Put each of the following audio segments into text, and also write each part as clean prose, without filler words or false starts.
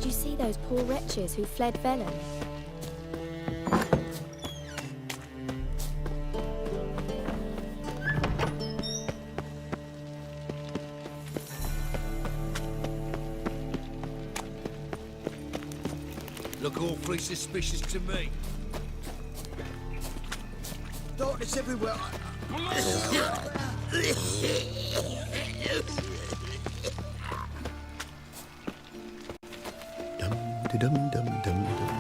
Did you see those poor wretches who fled Velen? Look awfully suspicious to me. Darkness everywhere. Dum dum dum dum.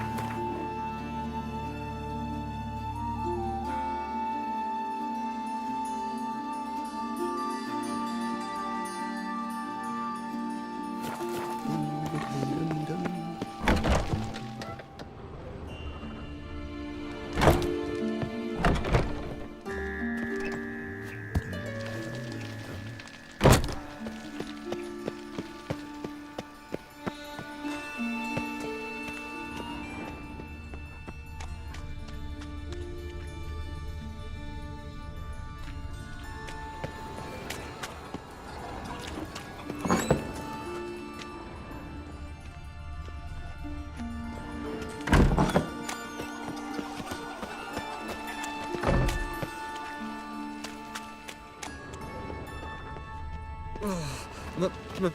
My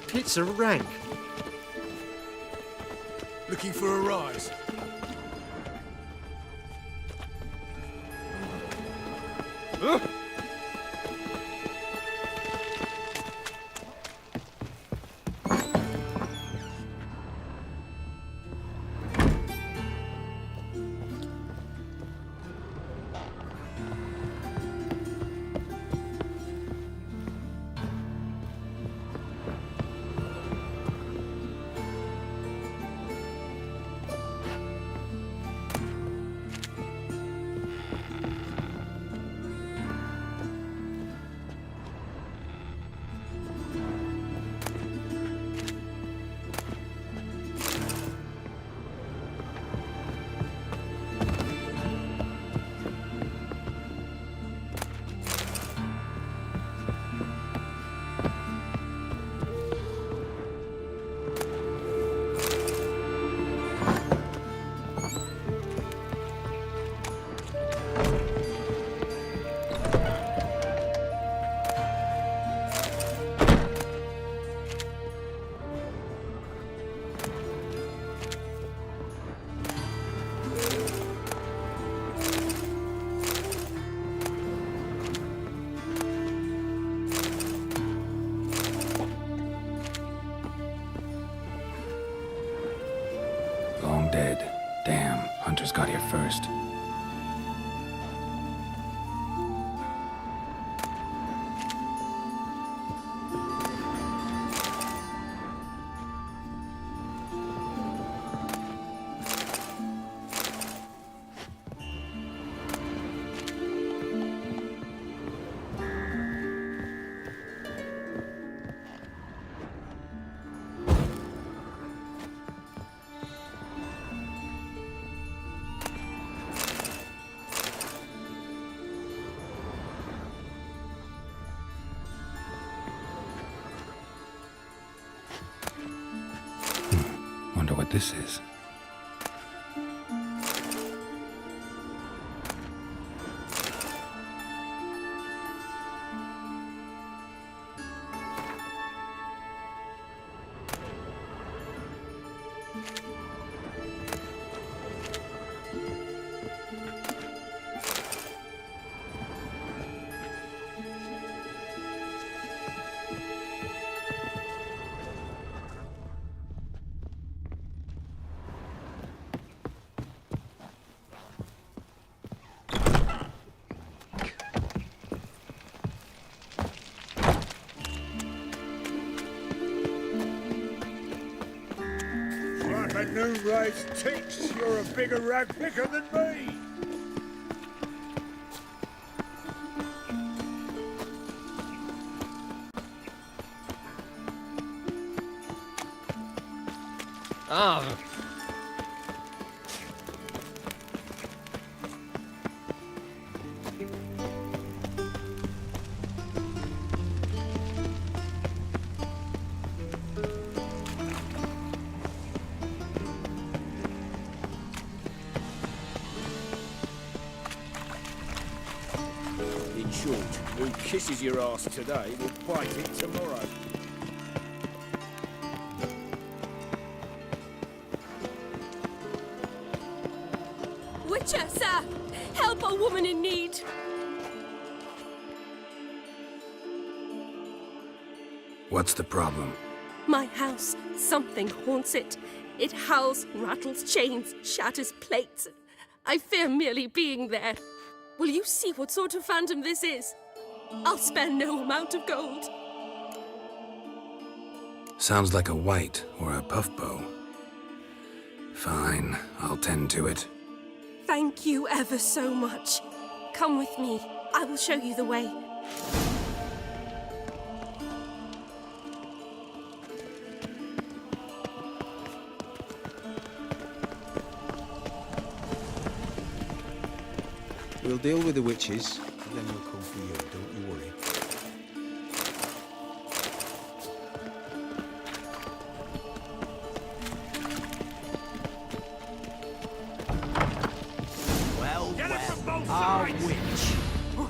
pits are rank. Looking for a rise? Long dead. Damn, hunters got here first. Wonder what this is. Like a new race ticks, you're a bigger rag picker than me. Ah. kisses your ass today will bite it tomorrow. Witcher, sir! Help a woman in need! What's the problem? My house. Something haunts it. It howls, rattles chains, shatters plates. I fear merely being there. Will you see what sort of phantom this is? I'll spare no amount of gold. Sounds like a white or a puffbow. Fine, I'll tend to it. Thank you ever so much. Come with me. I will show you the way. We'll deal with the witches, and then we'll come for you, don't you worry. Well, our witch. A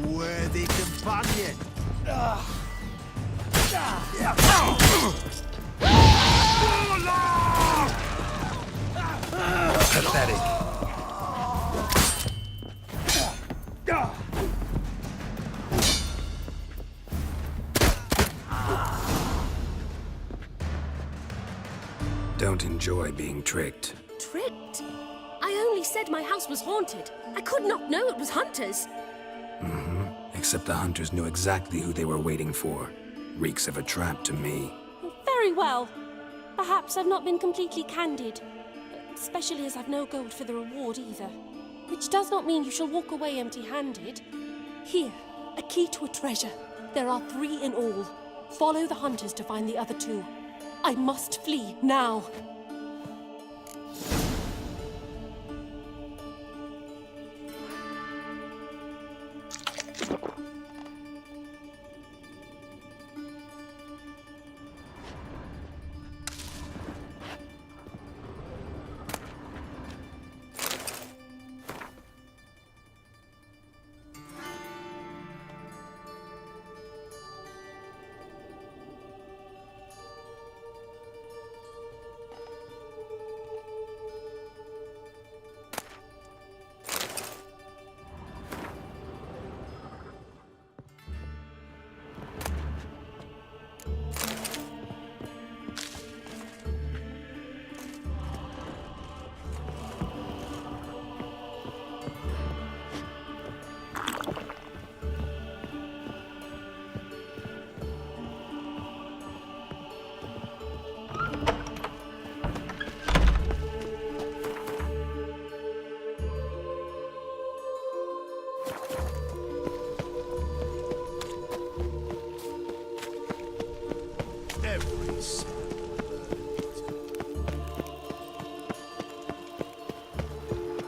worthy companion. Pathetic. Don't enjoy being tricked. Tricked? I only said my house was haunted. I could not know it was hunters. Except the hunters knew exactly who they were waiting for. Reeks of a trap to me. Very well. Perhaps I've not been completely candid. Especially as I've no gold for the reward either. Which does not mean you shall walk away empty-handed. Here, a key to a treasure. There are 3 in all. Follow the hunters to find the other 2. I must flee now.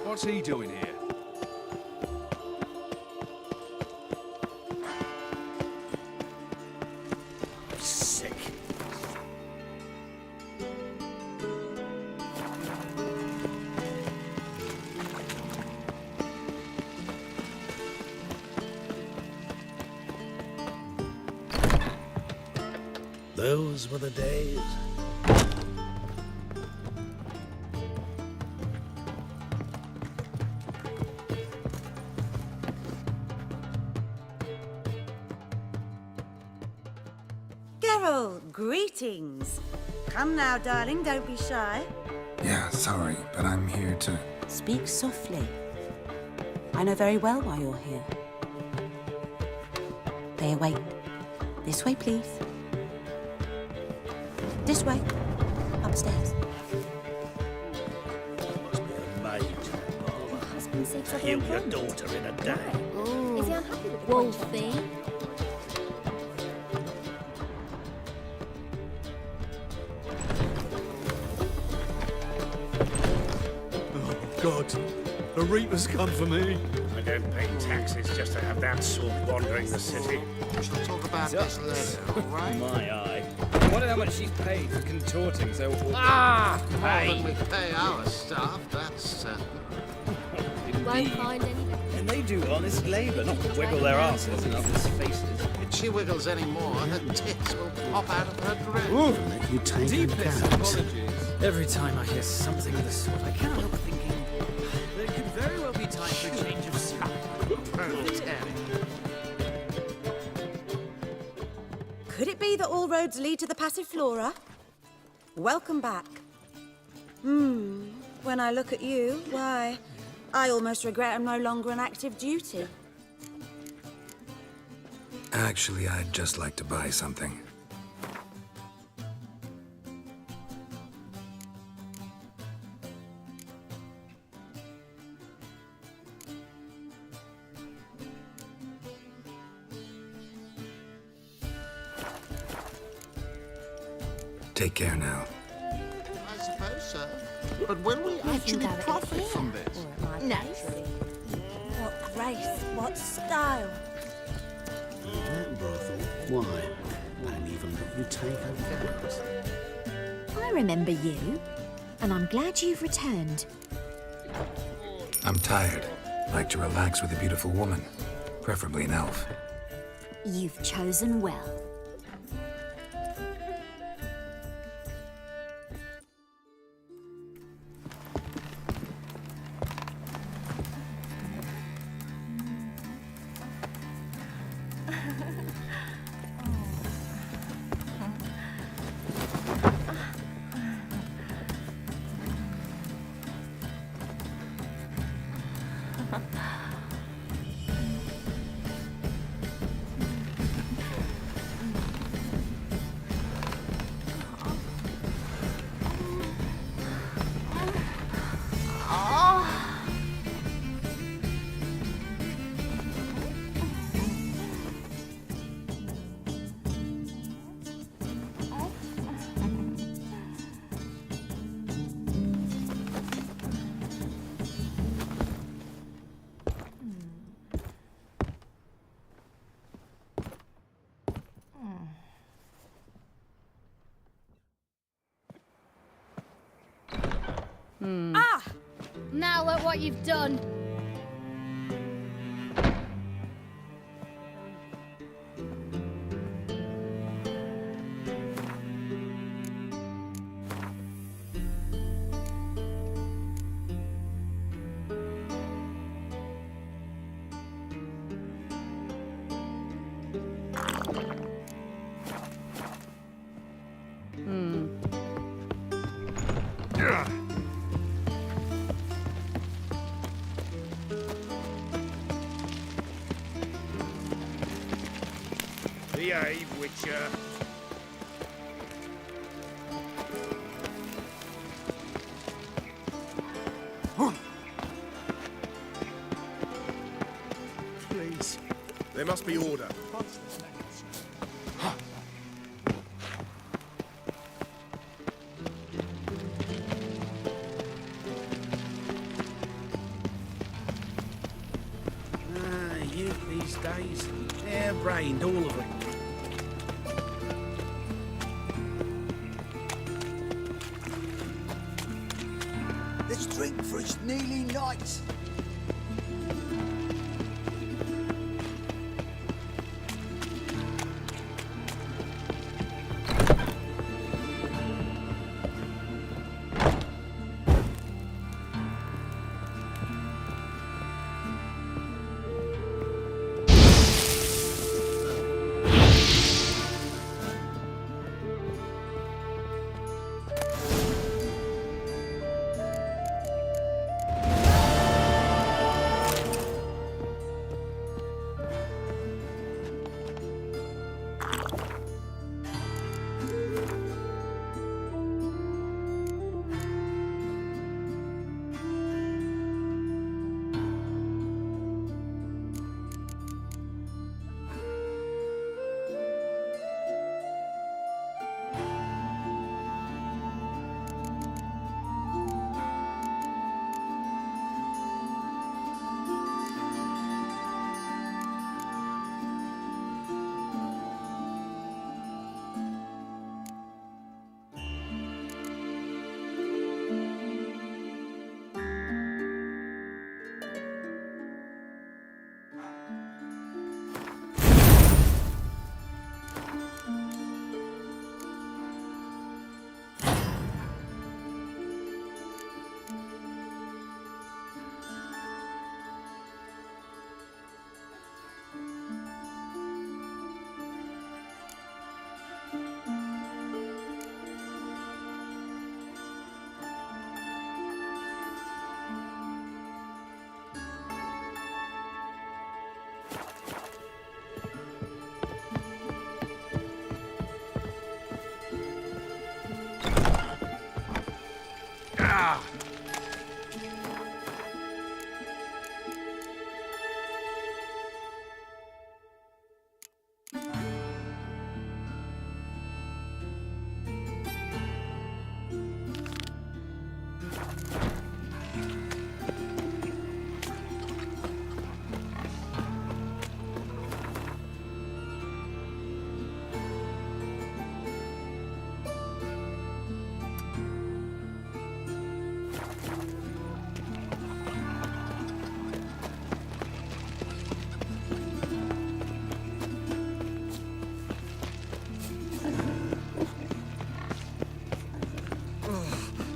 What's he doing here? Sick. Those were the days. Geralt, greetings. Come now, darling, don't be shy. Yeah, sorry, but I'm here to... Speak softly. I know very well why you're here. They await. This way, please. This way. Upstairs. Must be a maid. Your husband seems like Heal an your employment. daughter in a day. Is he unhappy with the Wolfie. God, the Reaper's come for me. I don't pay taxes just to have that sort wandering the city. We shall talk about this later, all right? My eye. I wonder how much she's paid for contorting so... More than we pay our staff, that's certain. Won't find any. And they do honest labour, not wiggle their asses in others' faces. If she wiggles any more, her tits will pop out of her dress. Let you take Deepest account. apologies. Every time I hear something of the sort, I can't help thinking there could very well be time for a change of scene. Could it be that all roads lead to the Passiflora? Welcome back. When I look at you, why, I almost regret I'm no longer on active duty. Actually, I'd just like to buy something. Take care now. I suppose so. But when will we actually profit from this? Naturally. What grace, what style. That brothel. Why? I don't even let you take account. I remember you, and I'm glad you've returned. I'm tired. Like to relax with a beautiful woman. Preferably an elf. You've chosen well. Ah! Now look what you've done. Behave, Witcher. Please. There must be order. Youth these days. Hair-brained, all of them. Let's drink for its nearly night.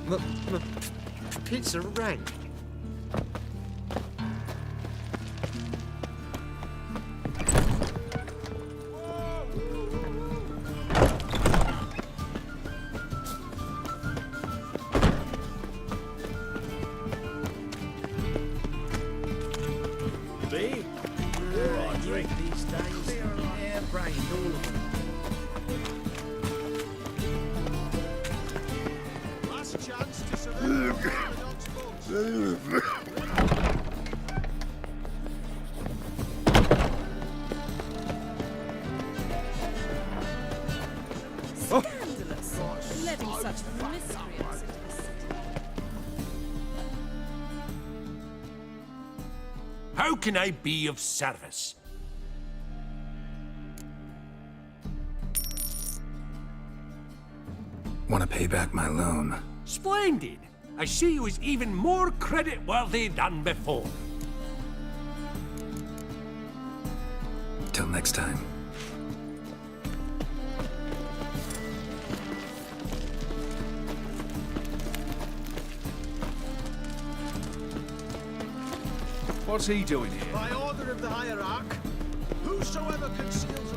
My pizza rang. Me? I drink these days. Hair-brained, all of them. Last chance to surrender. Scandalous. Letting such miscreants into the city. How can I be of service? Want to pay back my loan? Splendid! I see you as even more credit-worthy than before. Till next time. What's he doing here? By order of the hierarch, whosoever conceals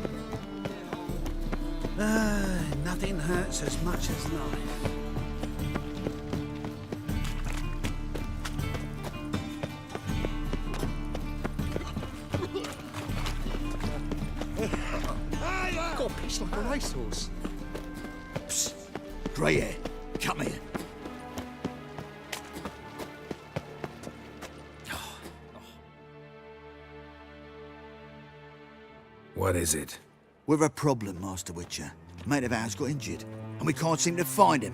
a... nothing hurts as much as life. Got a piece like a racehorse. Psst. Grey hair, come here. What is it? We've a problem, Master Witcher. A mate of ours got injured, and we can't seem to find him.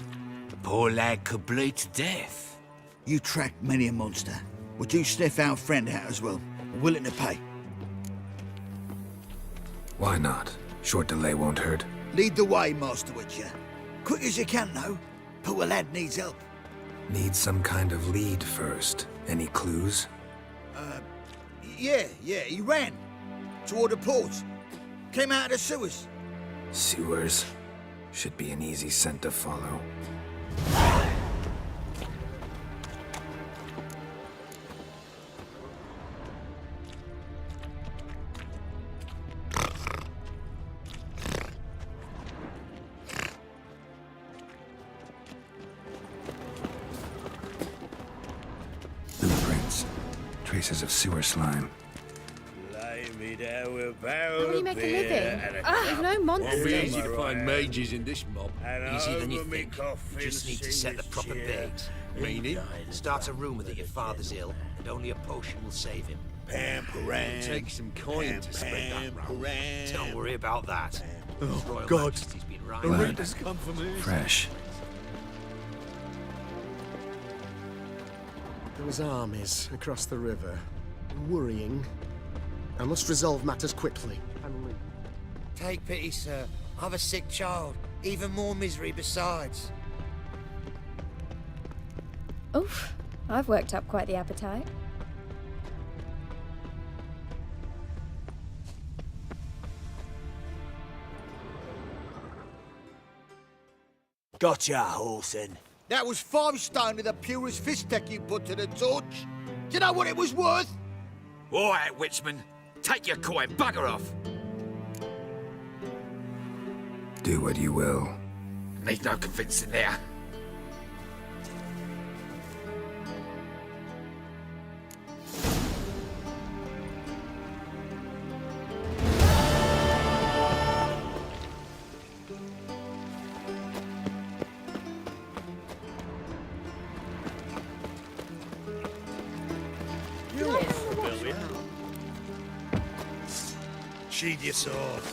The poor lad could bleed to death. You tracked many a monster. Would you sniff our friend out as well? We're willing to pay. Why not? Short delay won't hurt. Lead the way, Master Witcher. Quick as you can, though. Poor lad needs help. Need some kind of lead first. Any clues? Yeah, he ran. Toward the port. Came out of the sewers. Sewers. Should be an easy scent to follow. Blueprints. Traces of sewer slime. How do you make a living? With no monsters. It'll be easy to find mages in this mob. Easier than you think. You just need to set the proper bait. Meaning? Start a rumour that your father's ill, and only a potion will save him. It'll take some coin to spread that round. Don't worry about that. His Oh, Royal God. Majesty's been right. The Reaper's come for me. Fresh. There was armies across the river. Worrying. I must resolve matters quickly. Take pity, sir. I've a sick child. Even more misery besides. Oof, I've worked up quite the appetite. Gotcha, Horsen. That was 5 stone of the purest fist tech you put to the torch. Do you know what it was worth? All right, Witchman. Take your coin, bugger off. Do what you will. Need no convincing there. sheathe your sword.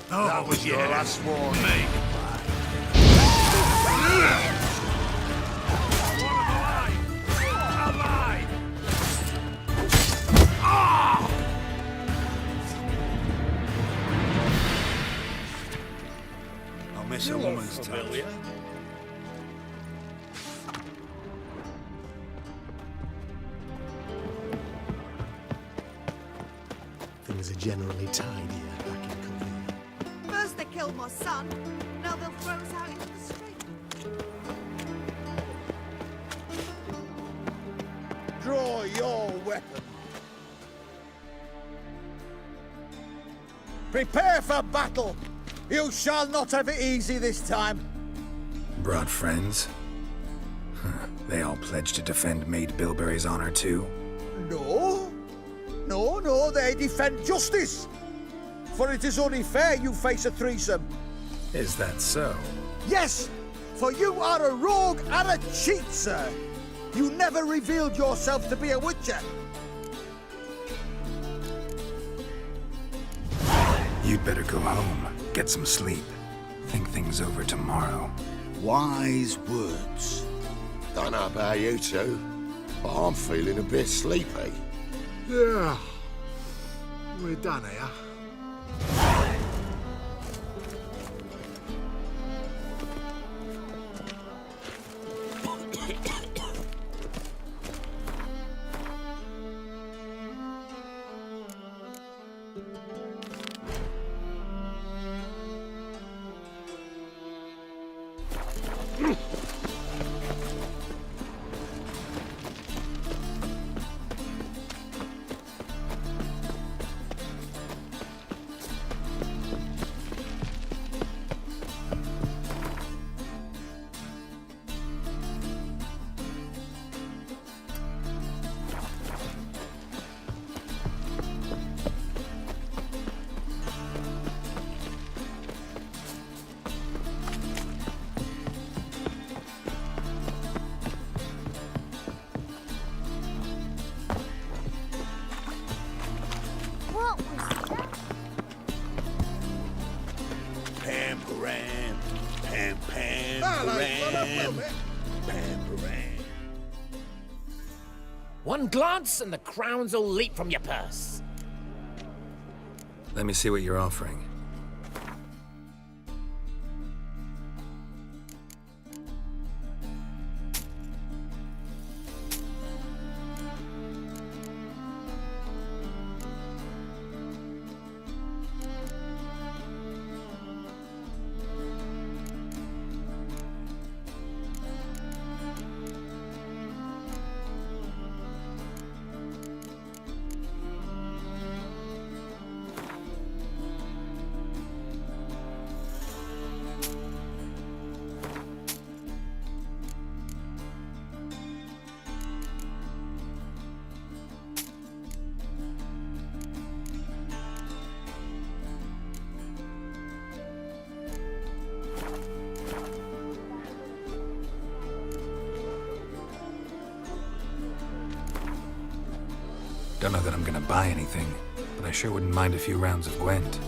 That was your last warning. I'll miss a woman's touch. Things are generally tidier back in Calvia. First they killed my son, now they'll throw us out into the street. Draw your weapon. Prepare for battle. You shall not have it easy this time. Brought friends? They all pledged to defend Maid Bilberry's honor too? No. No, they defend justice. For it is only fair you face a threesome. Is that so? Yes, for you are a rogue and a cheat, sir. You never revealed yourself to be a witcher. You'd better go home, get some sleep. Think things over tomorrow. Wise words. Don't know about you two, but I'm feeling a bit sleepy. Yeah. We're done here. One glance and the crowns will leap from your purse. Let me see what you're offering. Don't know that I'm gonna buy anything, but I sure wouldn't mind a few rounds of Gwent.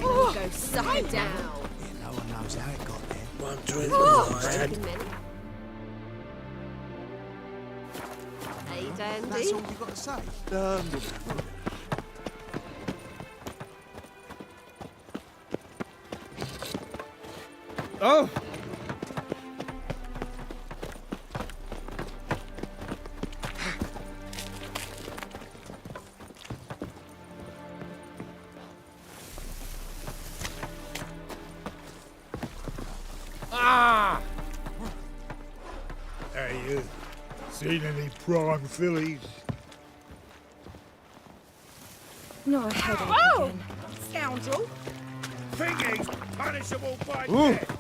Oh, go side down. Yeah, no one knows how it got there. One drink Wait a minute. Hey, Dandy. That's all you got to say. Oh! Ah! Hey, you seen any prime fillies? No, I headache again. Scoundrel. Think he's punishable by Ooh. death?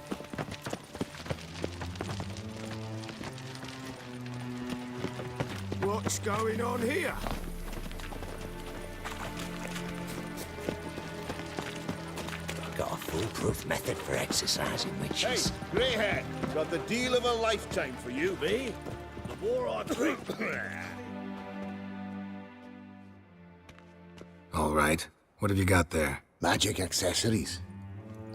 What's going on here? Got a foolproof method for exercising witches. Hey, greyhead, got the deal of a lifetime for you, me. The more I drink. All right. What have you got there? Magic accessories.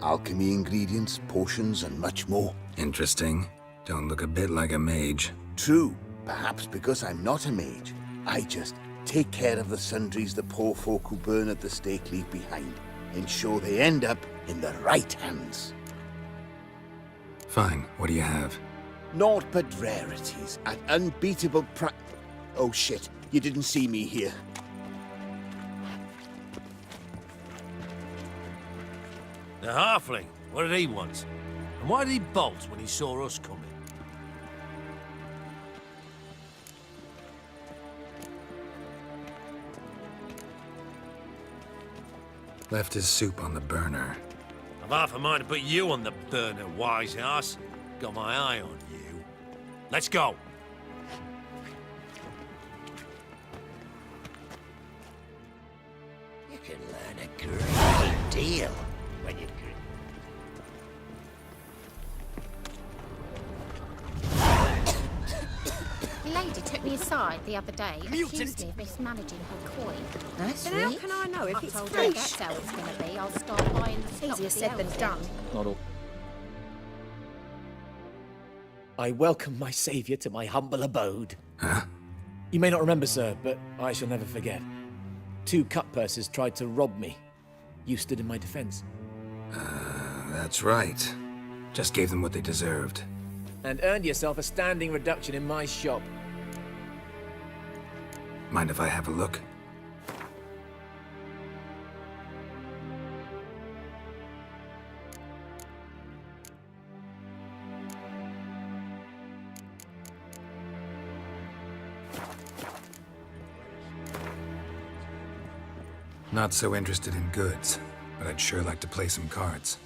Alchemy ingredients, potions, and much more. Interesting. Don't look a bit like a mage. True. Perhaps because I'm not a mage. I just take care of the sundries the poor folk who burn at the stake leave behind. Ensure they end up in the right hands. Fine. What do you have? Naught but rarities at unbeatable Oh shit, you didn't see me here. The halfling. What did he want? And why did he bolt when he saw us coming? Left his soup on the burner. I've half a mind to put you on the burner, wise ass. Got my eye on you. Let's go. You can learn a great deal when you... The lady took me aside the other day and accused me of mismanaging her coin. Then how can I know if I it's told her fresh? that's how it's going to be. I'll start buying the stock Easier the said than elves done. end. Not all. I welcome my saviour to my humble abode. Huh? You may not remember, sir, but I shall never forget. 2 cut purses tried to rob me. You stood in my defense. That's right. Just gave them what they deserved. And earned yourself a standing reduction in my shop. Mind if I have a look? Not so interested in goods, but I'd sure like to play some cards.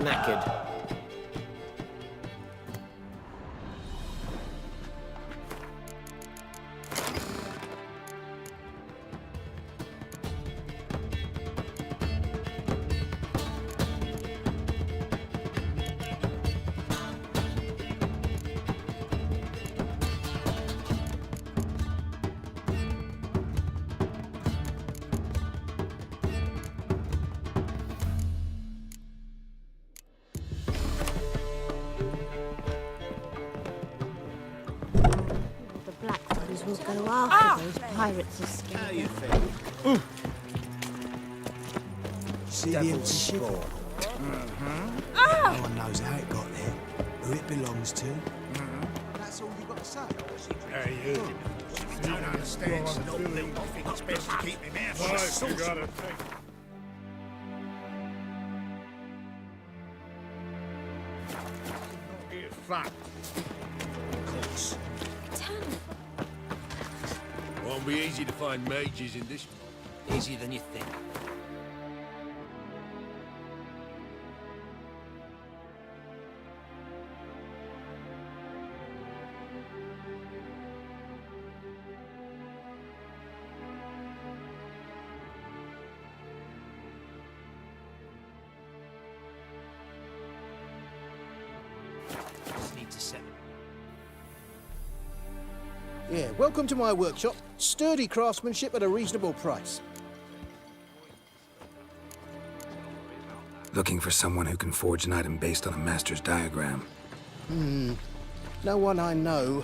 knackered. Will go after those pirates of skin. How you feel? See the empty ship? No one knows how it got there, who it belongs to. That's all you got to say. Hey, you. You don't understand, so not built. I think it's best to keep my mouth Nice, shut. you gotta think. It's fun. Of course. Won't be easy to find mages in this. Easier than you think. Just need to set. Yeah, welcome to my workshop. Sturdy craftsmanship at a reasonable price. Looking for someone who can forge an item based on a master's diagram. No one I know.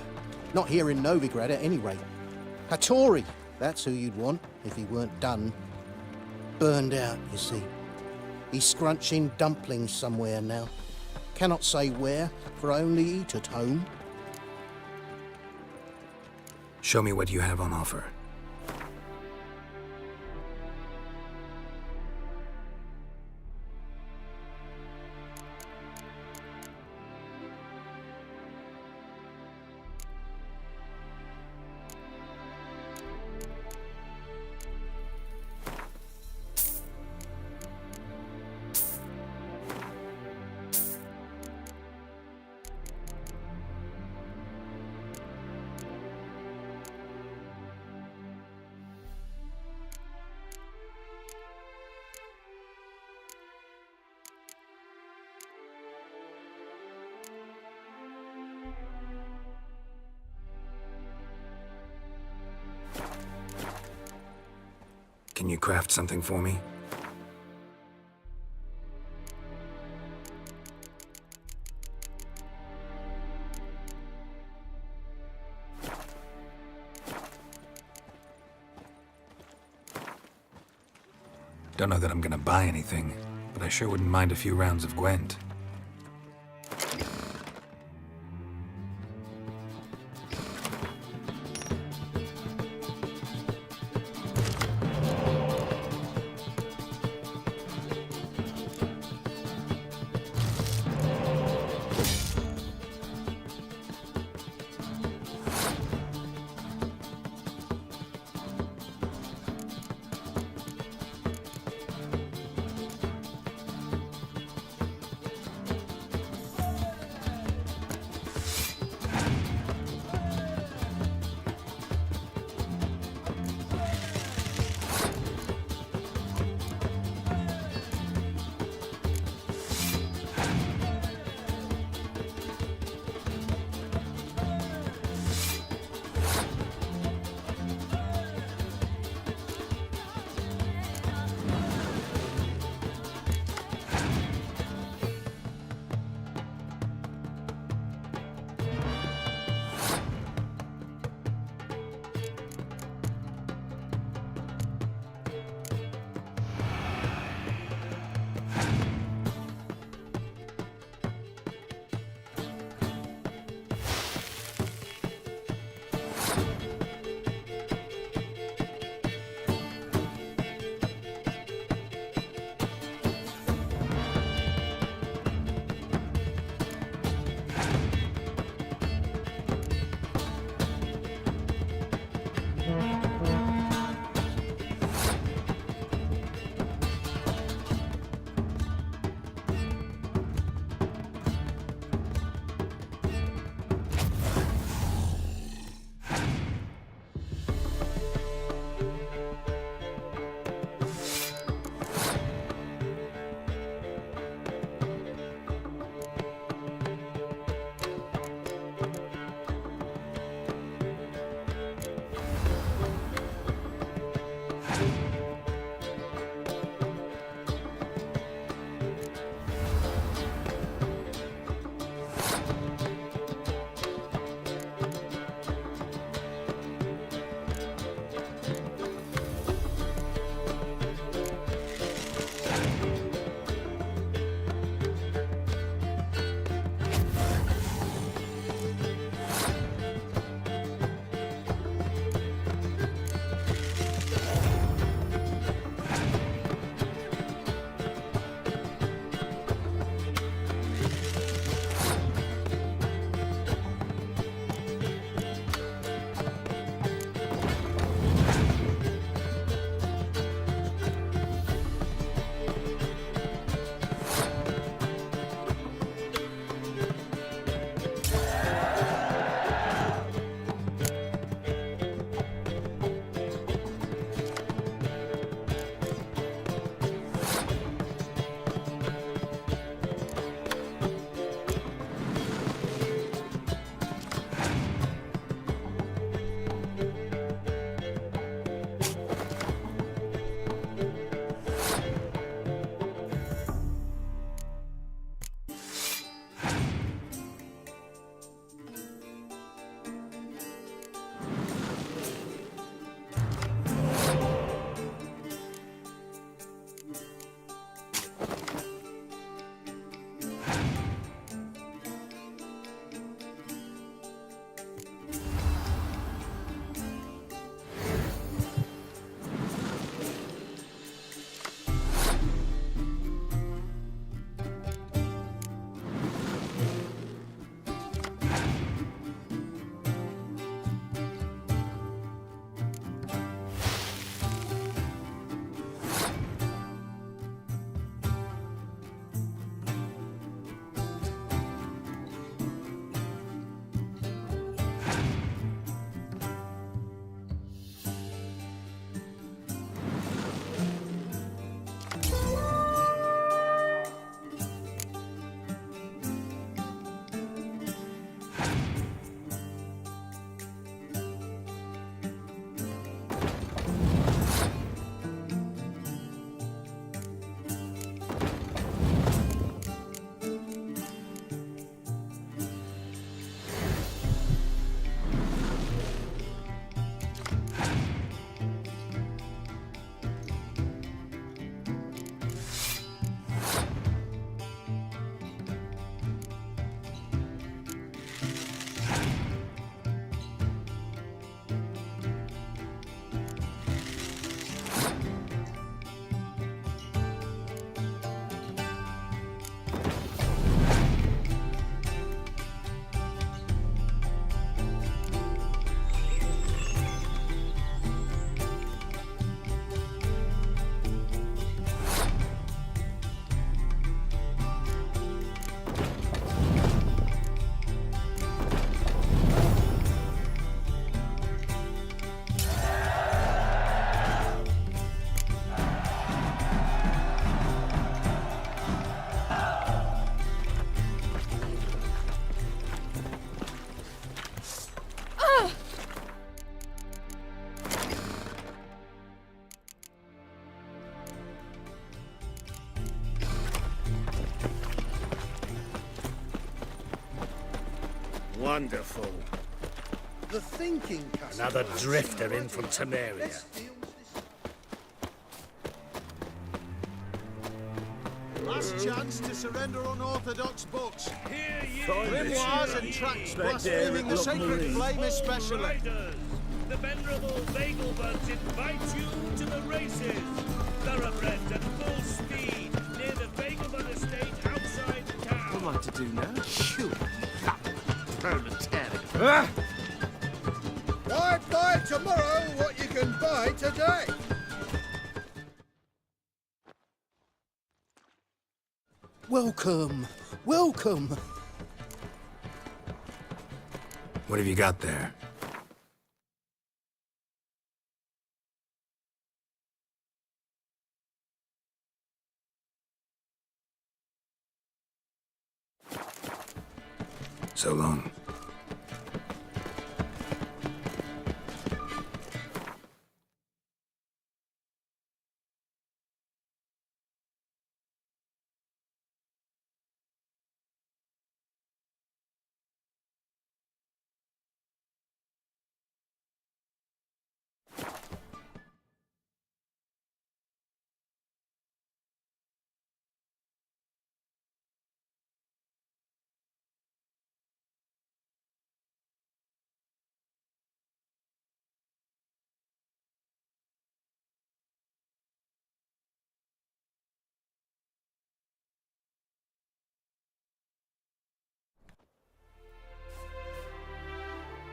Not here in Novigrad at any rate. Hattori, that's who you'd want if he weren't done. Burned out, you see. He's scrunching dumplings somewhere now. Cannot say where, for I only eat at home. Show me what you have on offer. Can you craft something for me? Don't know that I'm gonna buy anything, but I sure wouldn't mind a few rounds of Gwent. Wonderful. The thinking customer. Another drifter in from Temeria. Last chance to surrender unorthodox books. Here ye Grimoires and tracts blaspheming the sacred flame especially. Riders, the venerable Bagelbuds invite you to the races. Thoroughbreds at full speed near the Bagelbud estate outside town. What am I to do now? Shoot. Proletariat. Why buy tomorrow what you can buy today? Welcome, welcome. What have you got there? So long.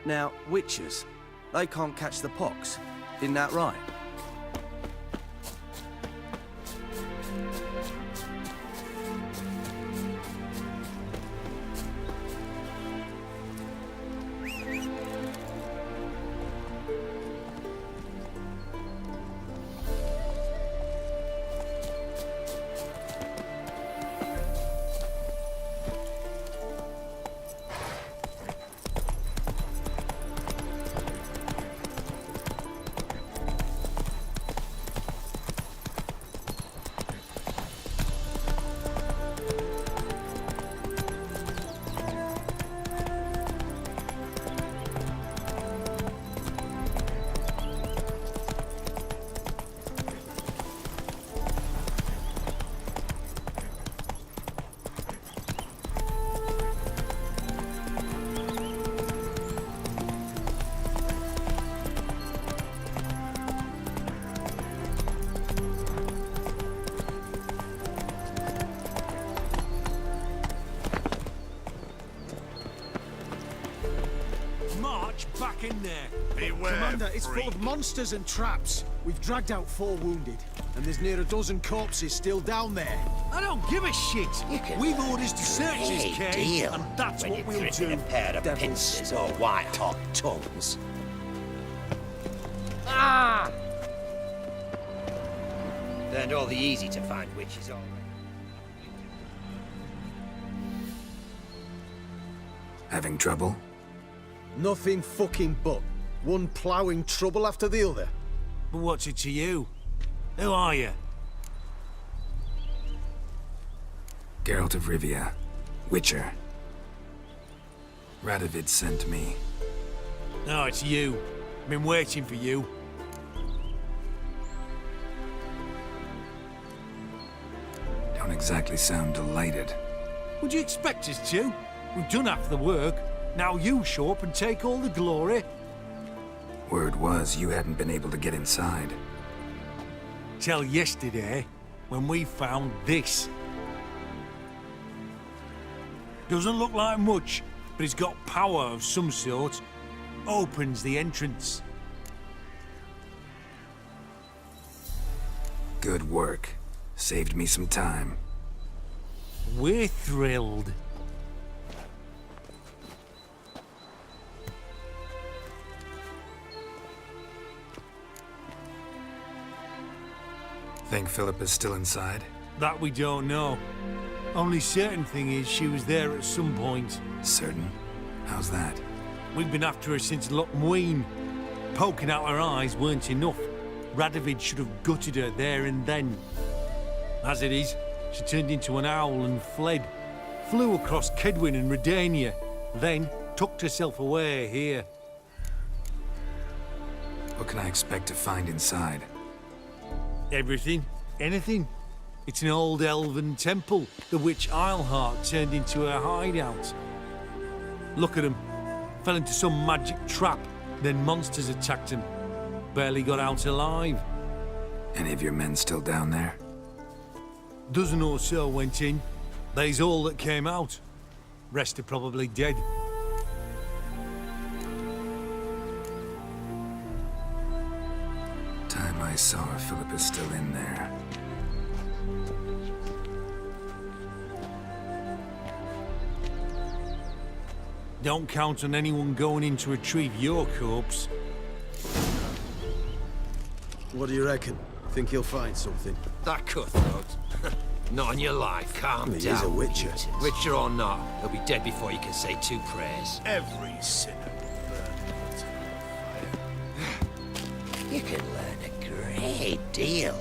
Now, witches, they can't catch the pox. Isn't that right? Back in there. Beware, Commander, it's freak. full of monsters and traps. We've dragged out 4 wounded, and there's near a dozen corpses still down there. I don't give a shit. We've orders to search this cave, and that's what we'll do. A pair of pincers or white-hot tongues. Ah! Learned all the easy-to-find witches already. Having trouble? Nothing fucking but. One ploughing trouble after the other. But what's it to you? Who are you? Geralt of Rivia. Witcher. Radovid sent me. No, it's you. Been waiting for you. Don't exactly sound delighted. Would you expect us to? We've done half the work. Now you show up and take all the glory. Word was you hadn't been able to get inside. Till yesterday, when we found this. Doesn't look like much, but it's got power of some sort. Opens the entrance. Good work. Saved me some time. We're thrilled. Think Philippa's still inside? That we don't know. Only certain thing is she was there at some point. Certain? How's that? We've been after her since Lochmuin. Poking out her eyes weren't enough. Radovid should have gutted her there and then. As it is, she turned into an owl and fled. Flew across Kedwin and Redania. Then tucked herself away here. What can I expect to find inside? Everything. Anything. It's an old elven temple, the witch Eilhart turned into a hideout. Look at him. Fell into some magic trap, then monsters attacked him. Barely got out alive. Any of your men still down there? Dozen or so went in. They's all that came out. Rest are probably dead. Time I saw her, Philippa's still in there. Don't count on anyone going in to retrieve your corpse. What do you reckon? Think he'll find something? That cutthroat? Not on your life. Calm He down. is a witcher. Witcher or not, he'll be dead before you can say 2 prayers. Every sinner burned in You can learn a great deal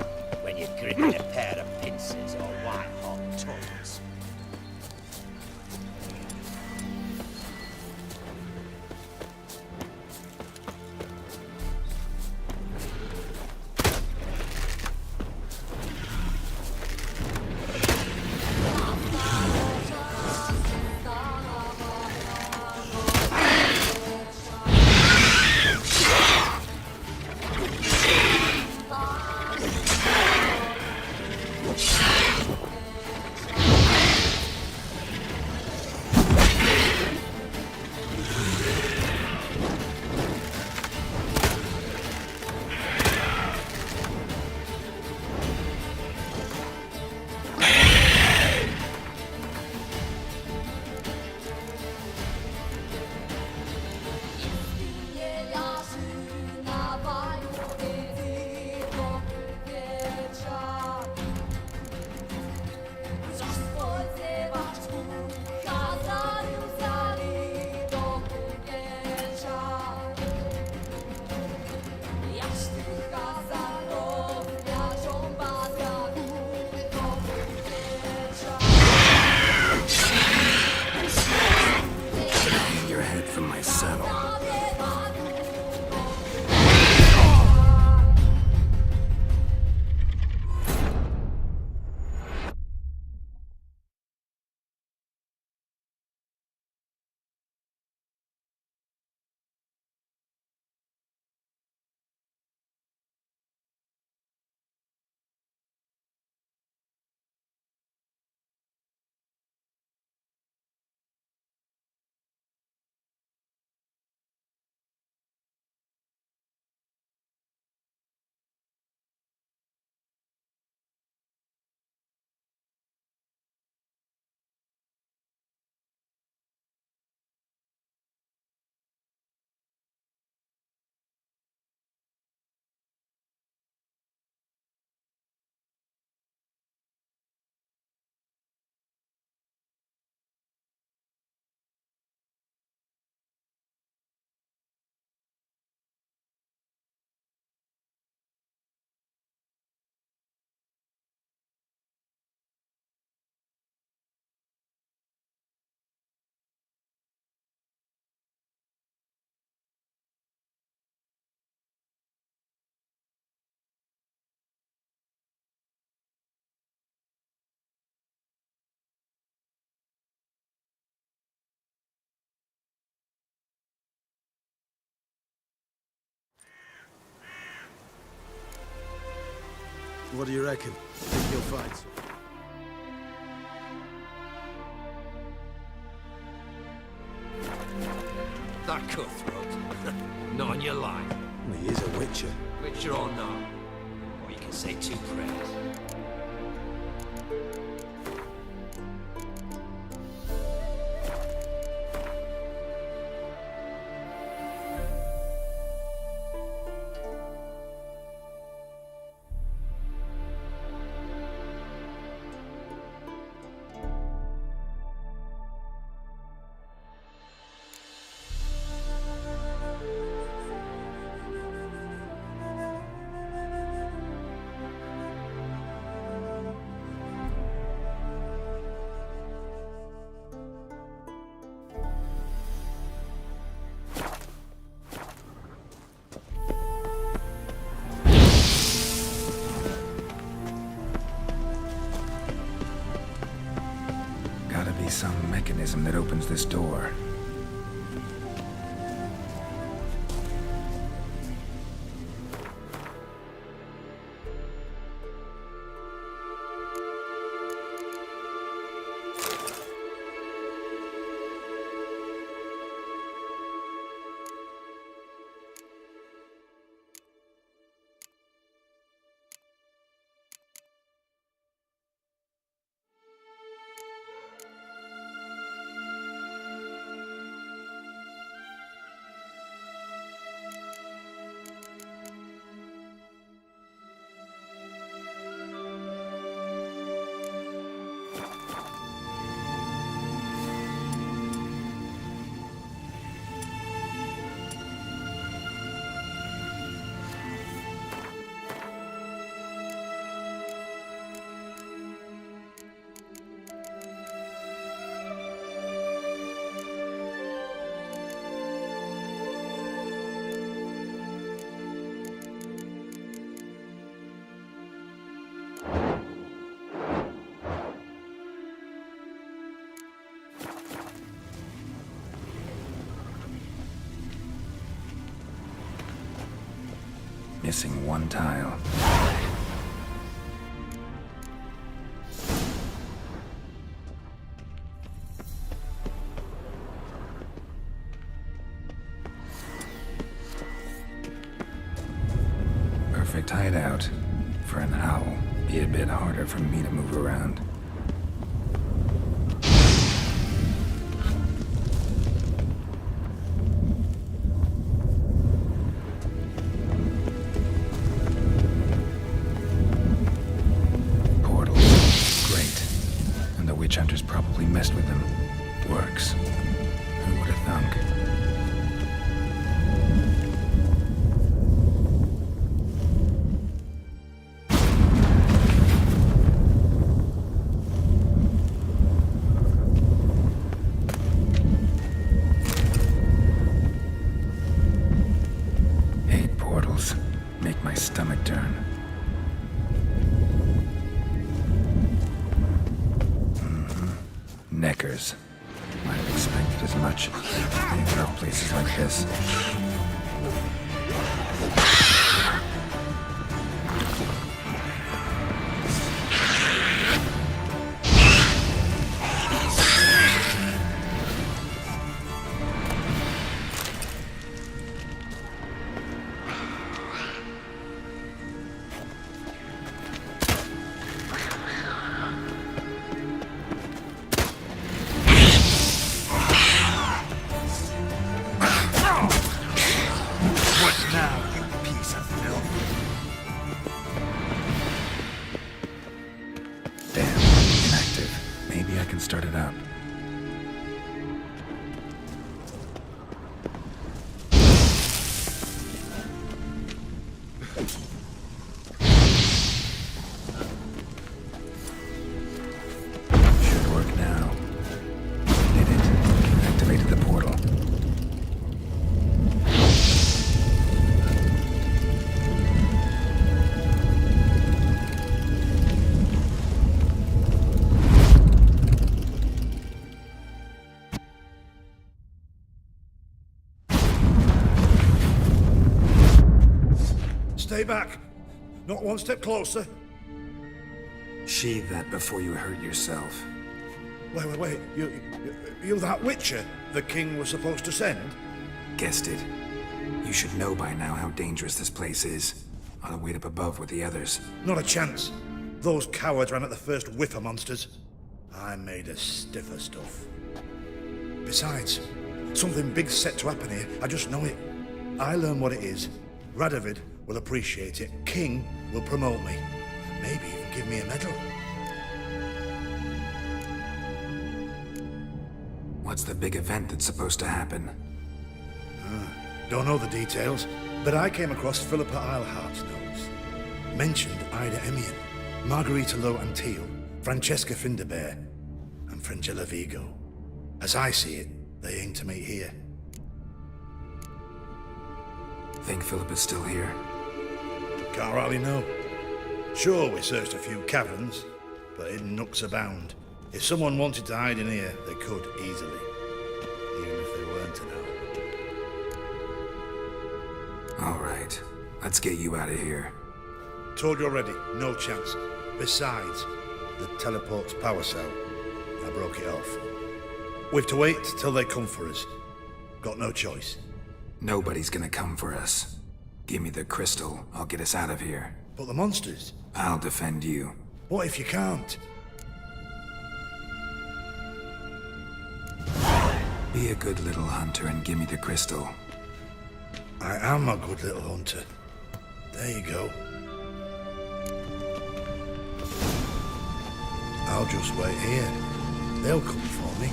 when you're gripping a pair of pincers or white-hot tongues. What do you reckon? Think you'll find some? That cutthroat. Not on your line. Well, he is a witcher. Witcher or not. Or you can say 2 prayers. Some mechanism that opens this door. Missing 1 tile. Perfect hideout. For an owl, be a bit harder for me to move around. Hunters probably messed with them. Works. Who would have thunk? Hate portals. Make my stomach turn. Neckers. Might have expected as much. They love places like this. Start it up. Should work now. Did it. Activated the portal. Stay back. Not one step closer. Sheathe that before you hurt yourself. Wait. You that witcher the king was supposed to send? Guessed it. You should know by now how dangerous this place is. Ought to wait up above with the others. Not a chance. Those cowards ran at the first whiff of monsters. I'm made of stiffer stuff. Besides, something big's set to happen here. I just know it. I learn what it is. Radovid will appreciate it. King will promote me. Maybe even give me a medal. What's the big event that's supposed to happen? Don't know the details, but I came across Philippa Eilhart's notes. Mentioned Ida Emian, Margarita Lo Antille, Francesca Finderbear, and Fringilla Vigo. As I see it, they aim to meet here. Think Philippa's still here? Can't rightly know. Sure, we searched a few caverns, but hidden nooks abound. If someone wanted to hide in here, they could easily. Even if they weren't to know. All right. Let's get you out of here. Told you already, no chance. Besides, the teleport's power cell. I broke it off. We've to wait till they come for us. Got no choice. Nobody's gonna come for us. Give me the crystal, I'll get us out of here. But the monsters? I'll defend you. What if you can't? Be a good little hunter and give me the crystal. I am a good little hunter. There you go. I'll just wait here. They'll come for me.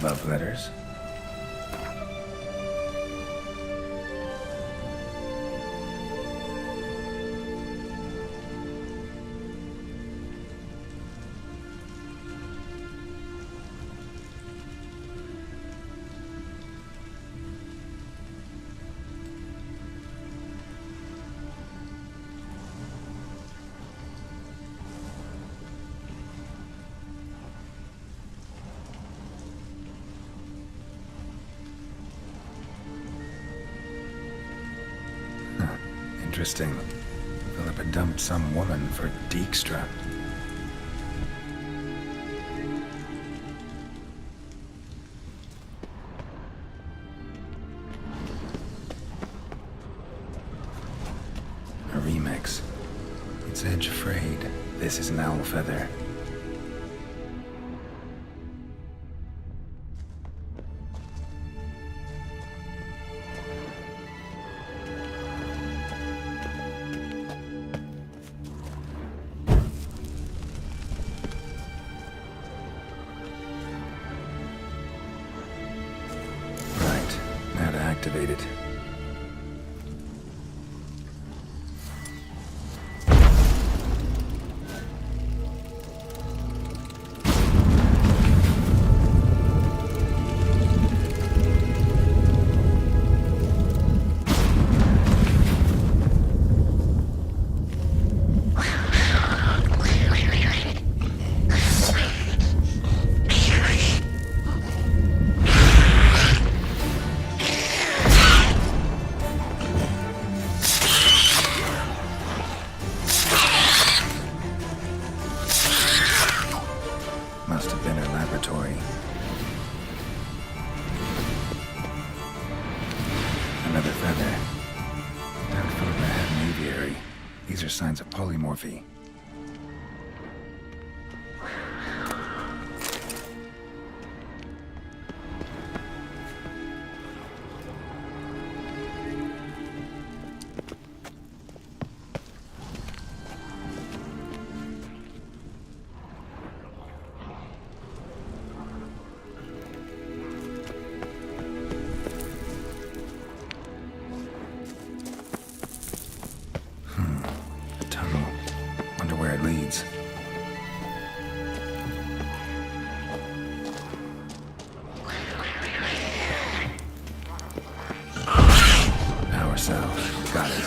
Love letters? Interesting. Philippa dumped some woman for Dijkstra. A remix. It's edge frayed. This is an owl feather. Activated. Must have been her laboratory. Another feather. Doubt Philippa had an aviary. These are signs of polymorphy. Leads. Power cell. Got it.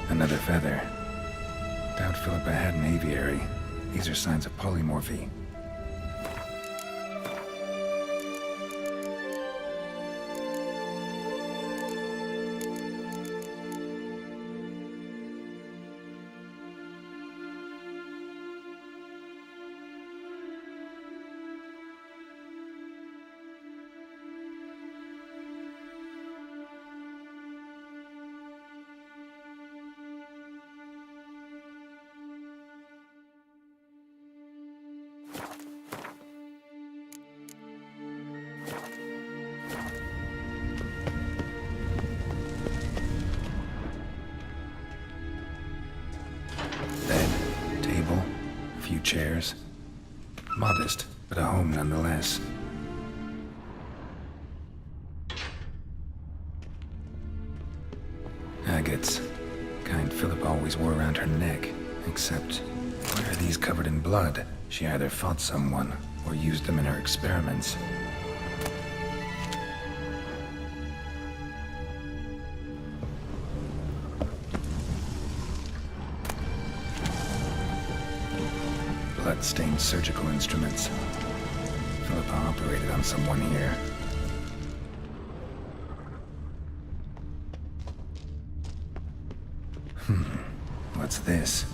Another feather. Doubt Philippa had an aviary. These are signs of polymorphy. Chairs. Modest, but a home nonetheless. Agates. Kind Philippa always wore around her neck. Except, why are these covered in blood? She either fought someone, or used them in her experiments. Blood-stained surgical instruments. Philippa operated on someone here. What's this?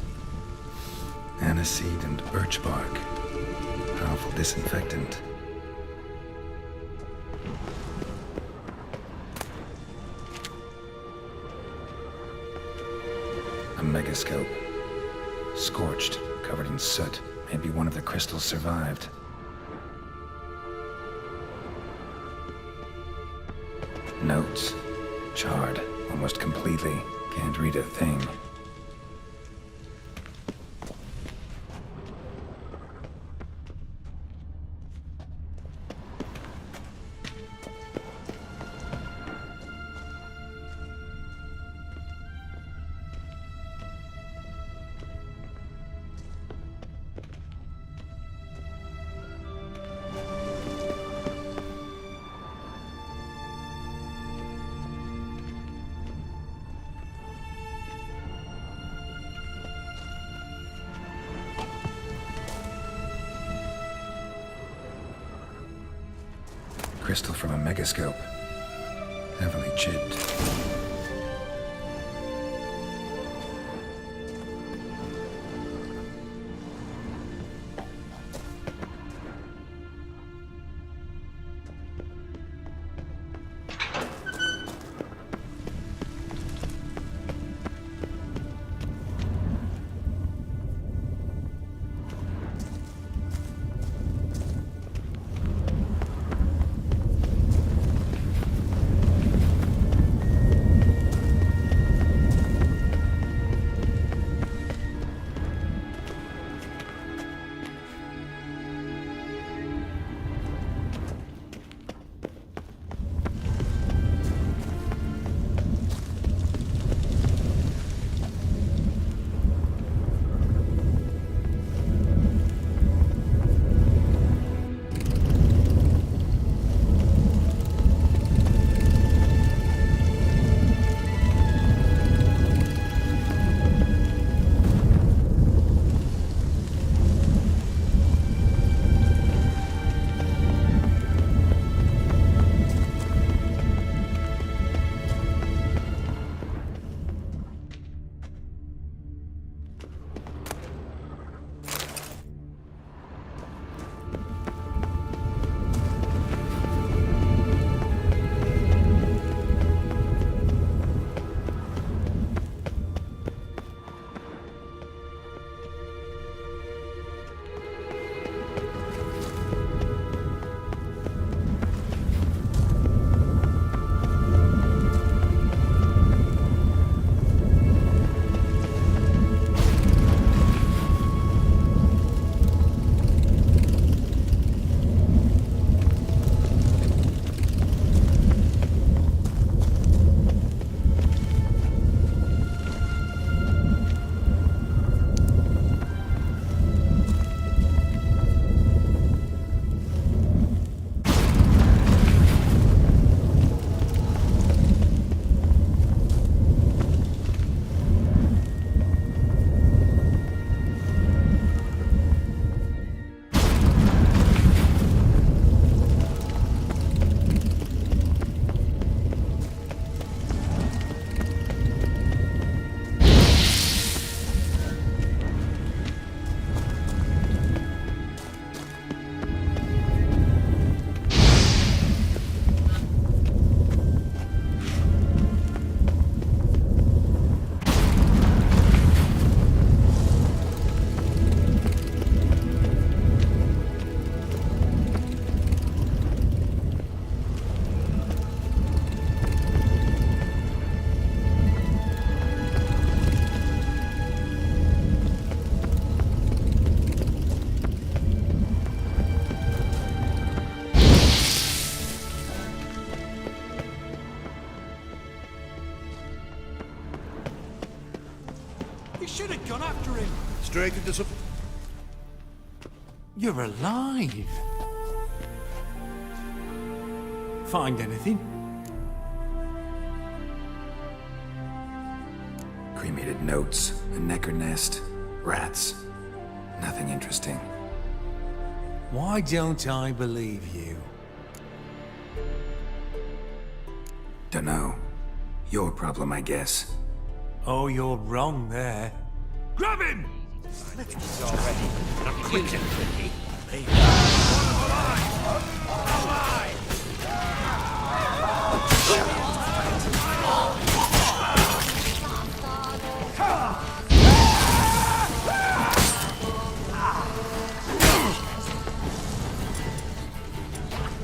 Aniseed and birch bark. Powerful disinfectant. A megascope. Scorched, covered in soot. Maybe one of the crystals survived. Notes. Charred, almost completely. Can't read a thing. Crystal from a megascope. Heavily chipped. You should have gone after him. Straight into some... You're alive. Find anything? Cremated notes, a necker nest, rats. Nothing interesting. Why don't I believe you? Dunno. Your problem, I guess. Oh, you're wrong there. Grab him! He's already. Not quick and quickly.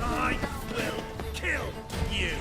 I will kill you.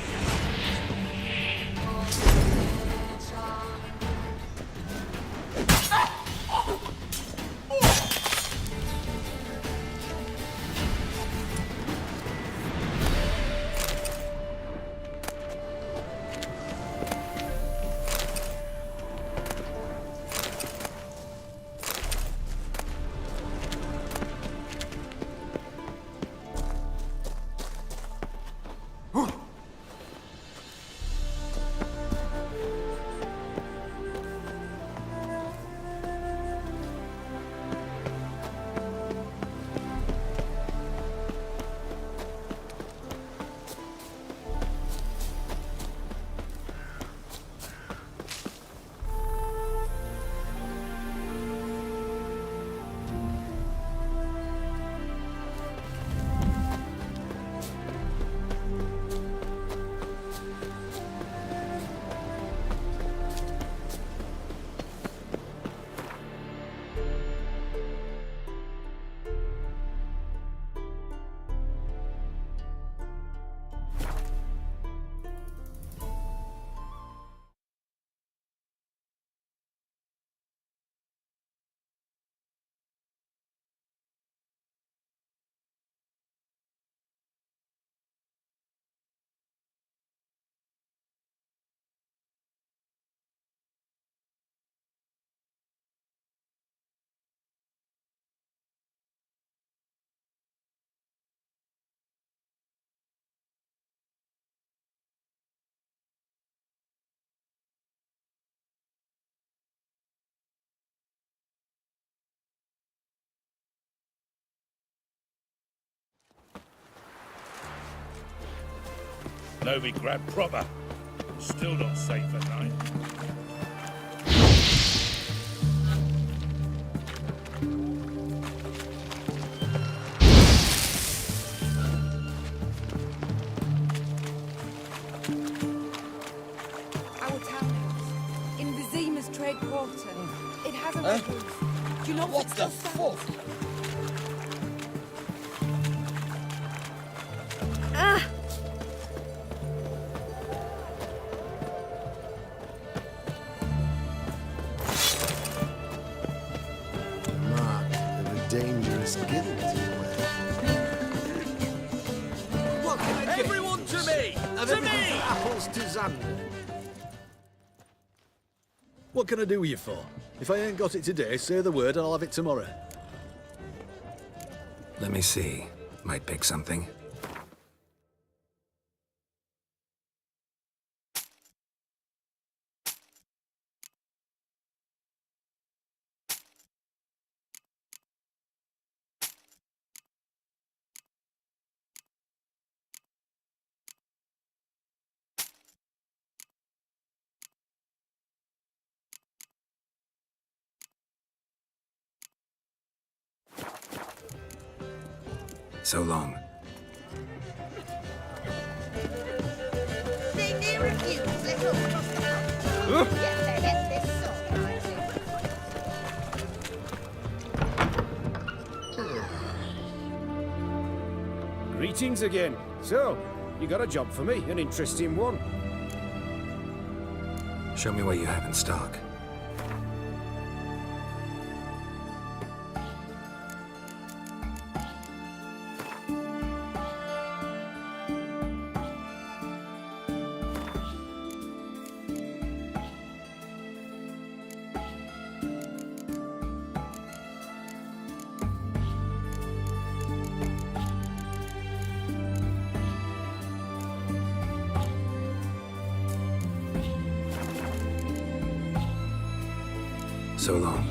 Novigrad proper. Still not safe at night. Our townhouse. In the Zima's trade quarter. It has a red roof. Do you know What the fuck? Ah! Mark of a dangerous guild you wear. What can I do? Everyone to me! To me! Apples to Xander. What can I do with you for? If I ain't got it today, say the word and I'll have it tomorrow. Let me see. Might pick something. So long. Greetings again. So, you got a job for me, an interesting one. Show me what you have in stock. So long.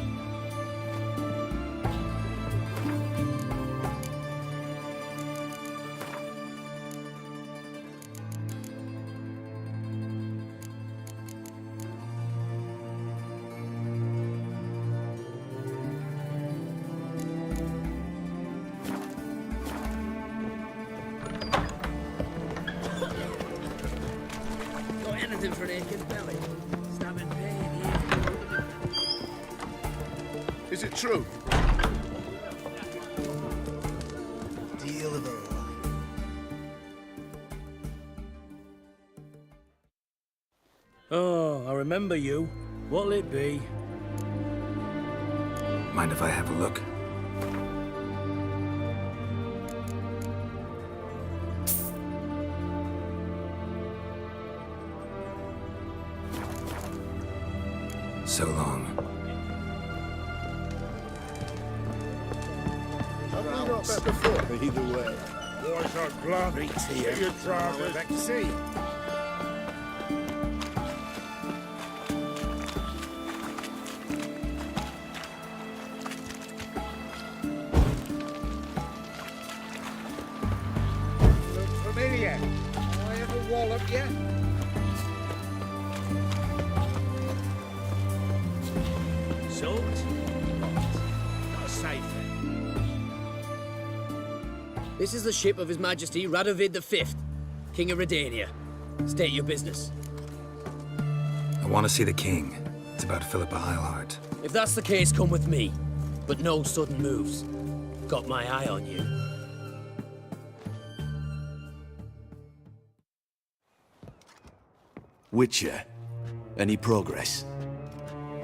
Got anything for an aching belly? Stabbing pain here. Is it true? Deal of a life. Oh, I remember you. What'll it be? Mind if I have a look? So long. Have we not met before? Either way. Boys are glad to Get your trousers. back to sea. Look familiar. I have a wallop yet? Soaked? Not a safe This is the ship of His Majesty Radovid V, King of Redania. State your business. I want to see the king. It's about Philippa Eilhart. If that's the case, come with me. But no sudden moves. Got my eye on you. Witcher, any progress?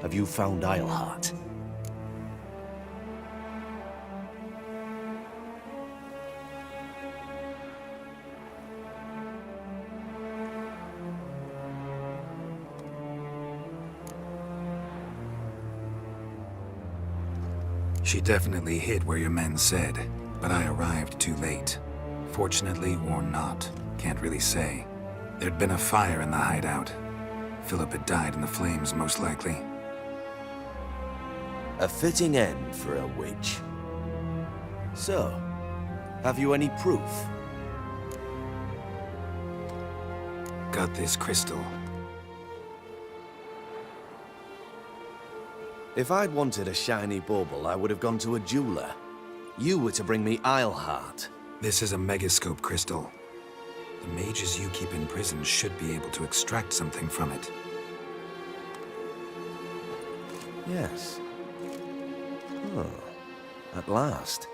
Have you found Eilhart? She definitely hid where your men said, but I arrived too late. Fortunately or not, can't really say. There'd been a fire in the hideout. Philip had died in the flames, most likely. A fitting end for a witch. So, have you any proof? Got this crystal. If I'd wanted a shiny bauble, I would have gone to a jeweler. You were to bring me Eilhart. This is a megascope crystal. The mages you keep in prison should be able to extract something from it. Yes. Oh, at last.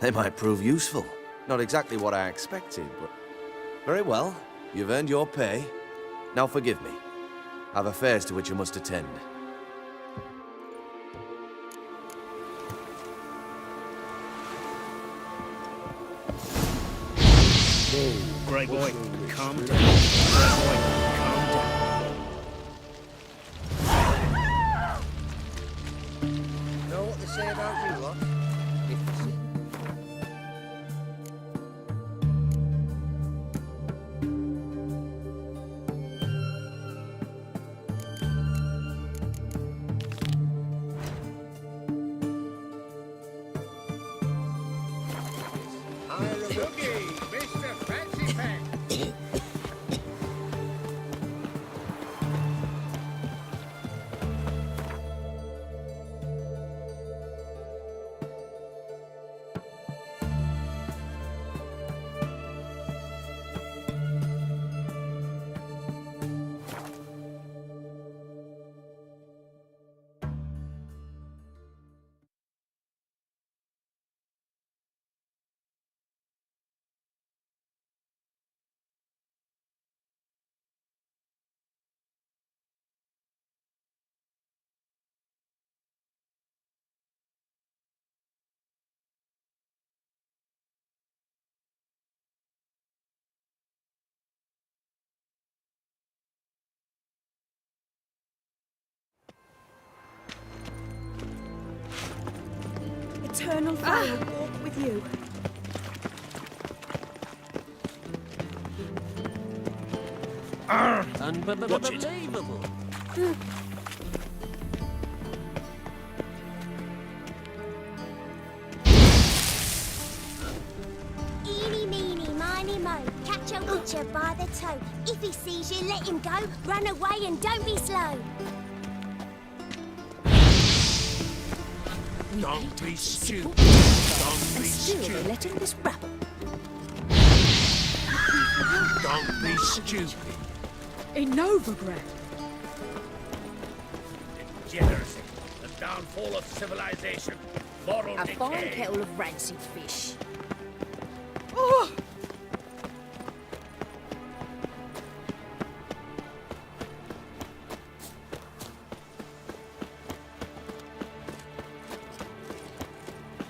They might prove useful. Not exactly what I expected, but... Very well. You've earned your pay. Now forgive me. I've affairs to which you must attend. Grey boy, calm down. Grey boy, calm down. Know what they say about you, lot? Eternal fire walk with you. Unbelievable. pinch her by the toe. If he sees you, let him go. Run away and don't be slow. Don't be stupid. Don't be stupid. Letting this rabble. Don't be stupid. In Novigrad. Degeneracy, the downfall of civilization, moral A decay. fine kettle of rancid fish. Oh!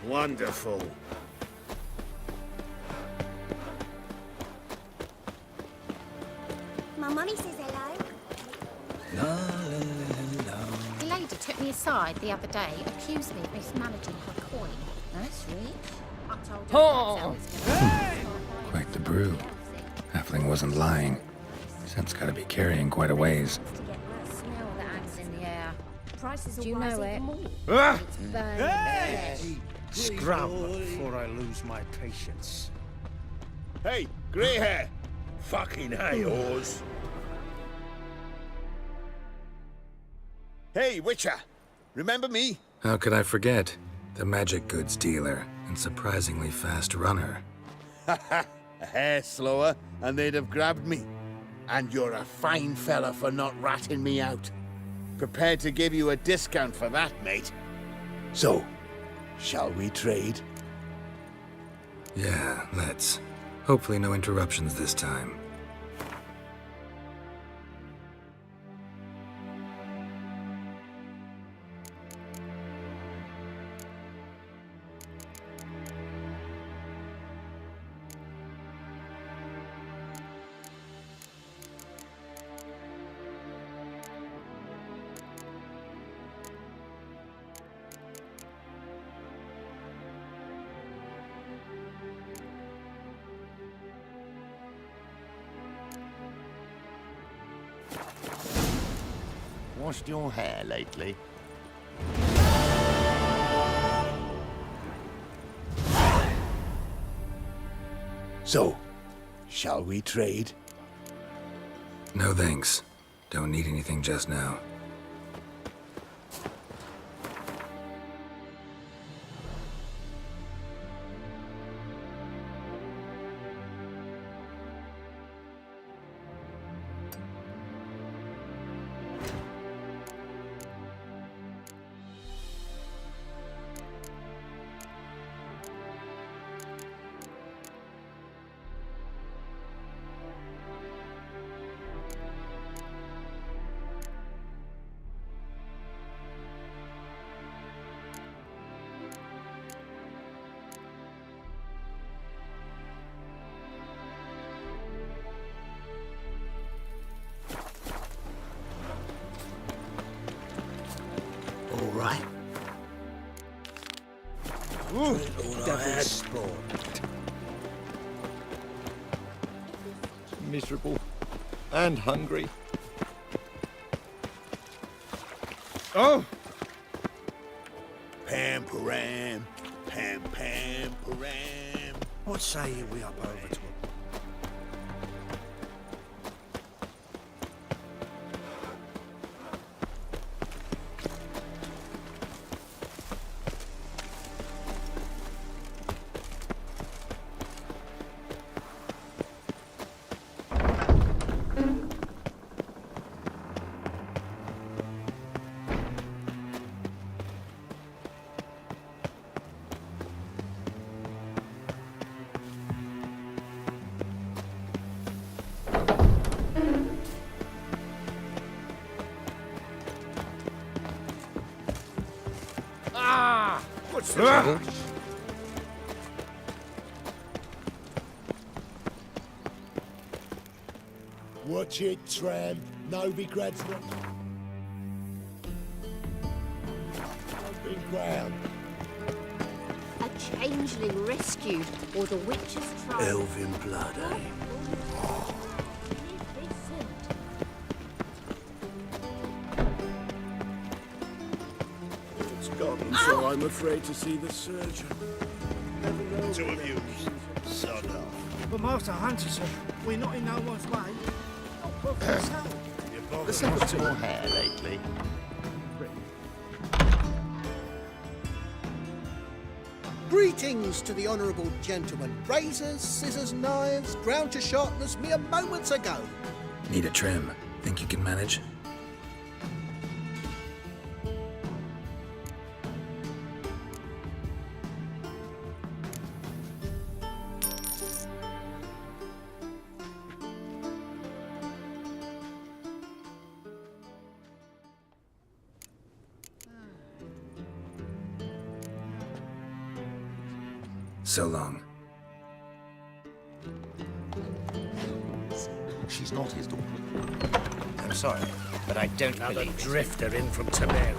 Wonderful. My mummy says hello. The lady took me aside the other day, accused me of mismanaging her coin. That's rich. I told her Oh. Quite the brew. Halfling wasn't lying. Scent's gotta be carrying quite a ways. To get that smell that hangs in the air. Prices will Do you rise know even it? more. Ah! It's burning flesh. Scram before I lose my patience. Hey, grey hair. Fucking hey, Oz. Hey, Witcher. Remember me? How could I forget? The magic goods dealer and surprisingly fast runner. A hair slower, and they'd have grabbed me. And you're a fine fella for not ratting me out. Prepared to give you a discount for that, mate. So, shall we trade? Yeah, let's. Hopefully no interruptions this time. Washed your hair lately? So, shall we trade? No thanks. Don't need anything just now. All right. Ooh, Devil's spawn. Miserable and hungry. Oh! Pam param, pam pam param. What say you we up over to him? What's the matter? Watch it, tram. Novigrad's not... Open ground. A changeling rescued, or the witch's trial. Elven blood, eh? It's gone, so I'm afraid to see the surgeon. Two of you, sod off. But Master Hunter, sir. We're not in no one's way. Oh, well, Let's have a bit more hair lately. Greetings to the honourable gentleman. Razors, scissors, knives, ground to sharpness mere moments ago. Need a trim. Think you can manage? So long. She's not his daughter. I'm sorry, but I don't Another believe it. drifter in from Temeria.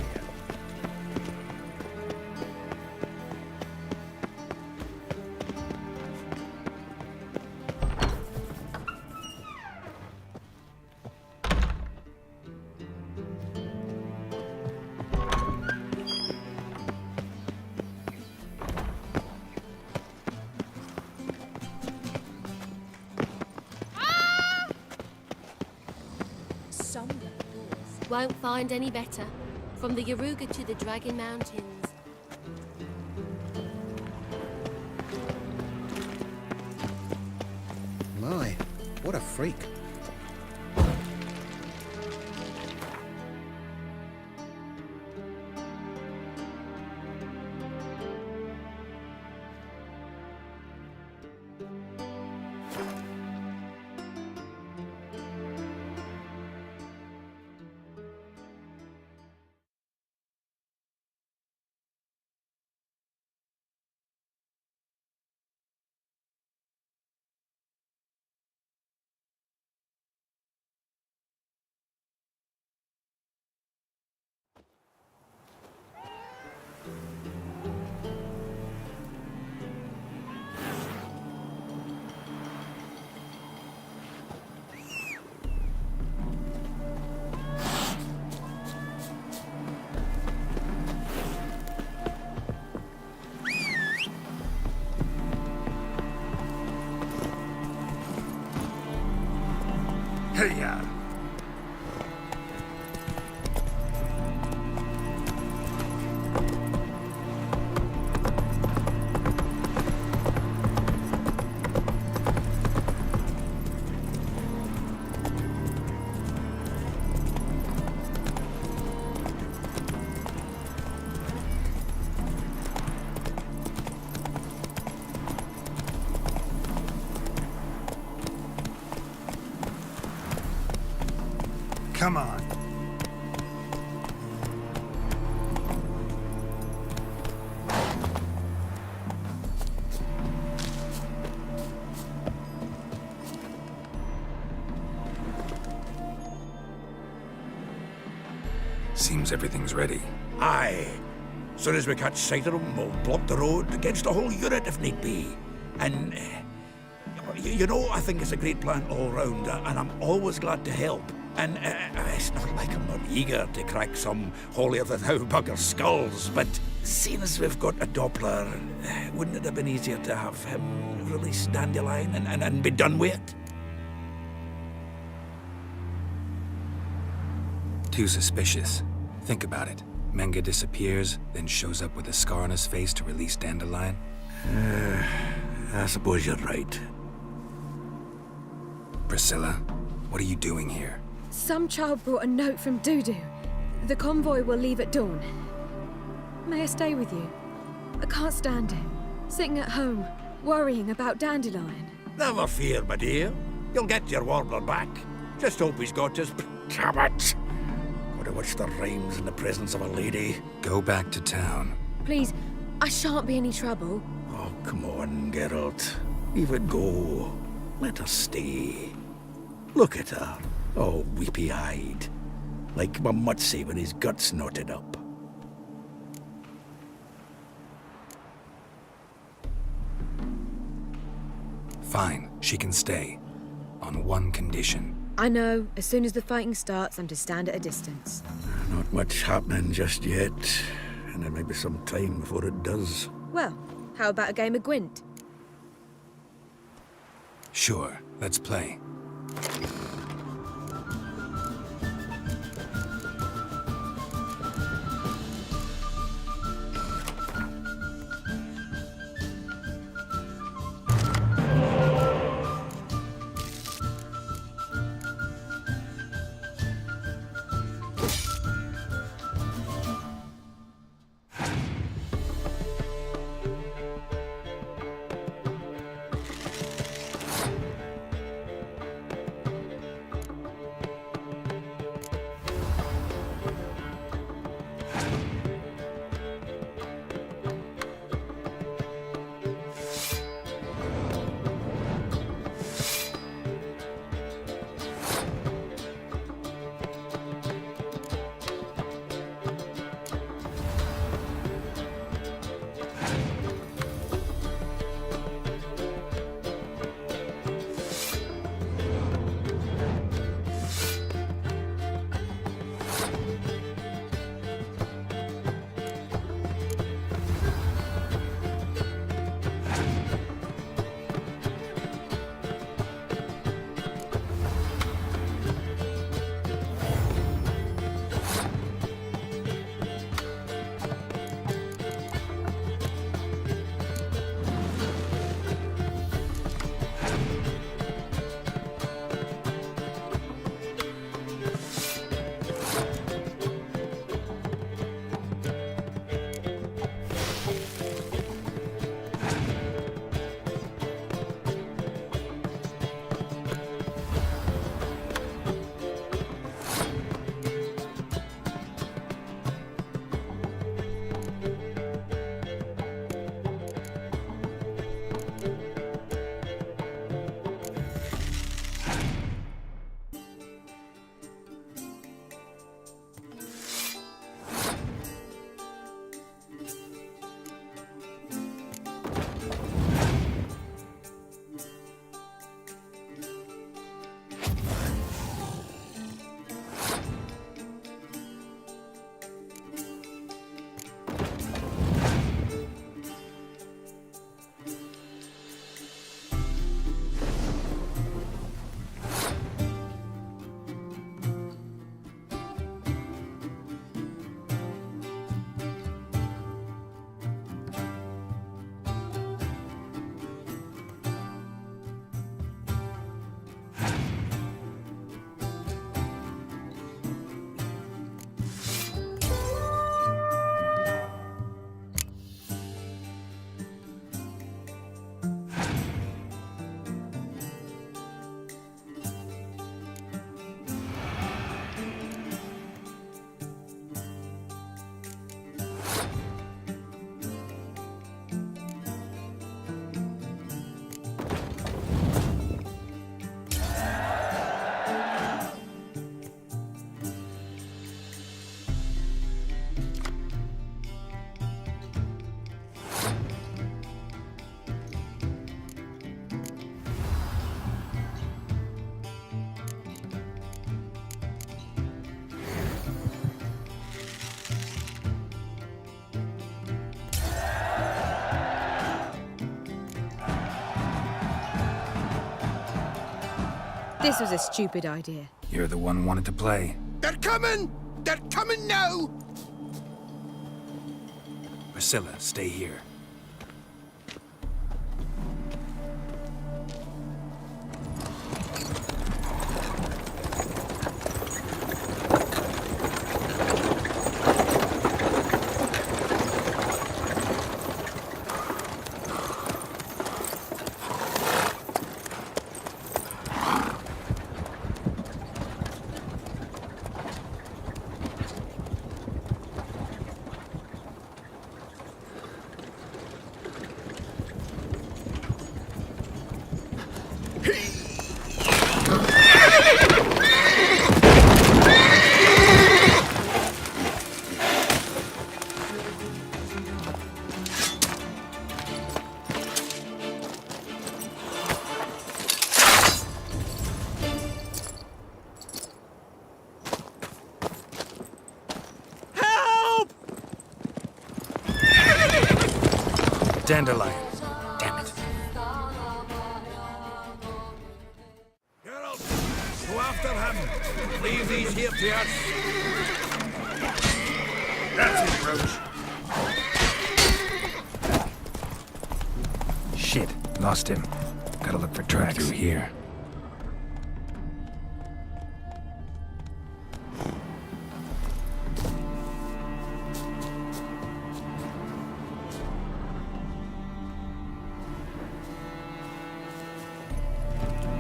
Won't find any better. From the Yaruga to the Dragon Mountains. My, what a freak. Hey-ya! Come on. Seems everything's ready. Aye. Soon as we catch sight of them, we'll block the road against the whole unit if need be. And, you know, I think it's a great plan all round, and I'm always glad to help. And it's not like I'm not eager to crack some holier-than-thou bugger skulls, but seeing as we've got a Doppler, wouldn't it have been easier to have him release Dandelion and be done with it? Too suspicious. Think about it. Menga disappears, then shows up with a scar on his face to release Dandelion. I suppose you're right. Priscilla, what are you doing here? Some child brought a note from Dudu. The convoy will leave at dawn. May I stay with you? I can't stand it. Sitting at home, worrying about Dandelion. Never fear, my dear. You'll get your warbler back. Just hope he's got his... Damn it! Would have wished the rhymes in the presence of a lady. Go back to town. Please, I shan't be any trouble. Oh, come on, Geralt. Leave it go. Let her stay. Look at her. Oh, weepy-eyed. Like my Mutsy when his guts knotted up. Fine, she can stay. On one condition. I know, as soon as the fighting starts, I'm to stand at a distance. Not much happening just yet. And there may be some time before it does. Well, how about a game of Gwent? Sure, let's play. This was a stupid idea. You're the one who wanted to play. They're coming! They're coming now! Priscilla, stay here. Dandelions. Damn it. these here to us. That's it, Roach. Shit, lost him. Gotta look for tracks through here.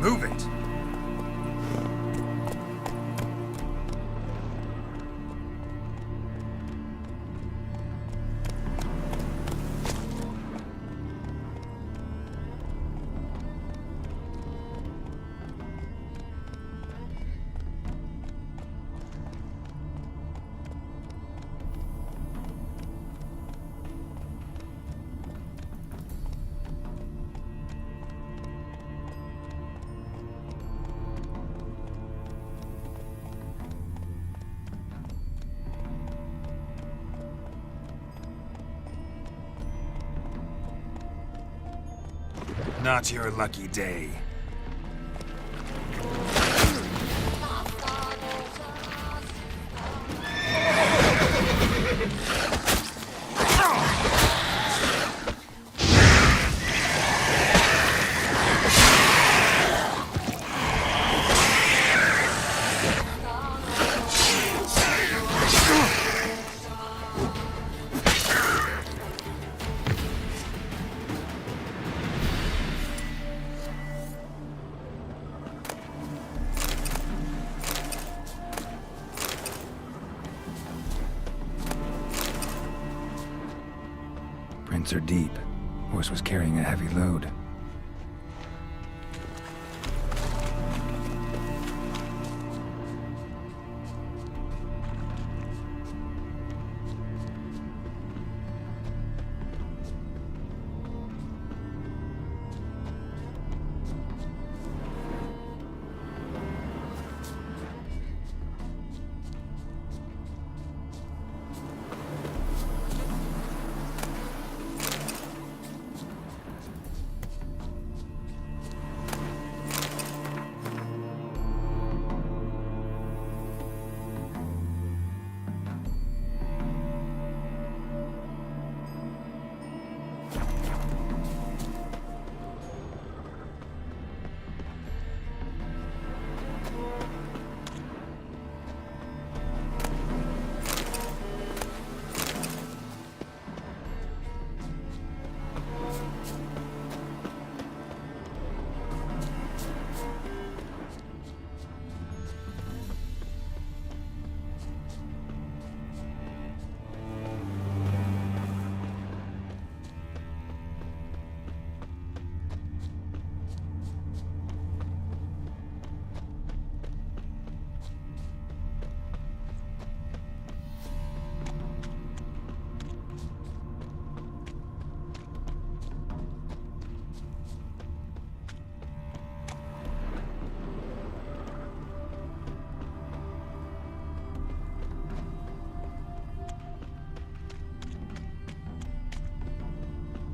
Move it. Not your lucky day. Prints are deep. Horse was carrying a heavy load.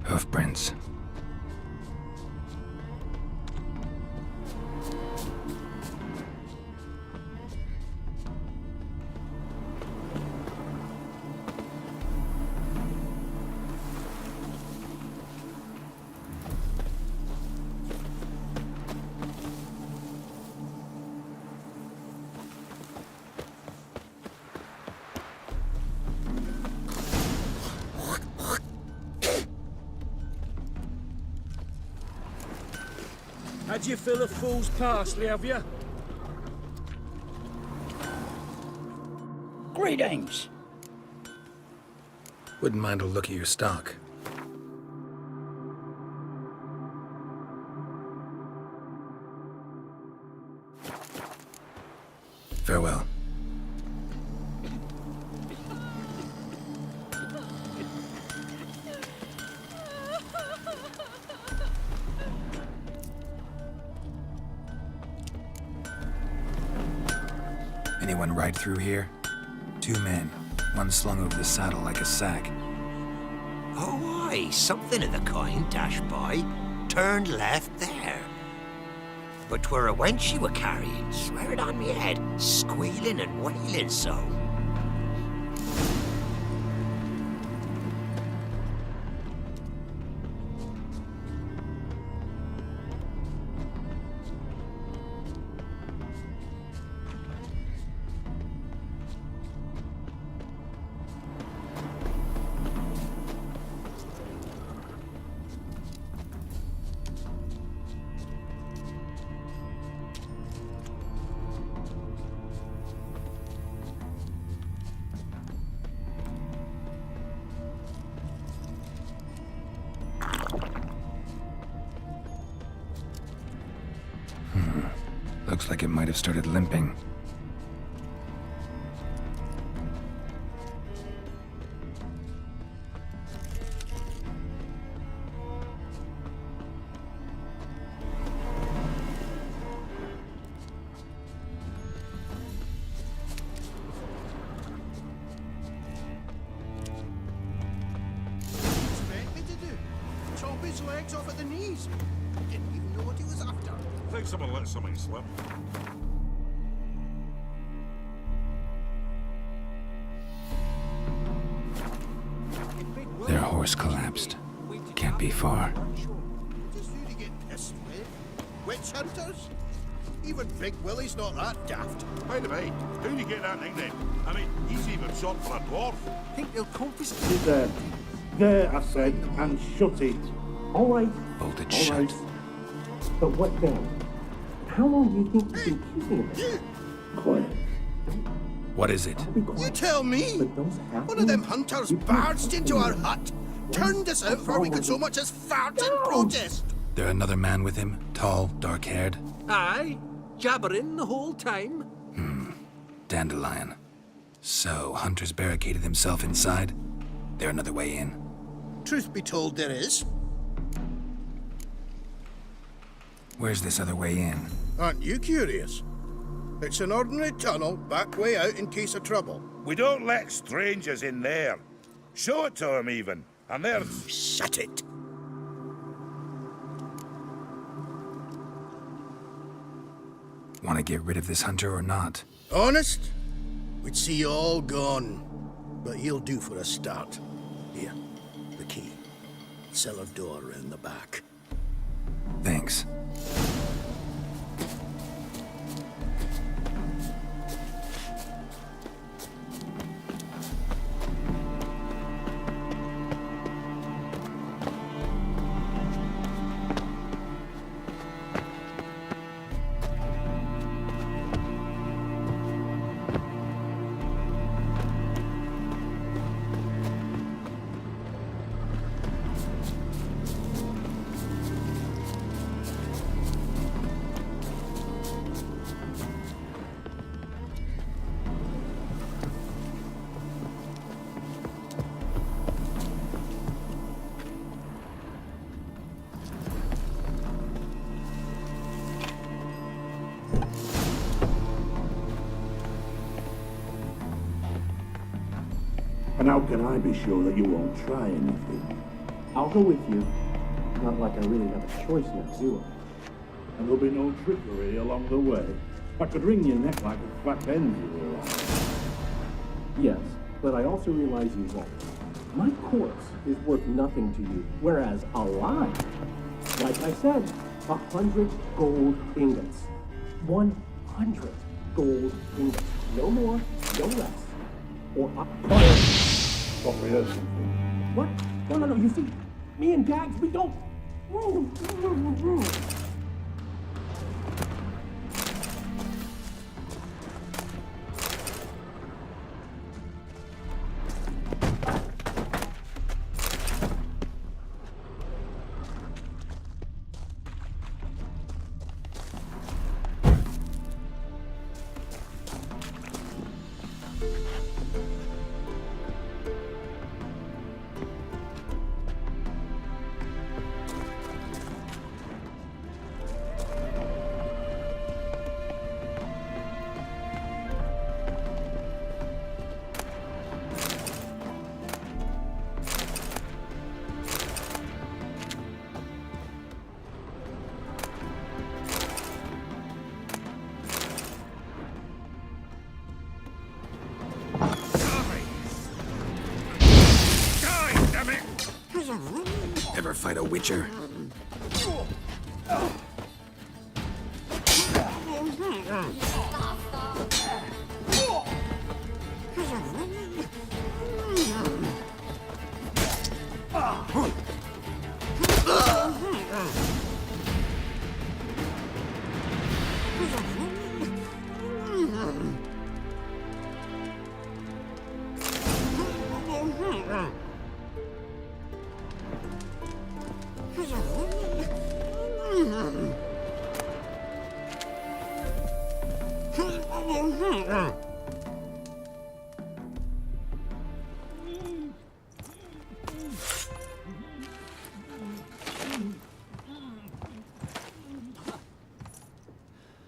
Hoofprints. Had you fill of fool's parsley, have you? Greetings. Wouldn't mind a look at your stock. Farewell. Anyone ride through here? 2 men, one slung over the saddle like a sack. Oh, aye, something of the kind dashed by. Turned left there. but 'twere a wench you were carrying, swear it on me head, squealing and wailing so. Looks like it might have started limping. Expect me to do? Chop his legs off at the knees. Didn't even know what he was after. I think someone let something slip. Their horse collapsed. Can't be far. Just who to get pissed with? Witch hunters? Even Big Willie's not that daft. By the way, how do you get that nickname? I mean, he's even short for a dwarf. Think they'll confiscate? Sit there. There, I said, and shut it. All right. Bolted All shut. right. But what then? How long do you think you've been keeping it? Quiet. What is it? You tell me! One of them hunters barged into our hut, turned us out before we could so much as fart in protest! There another man with him? Tall, dark-haired? Aye, jabbering the whole time. Dandelion. So, Hunter's barricaded himself inside? There another way in? Truth be told, there is. Where's this other way in? Aren't you curious? It's an ordinary tunnel, back way out in case of trouble. We don't let strangers in there. Show it to him even. And there's... Shut it. Want to get rid of this hunter or not? Honest? We'd see you all gone. But he'll do for a start. Here, the key. Cellar door round the back. Thanks. And how can I be sure that you won't try anything? I'll go with you. Not like I really have a choice now, do I? And there'll be no trickery along the way. I could wring your neck like a fat hen, you realize. Yes, but I also realize you won't. My corpse is worth nothing to you, whereas alive, like I said, 100 gold ingots. 100 gold ingots. No more, no less. Or Stop rehearsing. What? No, you see, me and Dags, we don't... Ever fight a witcher?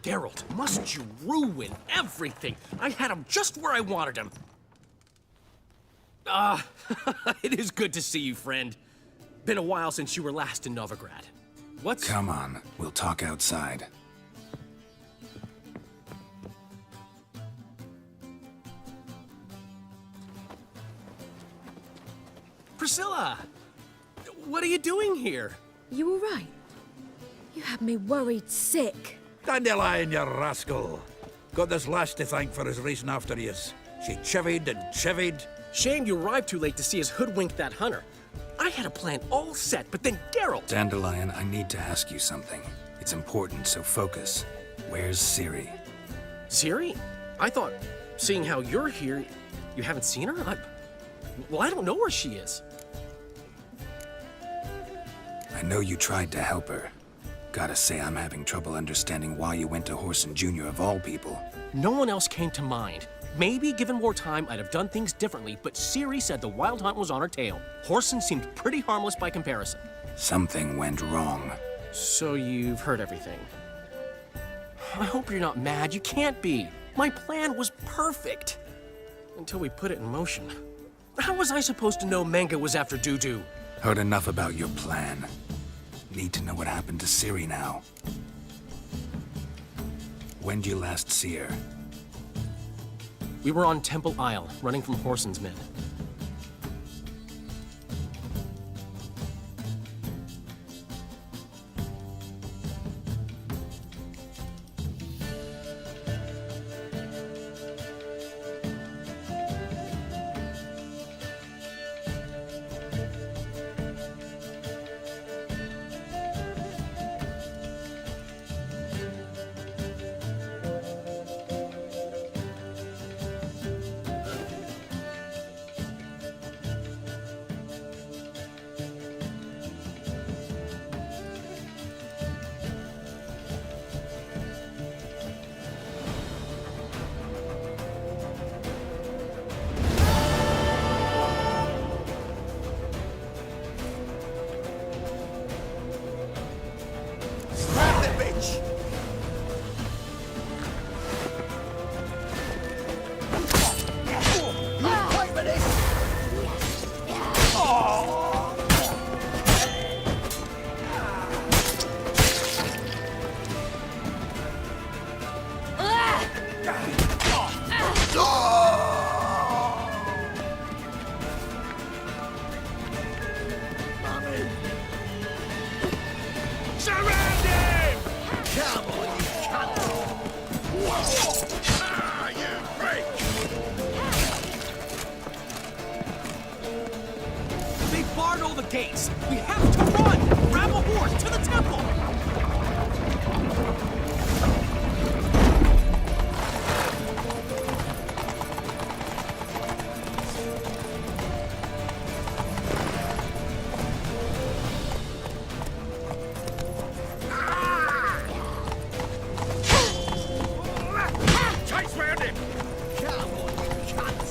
Geralt, must you ruin everything? I had him just where I wanted him. It is good to see you, friend. Been a while since you were last in Novigrad. What's... Come on, we'll talk outside. Priscilla! What are you doing here? You all right? You had me worried sick. Dandelion, you rascal. Got this lass to thank for his racing after yous. She chivied and chivied. Shame you arrived too late to see us hoodwink that hunter. I had a plan all set, but then Geralt... Dandelion, I need to ask you something. It's important, so focus. Where's Ciri? Ciri? I thought, seeing how you're here, you haven't seen her? Well, I don't know where she is. I know you tried to help her. Gotta say, I'm having trouble understanding why you went to Whoreson Jr. of all people. No one else came to mind. Maybe, given more time, I'd have done things differently, but Ciri said the Wild Hunt was on her tail. Whoreson seemed pretty harmless by comparison. Something went wrong. So you've heard everything. I hope you're not mad. You can't be. My plan was perfect. Until we put it in motion. How was I supposed to know Menga was after Dudu? Heard enough about your plan. Need to know what happened to Ciri now. When'd you last see her? We were on Temple Isle, running from Whoreson's men. Gates! We have to run! Grab a horse to the temple! Chase round him! Come on, you cunts!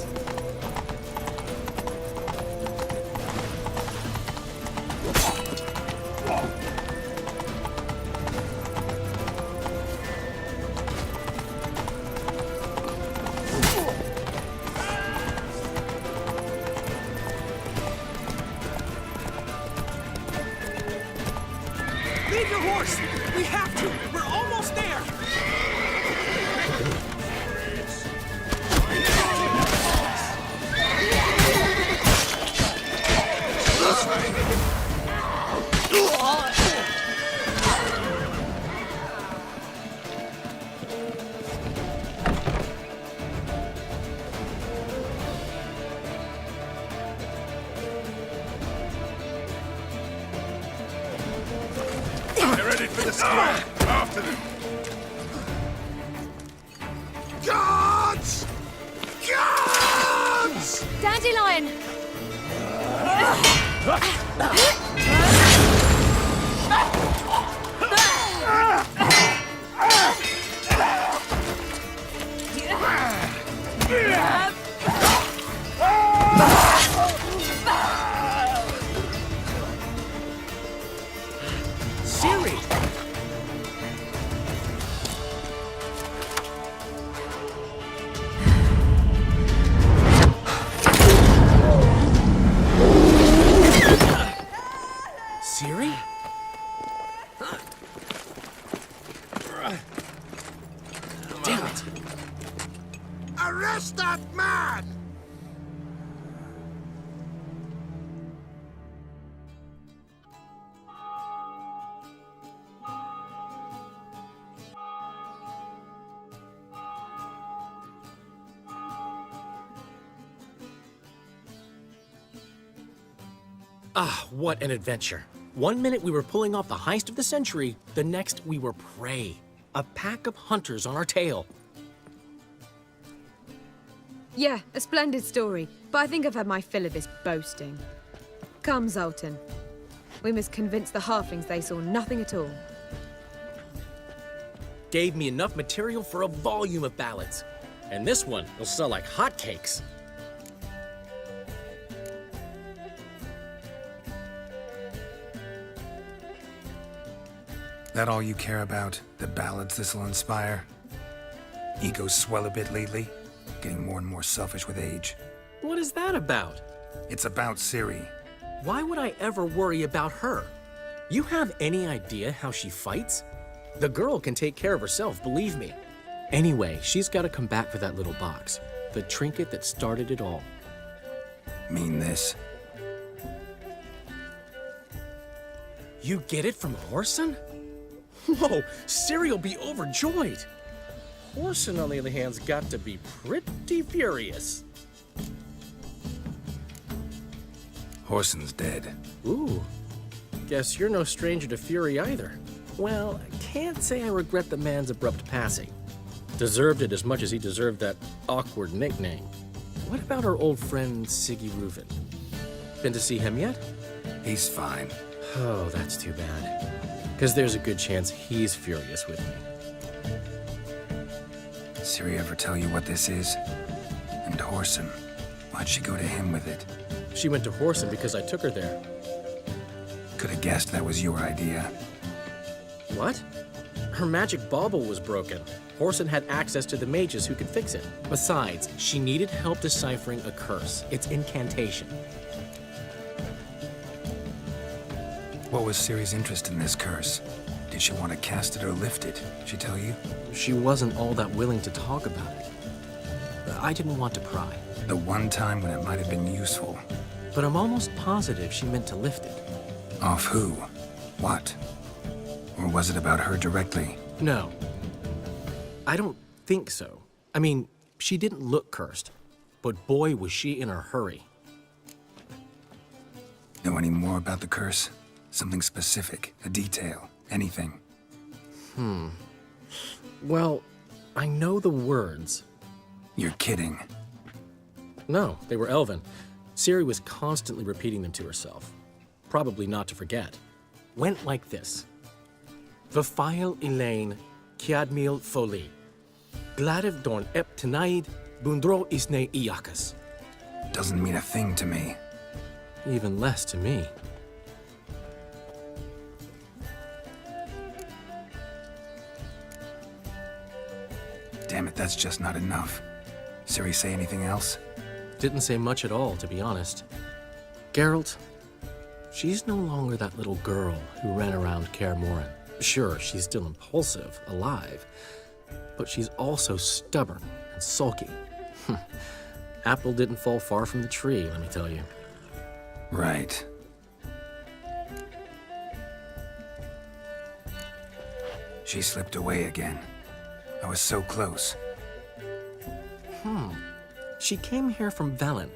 Leave your horse! We have to! We're almost there! This way! headed for the square. After them. Guards! Guards! Dandelion! Ciri! Ciri? Damn it! Arrest that man! Ah, what an adventure. One minute we were pulling off the heist of the century, the next we were prey. A pack of hunters on our tail. Yeah, a splendid story, but I think I've had my fill of this boasting. Come, Zoltan. We must convince the halflings they saw nothing at all. Gave me enough material for a volume of ballads. And this one will sell like hotcakes. That all you care about? The ballads this'll inspire? Egos swell a bit lately? Getting more and more selfish with age. What is that about? It's about Ciri. Why would I ever worry about her? You have any idea how she fights? The girl can take care of herself, believe me. Anyway, she's got to come back for that little box. The trinket that started it all. Mean this? You get it from Whoreson? Whoa, Ciri will be overjoyed. Whoreson, on the other hand, has got to be pretty furious. Whoreson's dead. Ooh, guess you're no stranger to fury either. Well, I can't say I regret the man's abrupt passing. Deserved it as much as he deserved that awkward nickname. What about our old friend Siggy Reuven? Been to see him yet? He's fine. Oh, that's too bad. Because there's a good chance he's furious with me. Ciri ever tell you what this is? And Whoreson, why'd she go to him with it? She went to Whoreson because I took her there. Could have guessed that was your idea. What? Her magic bauble was broken. Whoreson had access to the mages who could fix it. Besides, she needed help deciphering a curse. It's incantation. What was Ciri's interest in this curse? Did she want to cast it or lift it? She tell you? She wasn't all that willing to talk about it. I didn't want to pry. The one time when it might have been useful. But I'm almost positive she meant to lift it. Off who? What? Or was it about her directly? No. I don't think so. I mean, she didn't look cursed. But boy, was she in a hurry. Know any more about the curse? Something specific, a detail, anything? Well, I know the words. You're kidding. No, they were Elven. Ciri was constantly repeating them to herself. Probably not to forget. Went like this. Vafile Elaine, Kiadmil Foli. Gladev Dorn Ep Tenaid, Bundro Isne Iakas. Doesn't mean a thing to me. Even less to me. Damn it, that's just not enough. Ciri say anything else? Didn't say much at all, to be honest. Geralt, she's no longer that little girl who ran around Kaer Morhen. Sure, she's still impulsive, alive, but she's also stubborn and sulky. Apple didn't fall far from the tree, let me tell you. Right. She slipped away again. I was so close. She came here from Velen.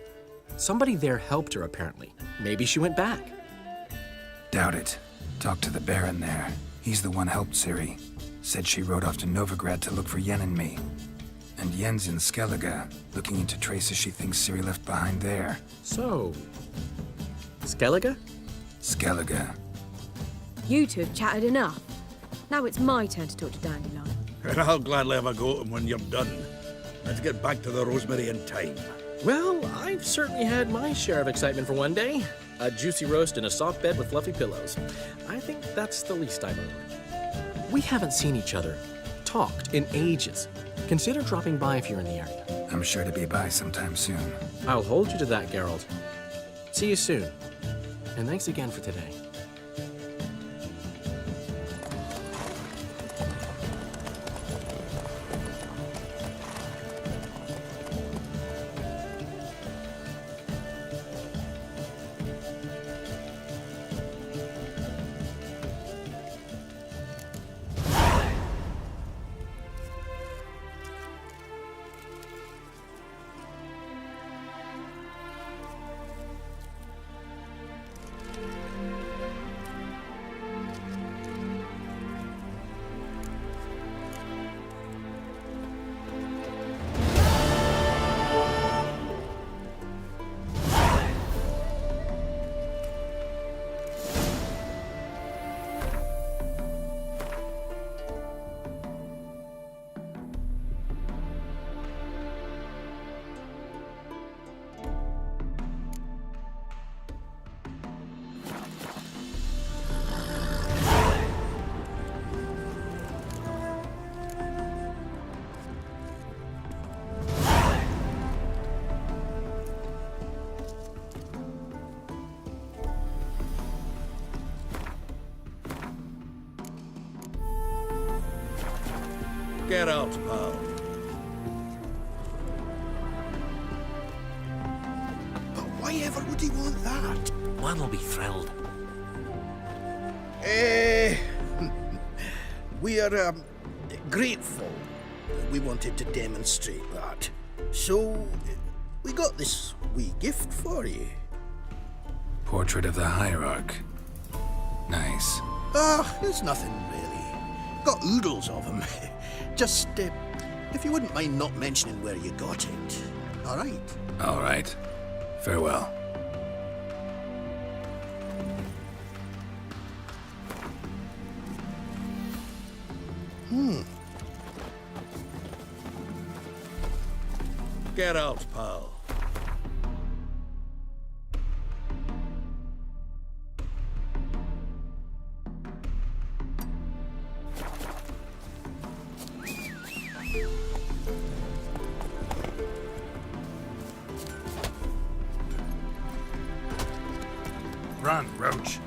Somebody there helped her, apparently. Maybe she went back. Doubt it. Talk to the Baron there. He's the one helped Ciri. Said she rode off to Novigrad to look for Yen and me. And Yen's in Skellige, looking into traces she thinks Ciri left behind there. So... Skellige? Skellige. You two have chatted enough. Now it's my turn to talk to Dandelion. And I'll gladly have a go at him when you're done. Let's get back to the Rosemary in time. Well, I've certainly had my share of excitement for one day. A juicy roast in a soft bed with fluffy pillows. I think that's the least I'm owed. We haven't seen each other, talked in ages. Consider dropping by if you're in the area. I'm sure to be by sometime soon. I'll hold you to that, Geralt. See you soon. And thanks again for today. Get out, pal. But why ever would he want that? One will be thrilled. We are grateful that we wanted to demonstrate that. So, we got this wee gift for you. Portrait of the Hierarch. Nice. Ah, it's nothing really. Got oodles of them. Just, if you wouldn't mind not mentioning where you got it. All right? All right. Farewell. Get out, pal. Run, Roach.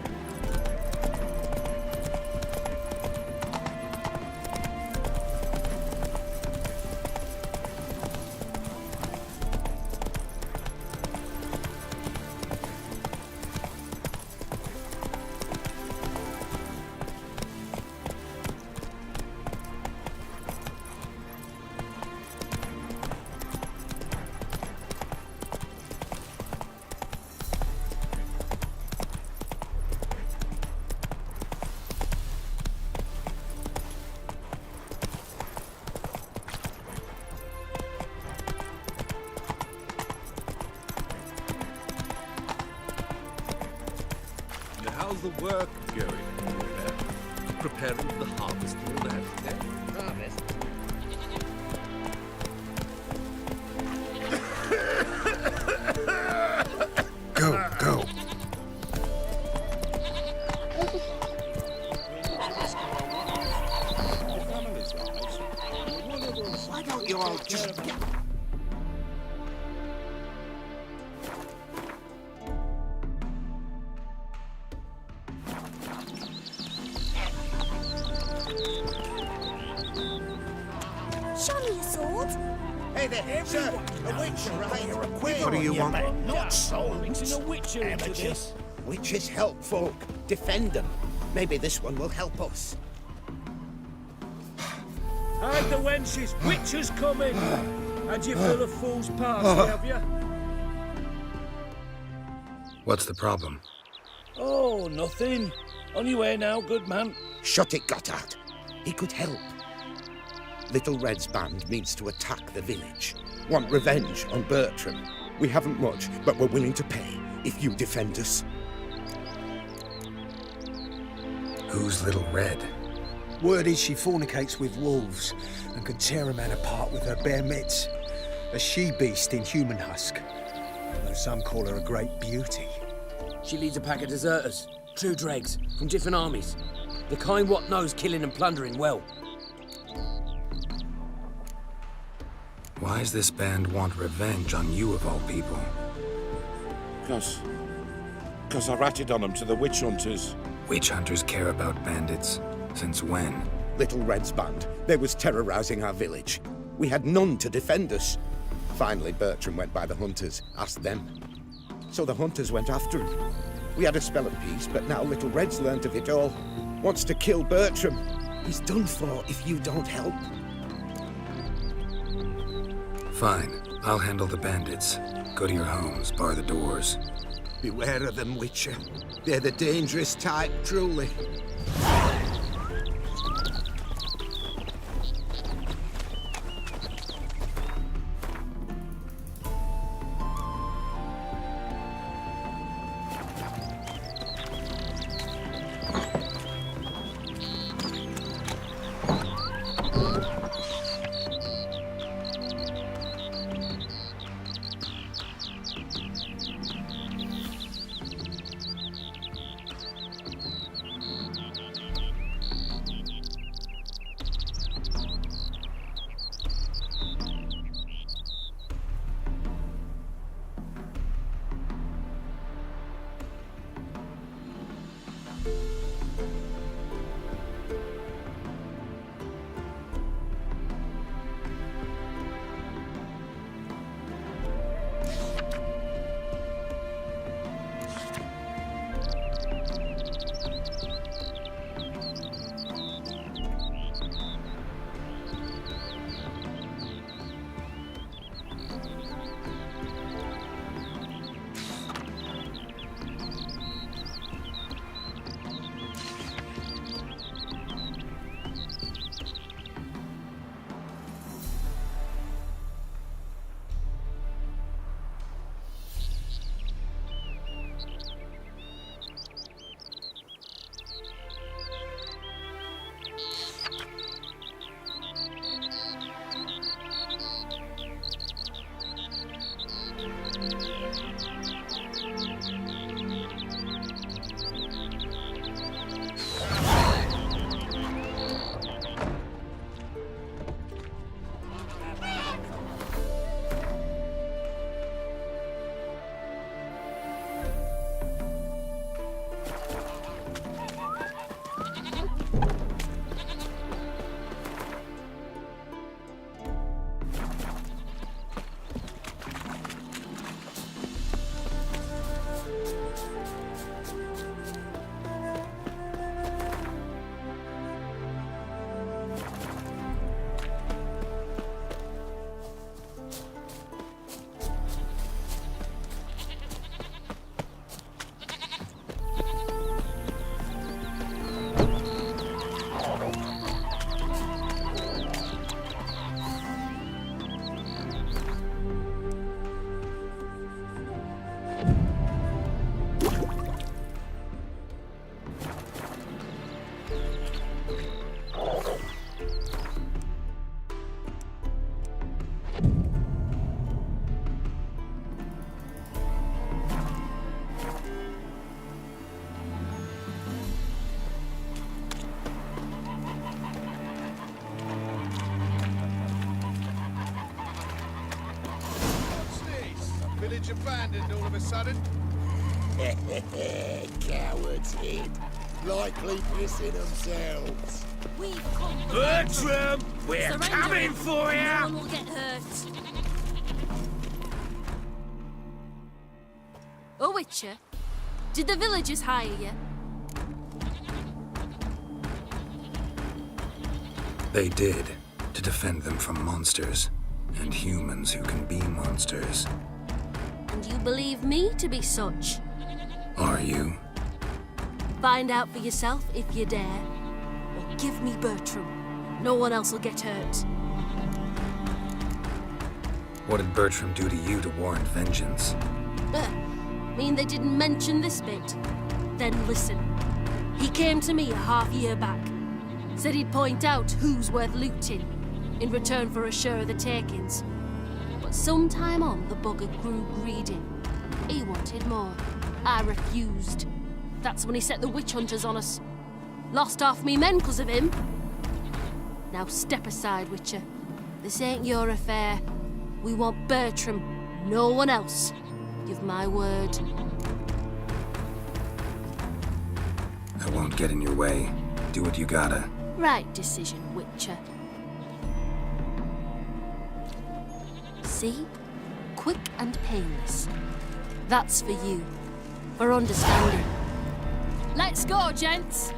How's the work going? Preparing for the harvest and all that, eh? Harvest? Go. Why don't you all just get... Show me your sword. Hey there, sir. A witch, right? What do you want? Not swords. Mixing a witcher into this. Witches help folk. Defend them. Maybe this one will help us. Hide the wenches. Witcher's coming. Had you fill a fool's party, have you? What's the problem? Oh, nothing. On your way now, good man. Shut it, Gotthard. He could help. Little Red's band means to attack the village. Want revenge on Bertram. We haven't much, but we're willing to pay if you defend us. Who's Little Red? Word is she fornicates with wolves and can tear a man apart with her bare mitts. A she-beast in human husk. Though some call her a great beauty. She leads a pack of deserters, true dregs, from different armies. The kind what knows killing and plundering well. Why's this band want revenge on you of all people? Because I ratted on them to the witch hunters. Witch hunters care about bandits. Since when? Little Red's band. They was terrorizing our village. We had none to defend us. Finally, Bertram went by the hunters, asked them. So the hunters went after him. We had a spell of peace, but now Little Red's learnt of it all. Wants to kill Bertram. He's done for if you don't help. Fine. I'll handle the bandits. Go to your homes, bar the doors. Beware of them, Witcher. They're the dangerous type, truly. Village abandoned all of a sudden. Cowards hid. Likely pissing themselves. We've come. Bertram, we're coming for you! No one will get hurt. Oh, Witcher, did the villagers hire you? They did, to defend them from monsters, and humans who can be monsters. And you believe me to be such? Are you? Find out for yourself if you dare. Or give me Bertram. No one else will get hurt. What did Bertram do to you to warrant vengeance? Mean they didn't mention this bit? Then listen. He came to me a half-year back. Said he'd point out who's worth looting, in return for a share of the takings. But sometime on, the bugger grew greedy. He wanted more. I refused. That's when he set the witch hunters on us. Lost half me men 'cause of him. Now step aside, Witcher. This ain't your affair. We want Bertram, no one else. Give my word. I won't get in your way. Do what you gotta. Right decision, Witcher. See? Quick and painless. That's for you. For understanding. Let's go, gents!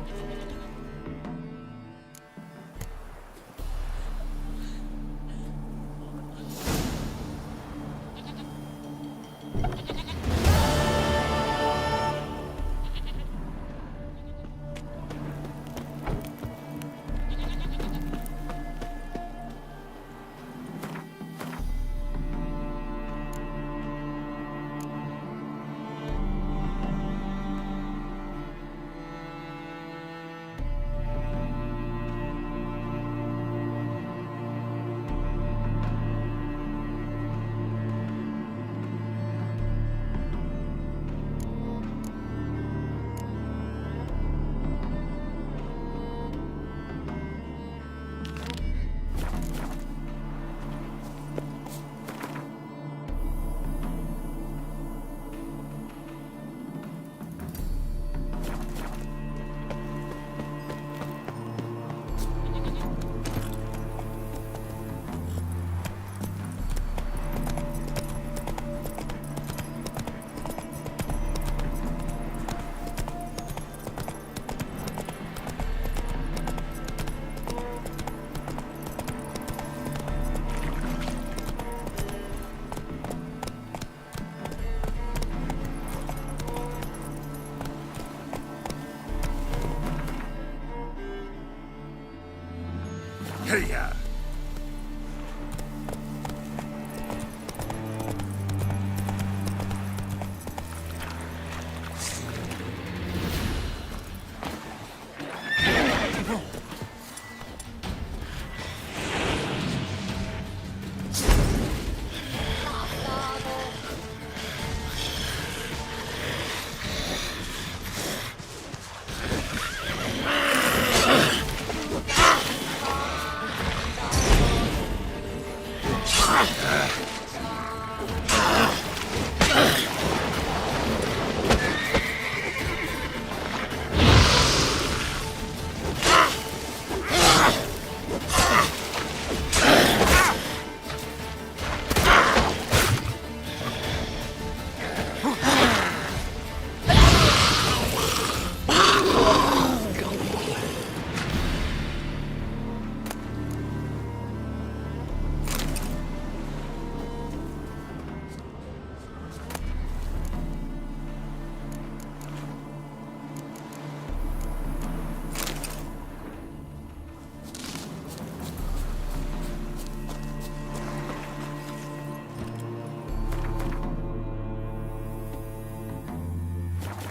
Hiya!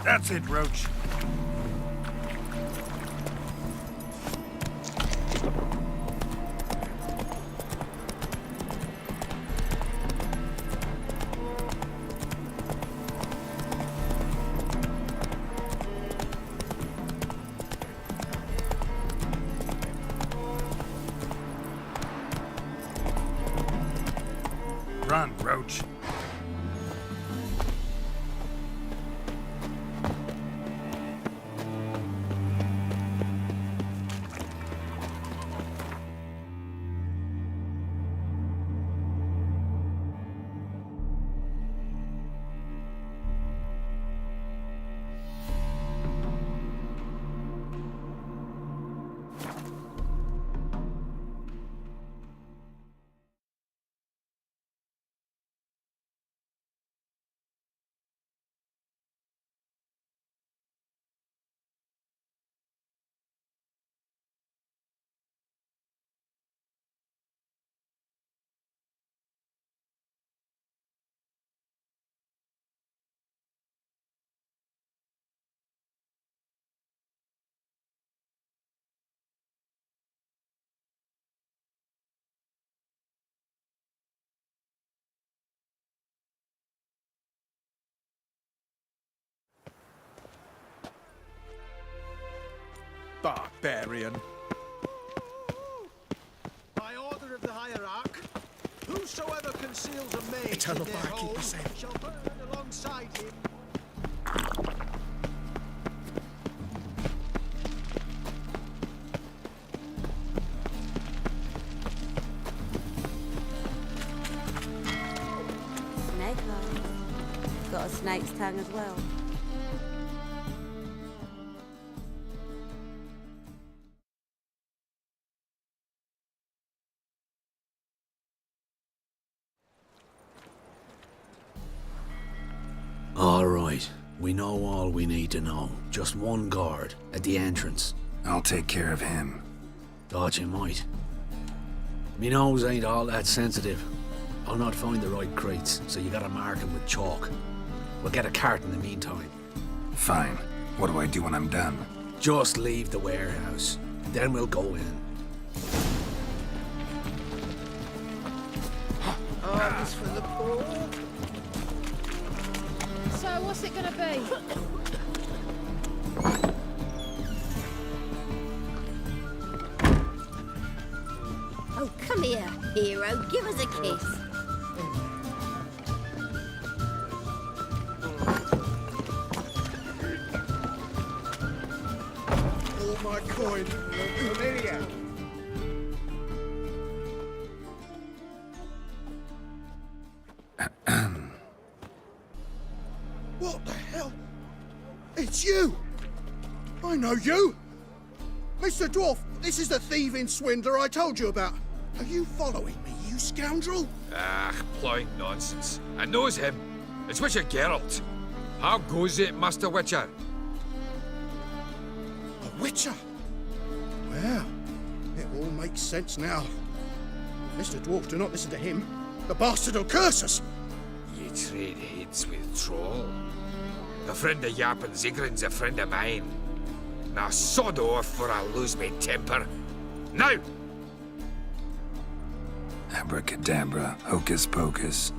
That's it, Roach. Run, Roach. Barbarian. By order of the hierarch, whosoever conceals a mage Eternal in their fire, keep home us safe. shall burn alongside him. Snake eye. Got a snake's tongue as well. All right. We know all we need to know. Just one guard at the entrance. I'll take care of him. Thought you might. Me nose ain't all that sensitive. I'll not find the right crates, so you gotta mark them with chalk. We'll get a cart in the meantime. Fine. What do I do when I'm done? Just leave the warehouse. Then we'll go in. Arms for the poor. So, what's it gonna be? Oh, come here, hero. Give us a kiss. All my coin. Familiar. What the hell? It's you! I know you! Mr. Dwarf, this is the thieving swindler I told you about. Are you following me, you scoundrel? Ah, plowing nonsense. I knows him. It's Witcher Geralt. How goes it, Master Witcher? A witcher? Well, it all makes sense now. Mr. Dwarf, do not listen to him. The bastard will curse us. Ye trade heads with troll. The friend of Yap and Zigrin's a friend of mine. Now sod off for I lose me temper. Now! Abracadabra, hocus pocus.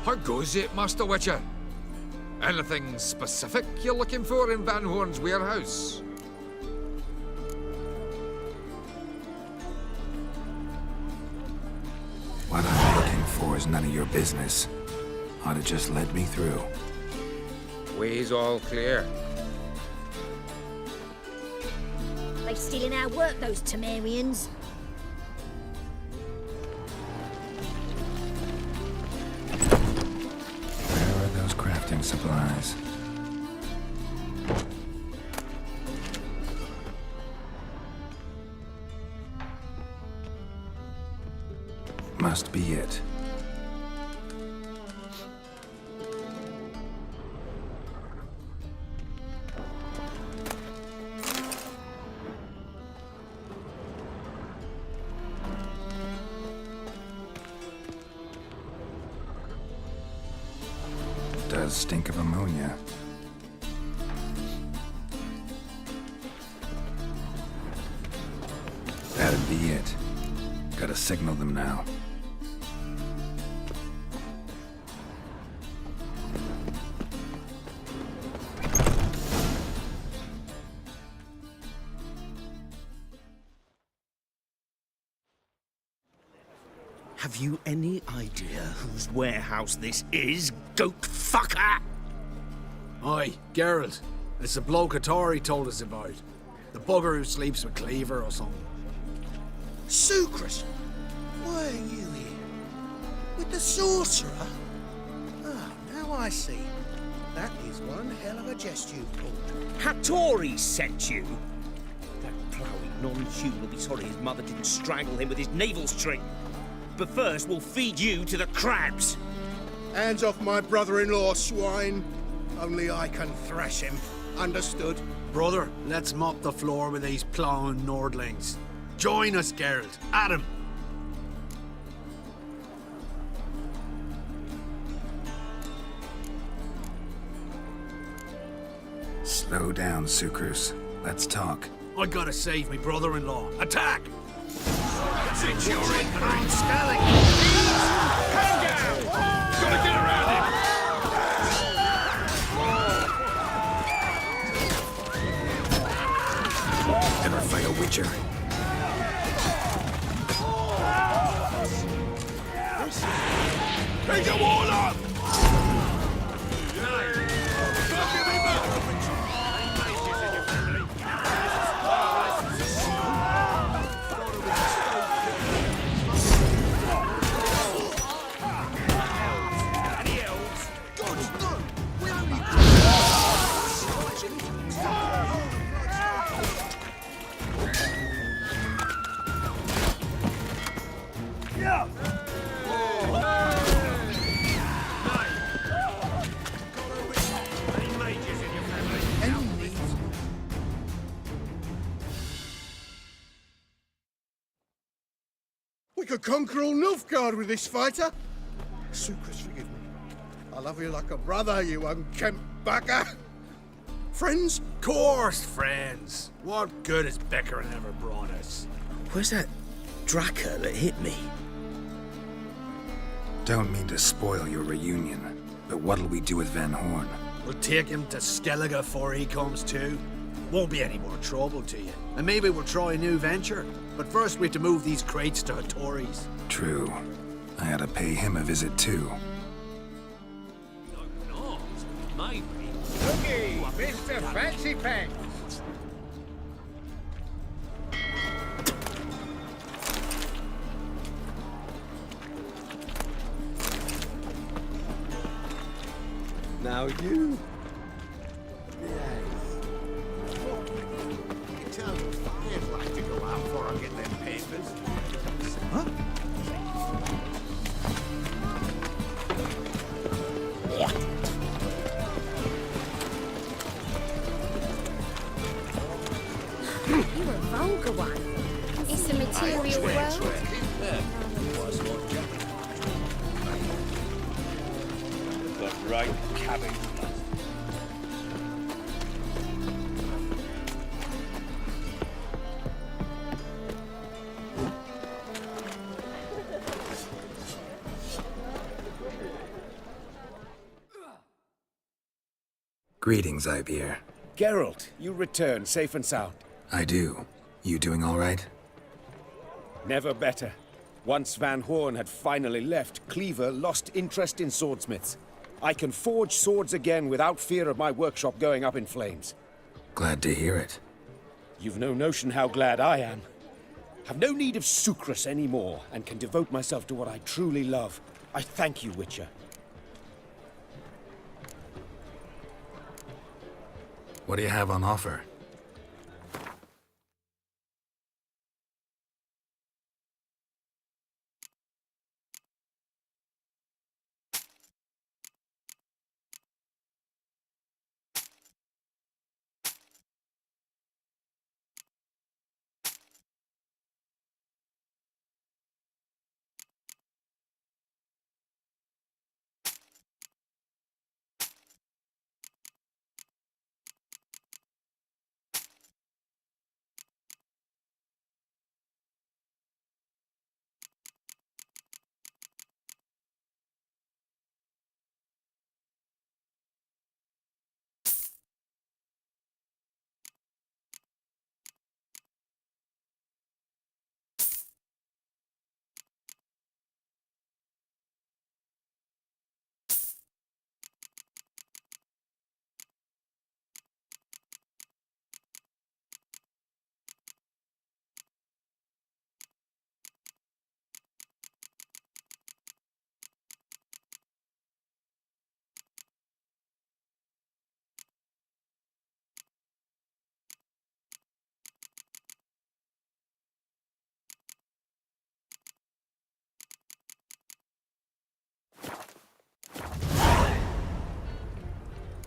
How goes it, Master Witcher? Anything specific you're looking for in Van Horn's warehouse? What I'm looking for is none of your business. Ought to just let me through. Way's all clear. They stealing our work, those Temerians. Where are those crafting supplies? Must be it. Does stink of ammonia. That'd be it. Gotta signal them now. Have you any idea whose warehouse this is, goat fucker? Aye, Geralt. It's the bloke Atari told us about. The bugger who sleeps with Cleaver or something. Sucrus! Why are you here? With the sorcerer? Ah, now I see. That is one hell of a jest you've pulled. Hattori sent you? That ploughing non-human will be sorry his mother didn't strangle him with his navel string. But first, we'll feed you to the crabs. Hands off my brother-in-law, swine. Only I can thrash him. Understood? Brother, let's mop the floor with these plowing Nordlings. Join us, Geralt. Adam. Slow down, Sucrus. Let's talk. I gotta save me brother-in-law. Attack! Since you're ignorant, Scully! Hang down! Gotta get around him! Pick them all up! We could conquer all Nilfgaard with this fighter. Sucrus, forgive me. I love you like a brother, you unkempt bugger. Friends? Course, friends. What good has Beckerin ever brought us? Where's that Draca that hit me? Don't mean to spoil your reunion, but what'll we do with Van Horn? We'll take him to Skellige before he comes to. Won't be any more trouble to you. And maybe we'll try a new venture. But first we have to move these crates to Hattori's. True. I had to pay him a visit too. No, maybe. Looky, Mr. Fancy Pants. Now you. Tell the fires like to go out before I get them papers. Huh? You a vulgar one. It's a material world. The right cabbage. Greetings, Ibeer. Geralt, you return safe and sound. I do. You doing all right? Never better. Once Van Horn had finally left, Cleaver lost interest in swordsmiths. I can forge swords again without fear of my workshop going up in flames. Glad to hear it. You've no notion how glad I am. Have no need of Sucrus anymore, and can devote myself to what I truly love. I thank you, Witcher. What do you have on offer?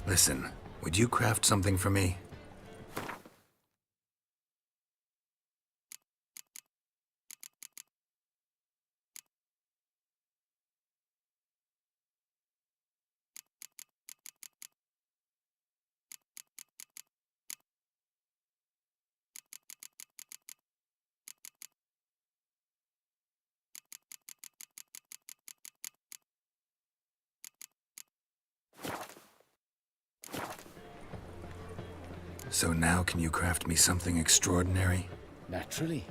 Listen, would you craft something for me? So now can you craft me something extraordinary? Naturally.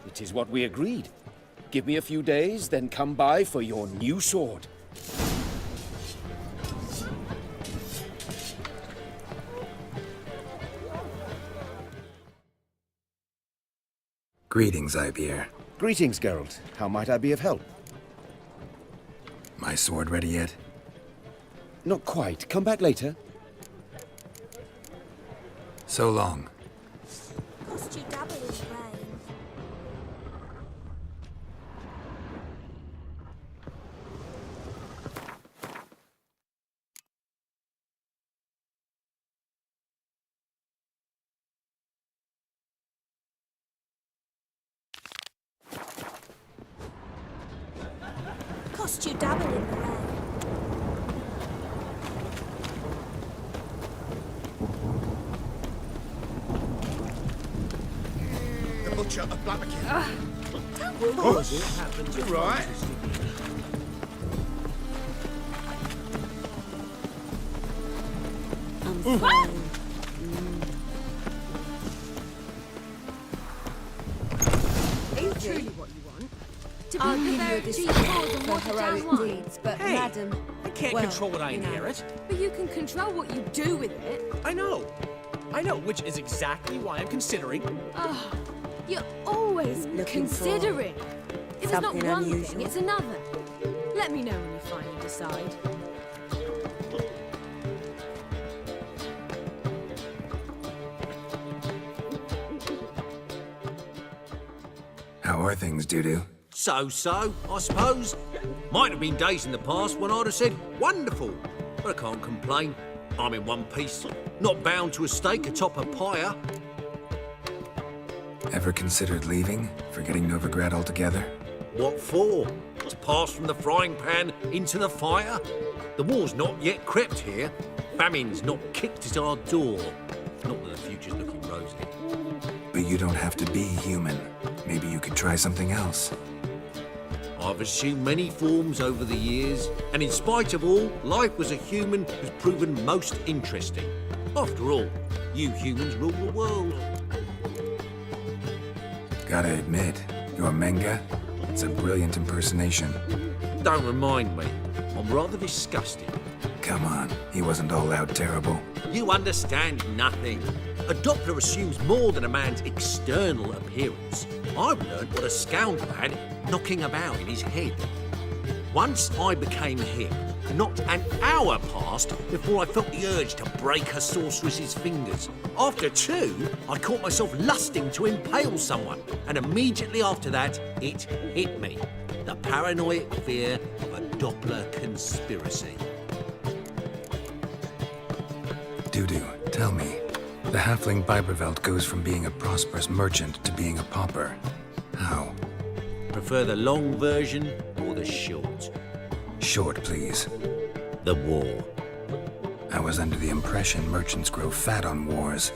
It is what we agreed. Give me a few days, then come by for your new sword. Greetings, Ibeer. Greetings, Geralt. How might I be of help? My sword ready yet? Not quite. Come back later. So long. Cost you double in rain. Cost you double in the rain. The butcher of Blackmakin. What? It happens. You're right. I'm fine. Are you truly what you want? To be I'll give you a prepared discount for heroic deeds, but Hey, madam... I can't well, control what I you know. inherit. But you can control what you do with it. I know, which is exactly why I'm considering. Oh, you're always Looking for considering. If it's not something one unusual. thing, it's another. Let me know when you finally decide. How are things, Dudu? So, I suppose. Might have been days in the past when I'd have said, wonderful. But I can't complain. I'm in one piece, not bound to a stake atop a pyre. Ever considered leaving? Forgetting Novigrad altogether? What for? To pass from the frying pan into the fire? The war's not yet crept here. Famine's not kicked at our door. Not that the future's looking rosy. But you don't have to be human. Maybe you could try something else. I've assumed many forms over the years, and in spite of all, life as a human has proven most interesting. After all, you humans rule the world. Gotta admit, your Menga, it's a brilliant impersonation. Don't remind me. I'm rather disgusted. Come on, he wasn't all out terrible. You understand nothing. A Doppler assumes more than a man's external appearance. I've learned what a scoundrel had knocking about in his head. Once I became him, not an hour passed before I felt the urge to break a sorceress's fingers. After two, I caught myself lusting to impale someone, and immediately after that, it hit me. The paranoid fear of a Doppler conspiracy. Dudu, tell me, the halfling Biberveld goes from being a prosperous merchant to being a pauper. How? Prefer the long version or the short? Short, please. The war. I was under the impression merchants grow fat on wars.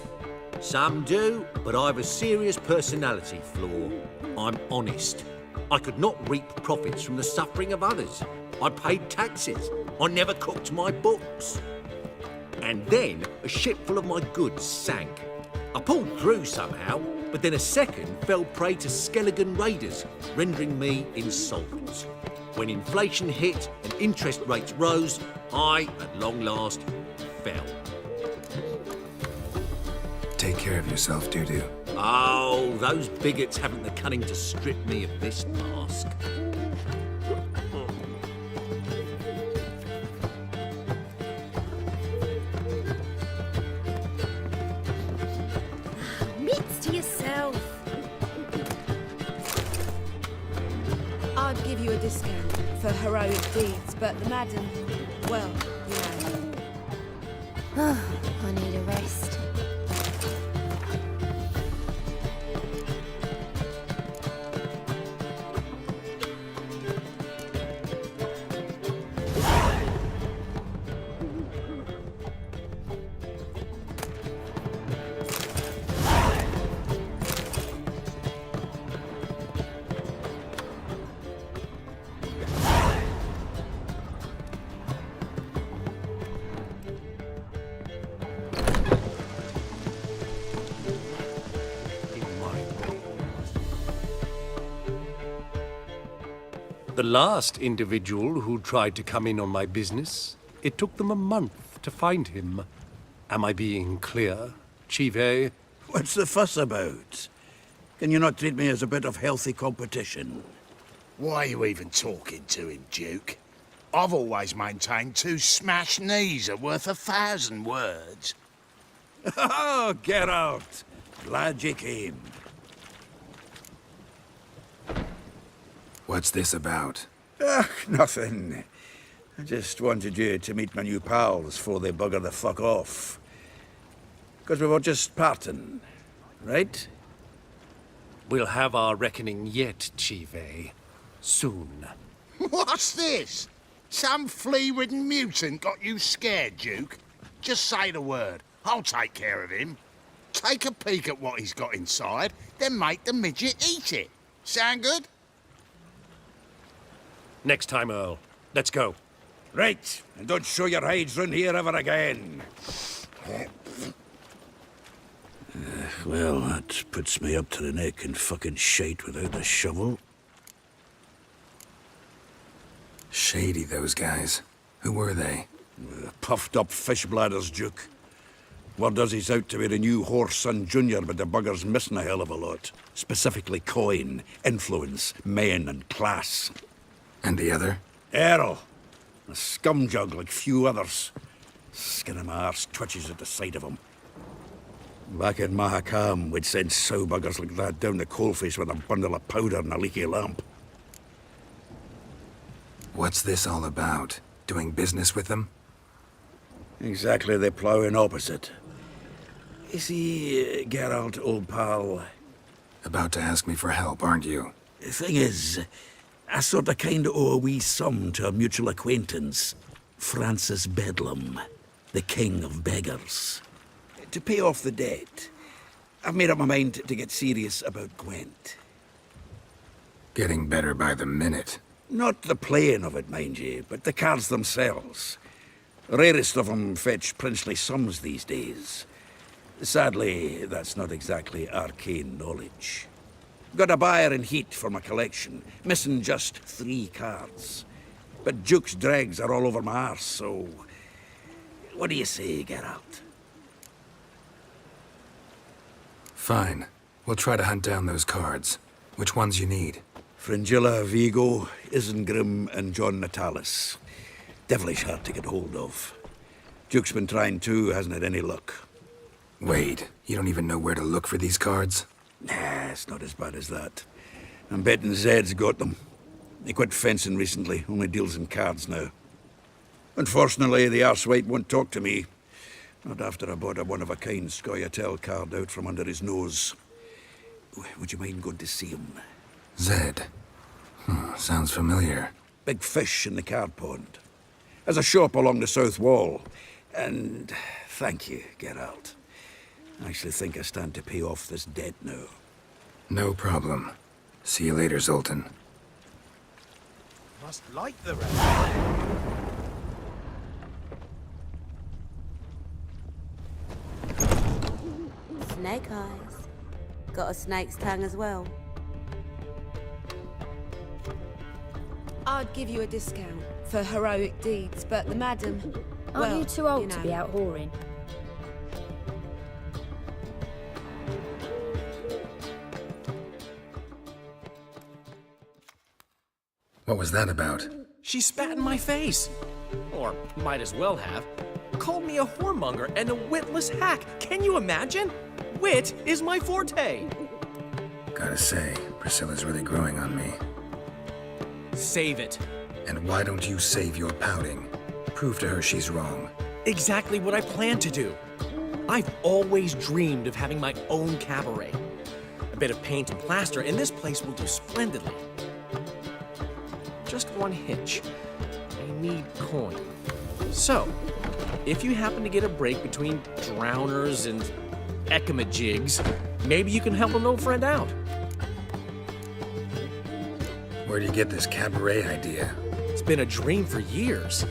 Some do, but I've a serious personality flaw. I'm honest. I could not reap profits from the suffering of others. I paid taxes. I never cooked my books. And then a ship full of my goods sank. I pulled through somehow, but then a second fell prey to Skelligan raiders, rendering me insolvent. When inflation hit and interest rates rose, I, at long last, fell. Take care of yourself, Dudu. Oh, those bigots haven't the cunning to strip me of this mask. Mitts to yourself. I'd give you a discount for heroic deeds, but the madam, well, you know. I need a rest. The last individual who tried to come in on my business, it took them a month to find him. Am I being clear, Chive? What's the fuss about? Can you not treat me as a bit of healthy competition? Why are you even talking to him, Duke? I've always maintained 2 smashed knees are worth 1,000 words. Oh, Geralt! Glad you came. What's this about? Nothing. I just wanted you to meet my new pals before they bugger the fuck off. Because we were just parting, right? We'll have our reckoning yet, Chief, eh? Soon. What's this? Some flea-ridden mutant got you scared, Duke? Just say the word. I'll take care of him. Take a peek at what he's got inside, then make the midget eat it. Sound good? Next time, Earl. Let's go. Right, and don't show your hides round here ever again. Well, that puts me up to the neck in fucking shite without a shovel. Shady, those guys. Who were they? Puffed up fish bladders, Duke. Word does he's out to be the new Whoreson Junior, but the bugger's missing a hell of a lot. Specifically coin, influence, men, and class. And the other? Errol. A scumjug like few others. Skin of my arse twitches at the sight of him. Back in Mahakam, we'd send sow buggers like that down the coalface with a bundle of powder and a leaky lamp. What's this all about? Doing business with them? Exactly the ploughing opposite. You see, Geralt, old pal... About to ask me for help, aren't you? The thing is, I sort of kinda owe a wee sum to a mutual acquaintance. Francis Bedlam, the king of beggars. To pay off the debt, I've made up my mind to get serious about Gwent. Getting better by the minute. Not the playing of it, mind you, but the cards themselves. Rarest of them fetch princely sums these days. Sadly, that's not exactly arcane knowledge. Got a buyer in heat for my collection, missing just 3 cards. But Duke's dregs are all over my arse, so... What do you say, Geralt? Fine. We'll try to hunt down those cards. Which ones you need? Fringilla, Vigo, Isengrim, and John Natalis. Devilish hard to get hold of. Duke's been trying too, hasn't had any luck. Wait, you don't even know where to look for these cards? Nah, it's not as bad as that. I'm betting Zed's got them. He quit fencing recently, only deals in cards now. Unfortunately, the arsewite won't talk to me. Not after I bought a one-of-a-kind Scoia'tael card out from under his nose. Would you mind going to see him? Zed. Sounds familiar. Big fish in the card pond. Has a shop along the south wall. And thank you, Geralt. I actually think I stand to pay off this debt now. No problem. See you later, Zoltan. Must like the rest. Snake eyes. Got a snake's tongue as well. I'd give you a discount for heroic deeds, but the madam... Aren't well, you too old you to know. be out whoring? What was that about? She spat in my face. Or might as well have. Called me a whoremonger and a witless hack. Can you imagine? Wit is my forte. Gotta say, Priscilla's really growing on me. Save it. And why don't you save your pouting? Prove to her she's wrong. Exactly what I plan to do. I've always dreamed of having my own cabaret. A bit of paint and plaster, and this place will do splendidly. Just one hitch. I need coin. So, if you happen to get a break between drowners and ekamajigs, maybe you can help an old friend out. Where do you get this cabaret idea? It's been a dream for years.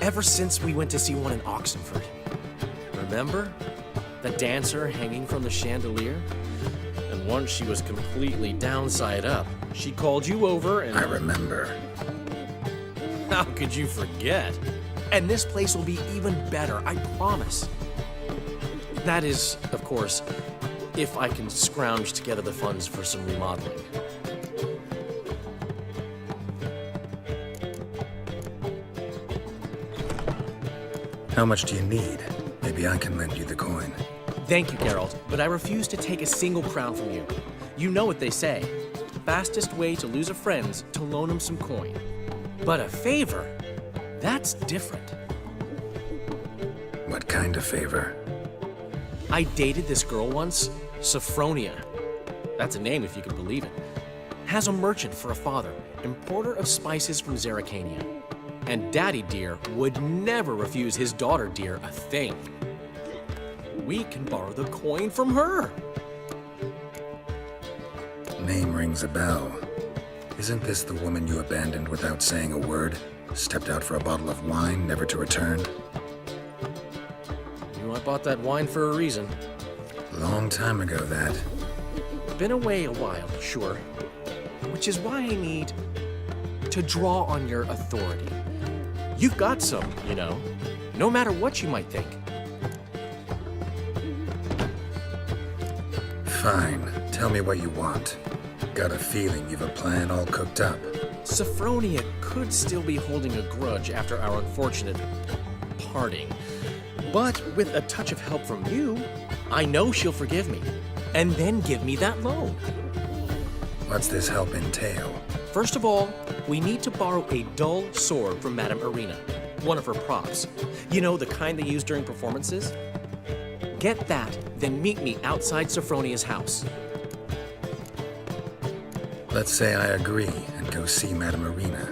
Ever since we went to see one in Oxenford. Remember? The dancer hanging from the chandelier? And once she was completely downside up, she called you over and... I remember. How could you forget? And this place will be even better, I promise. That is, of course, If I can scrounge together the funds for some remodeling. How much do you need? Maybe I can lend you the coin. Thank you, Geralt, but I refuse to take a single crown from you. You know what they say. Fastest way to lose a friend's to loan him some coin. But a favor? That's different. What kind of favor? I dated this girl once, Sophronia. That's a name if you can believe it. Has a merchant for a father, importer of spices from Zerrikania. And Daddy Dear would never refuse his daughter Dear a thing. We can borrow the coin from her. Name rings a bell. Isn't this the woman you abandoned without saying a word? Stepped out for a bottle of wine, never to return? You know, I bought that wine for a reason. Long time ago, that. Been away a while, sure. Which is why I need to draw on your authority. You've got some, you know, no matter what you might think. Fine. Tell me what you want. Got a feeling you've a plan all cooked up. Sophronia could still be holding a grudge after our unfortunate parting. But with a touch of help from you, I know she'll forgive me. And then give me that loan. What's this help entail? First of all, we need to borrow a dull sword from Madame Irina, one of her props. You know, the kind they use during performances? Get that, then meet me outside Sophronia's house. Let's say I agree and go see Madame Irina.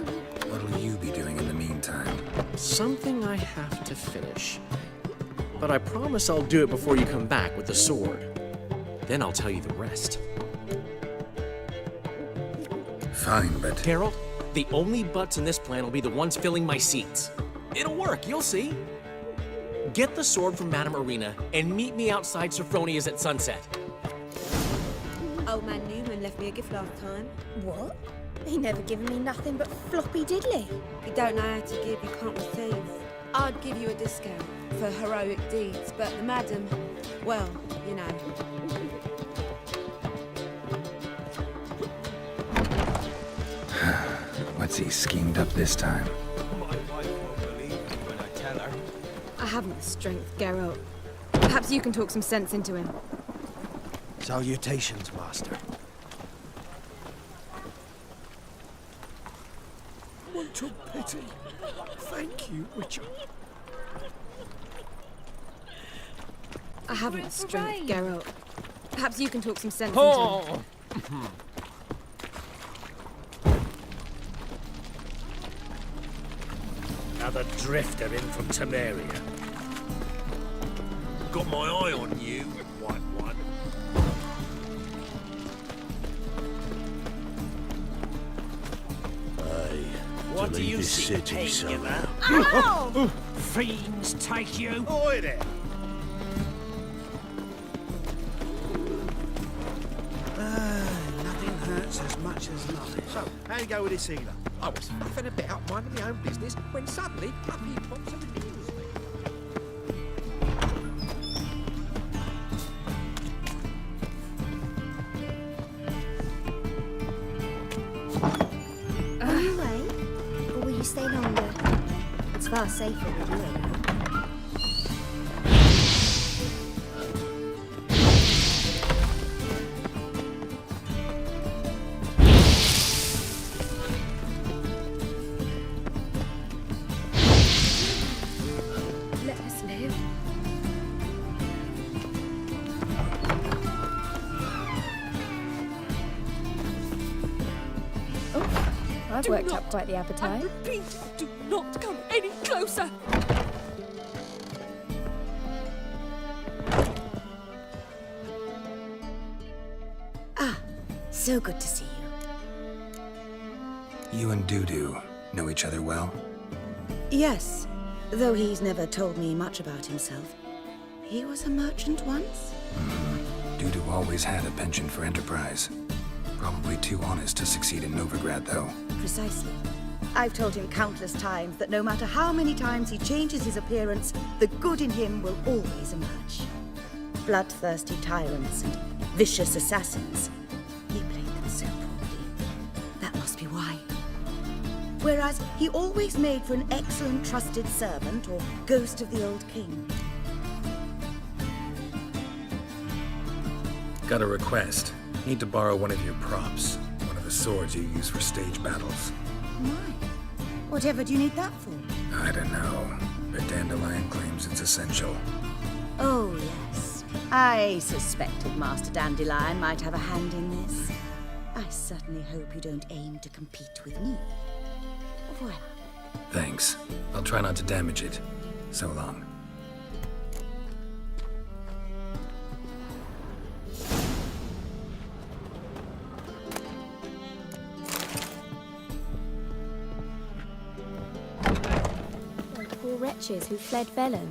What'll you be doing in the meantime? Something I have to finish. But I promise I'll do it before you come back with the sword. Then I'll tell you the rest. Fine, but... Geralt, the only butts in this plan will be the ones filling my seats. It'll work, you'll see. Get the sword from Madame Irina and meet me outside Sophronia's at sunset. Old man Newman left me a gift last time. What? He never given me nothing but floppy diddly. You don't know how to give, you can't receive. I'd give you a discount for heroic deeds, but the madam, well, you know. What's he schemed up this time? My wife won't believe me when I tell her. I haven't the strength, Geralt. Perhaps you can talk some sense into him. Salutations, master. Want your pity? Thank you, Richard. I haven't the strength, Geralt. Perhaps you can talk some sense into him. Another drifter in from Temeria. Got my eye on you. White one. What do you see, somehow? Ow! Fiends take you. Oi there! Nothing hurts as much as nothing. So, how you go with this healer? I was faffing about minding my own business when suddenly up he pops and reveals me. Will you wait? Or will you stay longer? It's far safer with you around. Let us live. I've worked up quite the appetite. Repeat, do not come any closer. Ah, so good to see you. You and Dudu know each other well? Yes, though he's never told me much about himself. He was a merchant once? Dudu always had a penchant for enterprise. Probably too honest to succeed in Novigrad, though. Precisely. I've told him countless times that no matter how many times he changes his appearance, the good in him will always emerge. Bloodthirsty tyrants and vicious assassins. He played them so poorly. That must be why. Whereas he always made for an excellent trusted servant or ghost of the old king. Got a request. Need to borrow one of your props. One of the swords you use for stage battles. My. Whatever do you need that for? I don't know, but Dandelion claims it's essential. Oh, yes. I suspected Master Dandelion might have a hand in this. I certainly hope you don't aim to compete with me. Voilà. Thanks. I'll try not to damage it. So long. Poor wretches who fled Velen.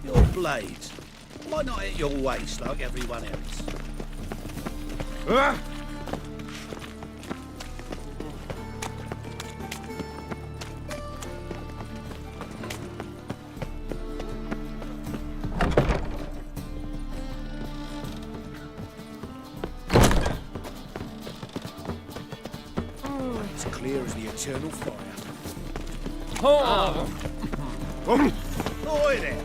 Your blades. Why not at your waist like everyone else? It's clear as the eternal fire. Oh! Oi there!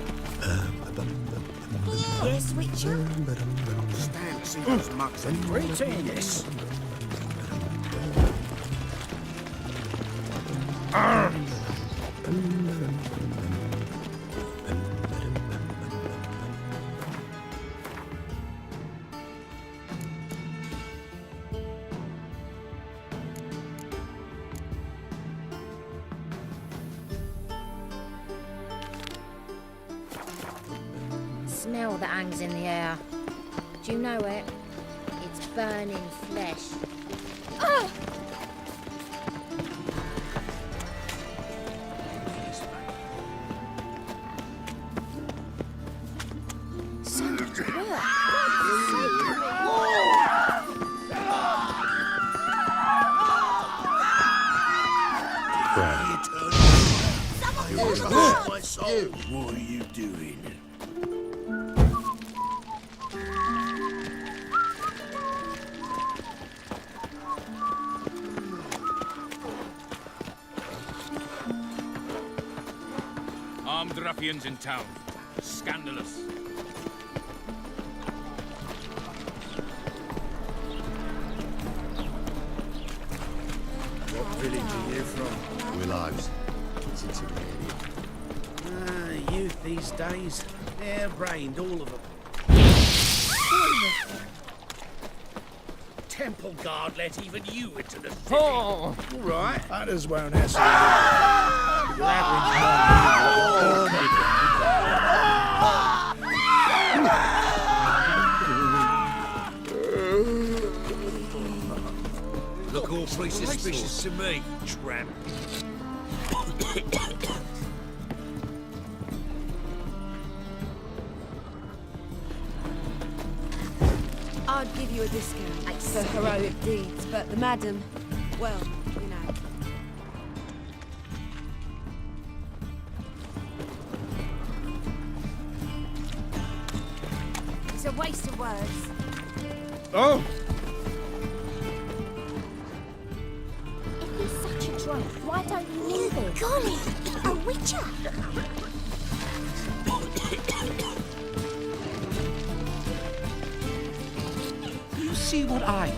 Yes, Witcher? Stand to see those mugs and pretty, yes. Smell that hangs in the air. Do you know it? It's burning flesh. Ah! So much work. What are you doing? Armed ruffians in town. Scandalous. What village are you from? Willows. Since you Youth these days. Hair-brained, all of them. Temple guard let even you into the city. Oh! All right, others won't hassle you. Your Look all pretty suspicious to me, tramp. I'd give you a discount for heroic deeds, but the madam, well, you know. It's a waste of words. Oh! If he's such a drunk, why don't you leave him? Golly, a witcher! You see what I do?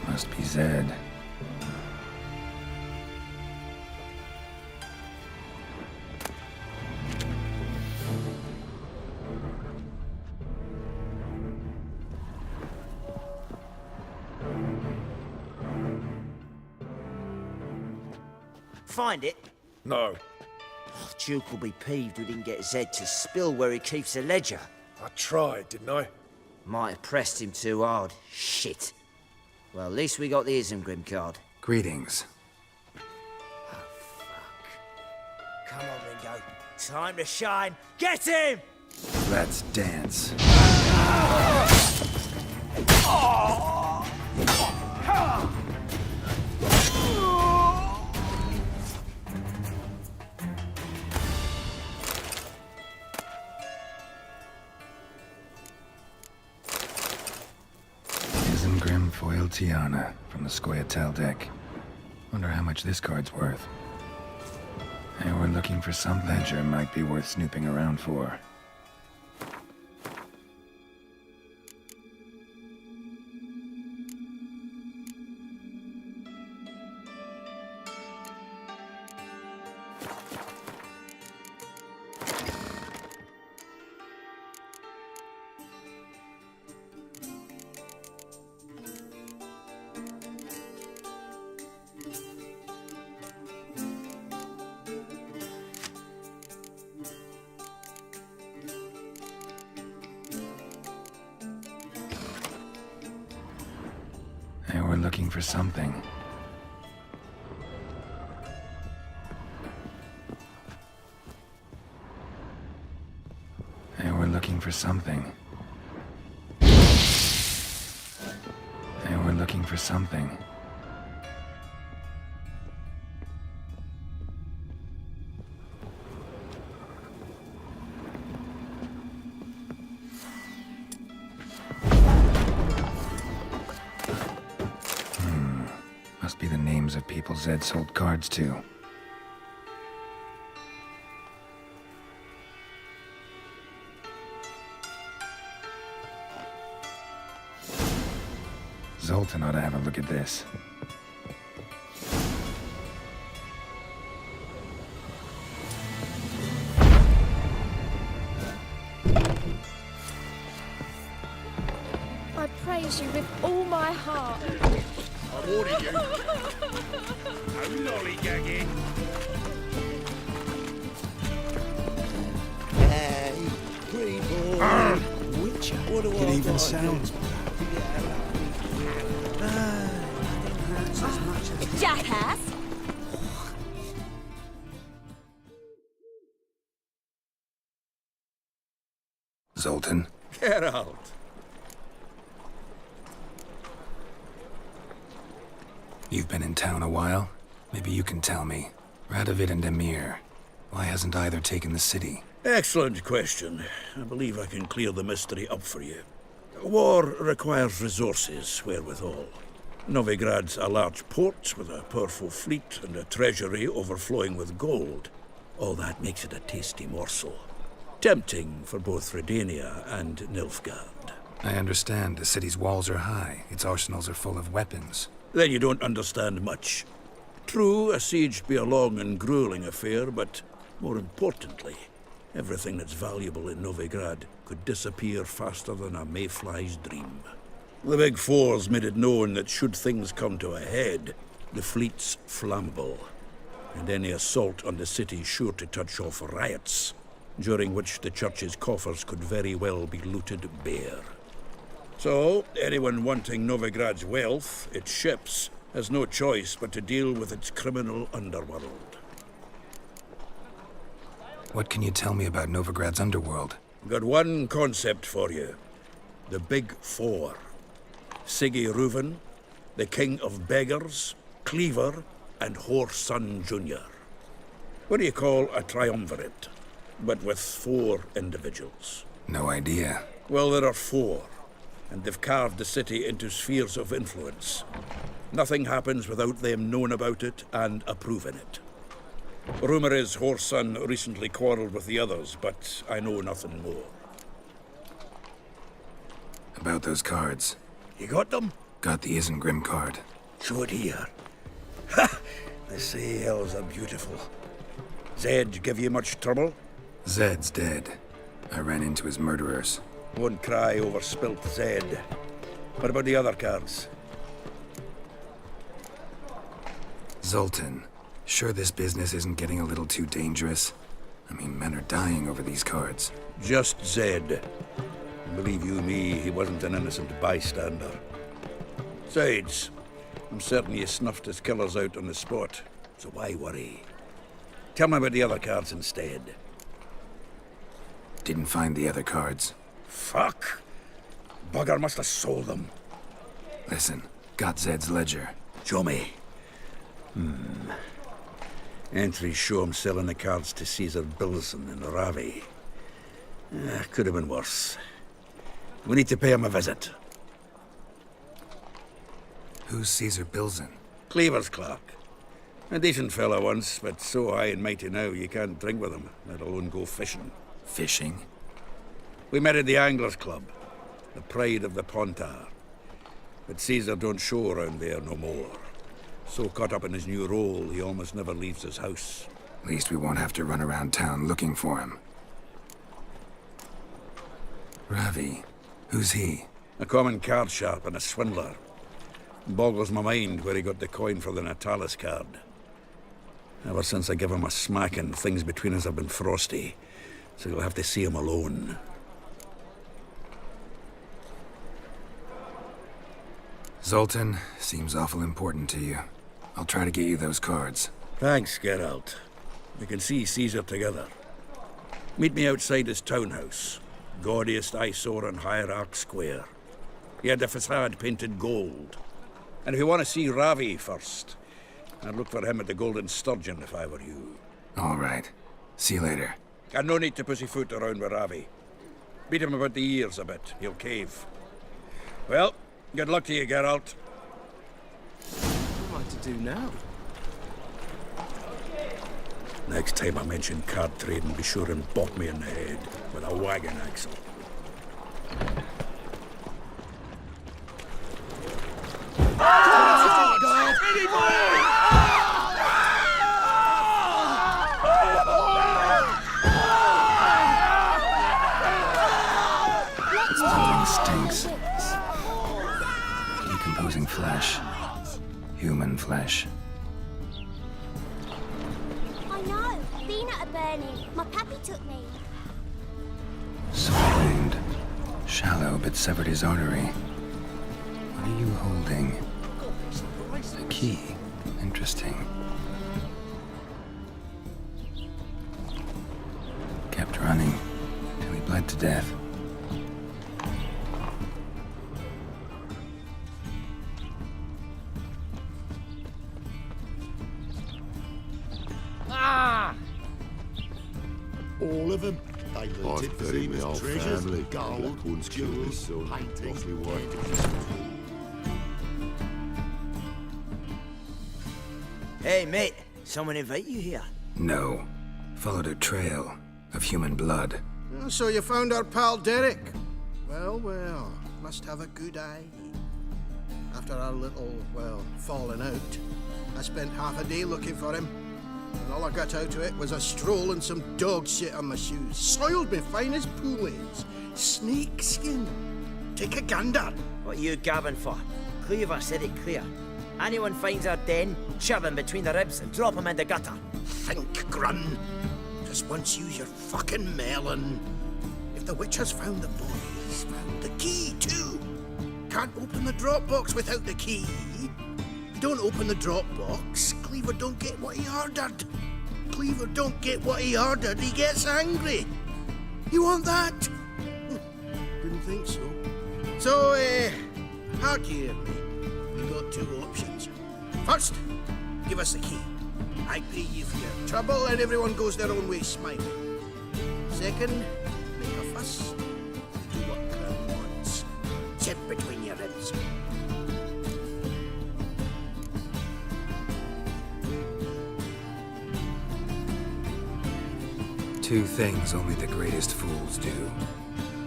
Must be Zed. find it? No. Oh, Duke will be peeved we didn't get Zed to spill where he keeps the ledger. I tried, didn't I? Might have pressed him too hard. Shit. Well, at least we got the Isengrim card. Greetings. Come on, Ringo. Time to shine. Get him! Let's dance. Isengrim foil Tiana from the Scoia'tael deck. Wonder how much this card's worth. Hey, we're looking for some ledger might be worth snooping around for. Hey, we're looking for something. Hey, we're looking for something. Hey, we're looking for something. Must be the names of people Zed sold cards to. Zoltan ought to have a look at this. I praise you with all my heart. I'm warning you. No lollygagging. Hey, pretty boy. Witcher. What do It I even gotta sounds do? Jackass! Zoltan? Geralt. You've been in town a while? Maybe you can tell me. Radovid and Emir. Why hasn't either taken the city? Excellent question. I believe I can clear the mystery up for you. War requires resources wherewithal. Novigrad's a large port with a powerful fleet and a treasury overflowing with gold. All that makes it a tasty morsel. Tempting for both Redania and Nilfgaard. I understand the city's walls are high. Its arsenals are full of weapons. Then you don't understand much. True, a siege be a long and grueling affair, but more importantly, everything that's valuable in Novigrad could disappear faster than a mayfly's dream. The Big Four's made it known that should things come to a head, the fleet's flammable, and any assault on the city's sure to touch off riots, during which the church's coffers could very well be looted bare. So, anyone wanting Novigrad's wealth, its ships, has no choice but to deal with its criminal underworld. What can you tell me about Novigrad's underworld? Got one concept for you. The Big Four. Siggy Reuven, the King of Beggars, Cleaver, and Whoreson Jr. What do you call a triumvirate, but with 4 individuals? No idea. Well, there are 4, and they've carved the city into spheres of influence. Nothing happens without them knowing about it and approving it. Rumor is Whoreson recently quarreled with the others, but I know nothing more. About those cards. You got them? Got the Isengrim card. Show it here. Ha! The sails are beautiful. Zed give you much trouble? Zed's dead. I ran into his murderers. Won't cry over spilt Zed. What about the other cards? Zoltan. Sure this business isn't getting a little too dangerous? I mean, men are dying over these cards. Just Zed. Believe you me, he wasn't an innocent bystander. Besides, I'm certain he snuffed his killers out on the spot, so why worry? Tell me about the other cards instead. Didn't find the other cards. Fuck! Bugger must have sold them. Listen, got Zed's ledger. Show me. Entries show him selling the cards to Caesar Bilson in Ravi. Could have been worse. We need to pay him a visit. Who's Caesar Bilson? Cleaver's clerk. A decent fellow once, but so high and mighty now you can't drink with him, let alone go fishing. Fishing? We met at the Anglers Club, the pride of the Pontar. But Caesar don't show around there no more. So caught up in his new role, he almost never leaves his house. At least we won't have to run around town looking for him. Ravi, who's he? A common card sharp and a swindler. Boggles my mind where he got the coin for the Natalis card. Ever since I gave him a smacking, things between us have been frosty. So you'll have to see him alone. Zoltan, seems awful important to you. I'll try to get you those cards. Thanks, Geralt. We can see Caesar together. Meet me outside his townhouse. Gaudiest eyesore on Hierarch Square. He had the facade painted gold. And if you want to see Ravi first, I'd look for him at the Golden Sturgeon if I were you. All right. See you later. And no need to pussyfoot around with Ravi. Beat him about the ears a bit. He'll cave. Well, good luck to you, Geralt. What am I to do now? Next time I mention card trading, be sure and bop me in the head with a wagon axle. Stinks. Decomposing flesh. Human flesh. I know. Been at a burning. My pappy took me. Sword wound. Shallow, but severed his artery. What are you holding? A key. Interesting. Kept running till he bled to death. All of them. They learned it for buried my whole treasures, family. gold, Once killed his jewels, son, paintings, lost my wife. Hey, mate. Someone invite you here? No. Followed a trail of human blood. So you found our pal Derek? Well, well, must have a good eye. After our little, well, falling out, I spent half a day looking for him. And all I got out of it was a stroll and some dog shit on my shoes. Soiled me fine as poolades. Snake skin. Take a gander. What are you gabbing for? Cleaver said it clear. Anyone finds our den, shove him between the ribs and drop him in the gutter. Think, Grun. Just once use your fucking melon. If the witch has found the boy, he's found the key too. Can't open the drop box without the key. Don't open the drop box, Cleaver don't get what he ordered. Cleaver don't get what he ordered, he gets angry. You want that? Didn't think so. So, hard hear me. You got two options. First, give us the key. I pay you for your trouble and everyone goes their own way smiling. Second, make a fuss. Do what Crown wants. Chip between your ribs. Two things only the greatest fools do.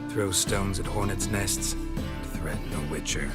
Throw stones at hornets' nests and threaten a witcher.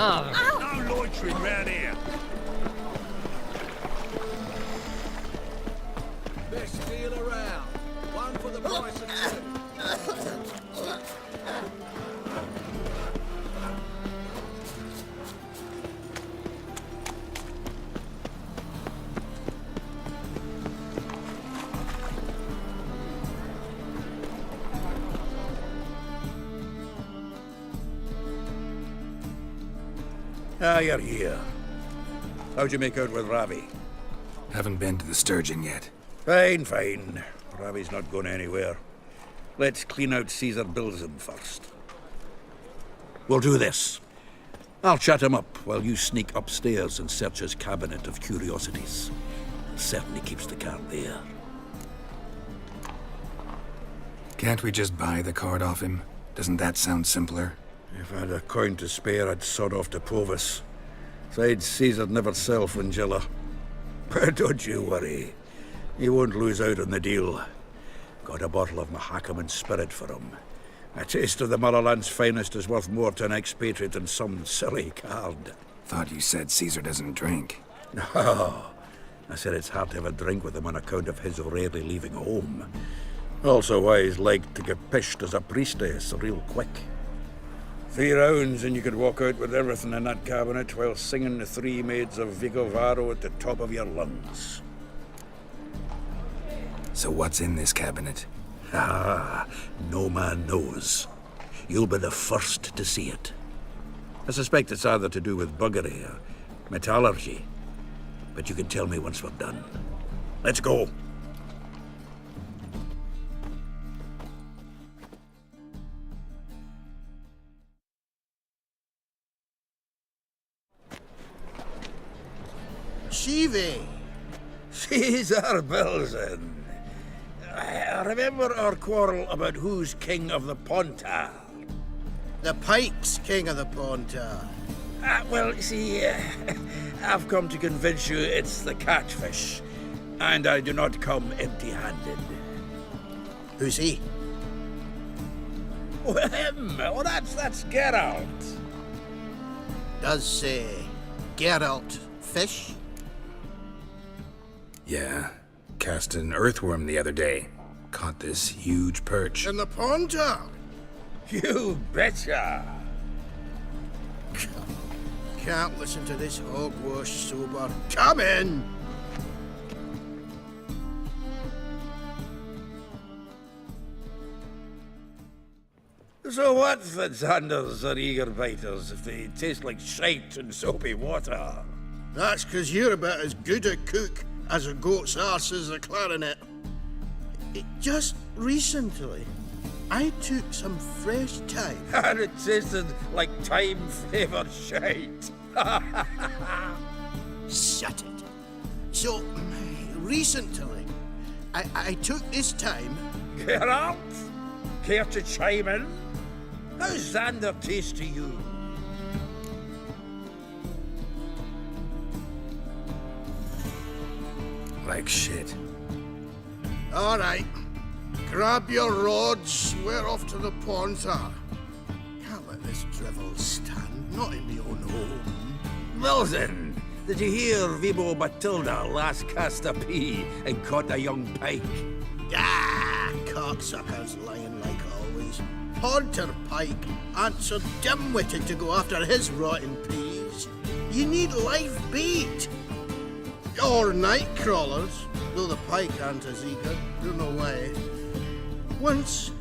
No loitering round here. Best deal around. One for the price of two. Ah, you're here. How'd you make out with Ravi? Haven't been to the Sturgeon yet. Fine, fine. Ravi's not going anywhere. Let's clean out Caesar Bilzen first. We'll do this. I'll chat him up while you sneak upstairs and search his cabinet of curiosities. Certainly keeps the card there. Can't we just buy the card off him? Doesn't that sound simpler? If I had a coin to spare, I'd sod off to Provis. Besides, Caesar'd never sell Fringilla. But don't you worry. He won't lose out on the deal. Got a bottle of Mahakaman spirit for him. A taste of the motherland's finest is worth more to an expatriate than some silly card. Thought you said Caesar doesn't drink. No. I said it's hard to have a drink with him on account of his rarely leaving home. Also why he's like to get pished as a priestess real quick. 3 rounds and you could walk out with everything in that cabinet while singing the 3 maids of Vigovaro at the top of your lungs. So what's in this cabinet? Ah, no man knows. You'll be the first to see it. I suspect it's either to do with buggery or metallurgy. But you can tell me once we're done. Let's go. Shivi! Caesar Bilzen. I remember our quarrel about who's king of the Pontar. The Pike's king of the Pontar. Well, you see, I've come to convince you it's the catfish. And I do not come empty-handed. Who's he? Oh, him! Oh, that's Geralt. Does say Geralt fish? Yeah. Cast an earthworm the other day. Caught this huge perch. In the Pontar? You betcha! Can't listen to this hogwash sober. Come in! So what the Xanders are eager biters if they taste like shite and soapy water? That's 'cause you're about as good a cook as a goat's arse is a clarinet. Just recently, I took some fresh thyme. And it tasted like thyme-flavoured shite. Shut it. So, recently, I took this thyme. Geralt, care to chime in? How's Xander taste to you? Like shit. All right. Grab your rods. We're off to the Pontar. Can't let this drivel stand. Not in my own home. Wilson, did you hear Vibo Matilda last cast a pea and caught a young pike? Ah, cocksuckers lying like always. Pontar Pike aren't so dim-witted to go after his rotten peas. You need live bait. Or night crawlers, though the pike aren't as eager. Don't know why. Once,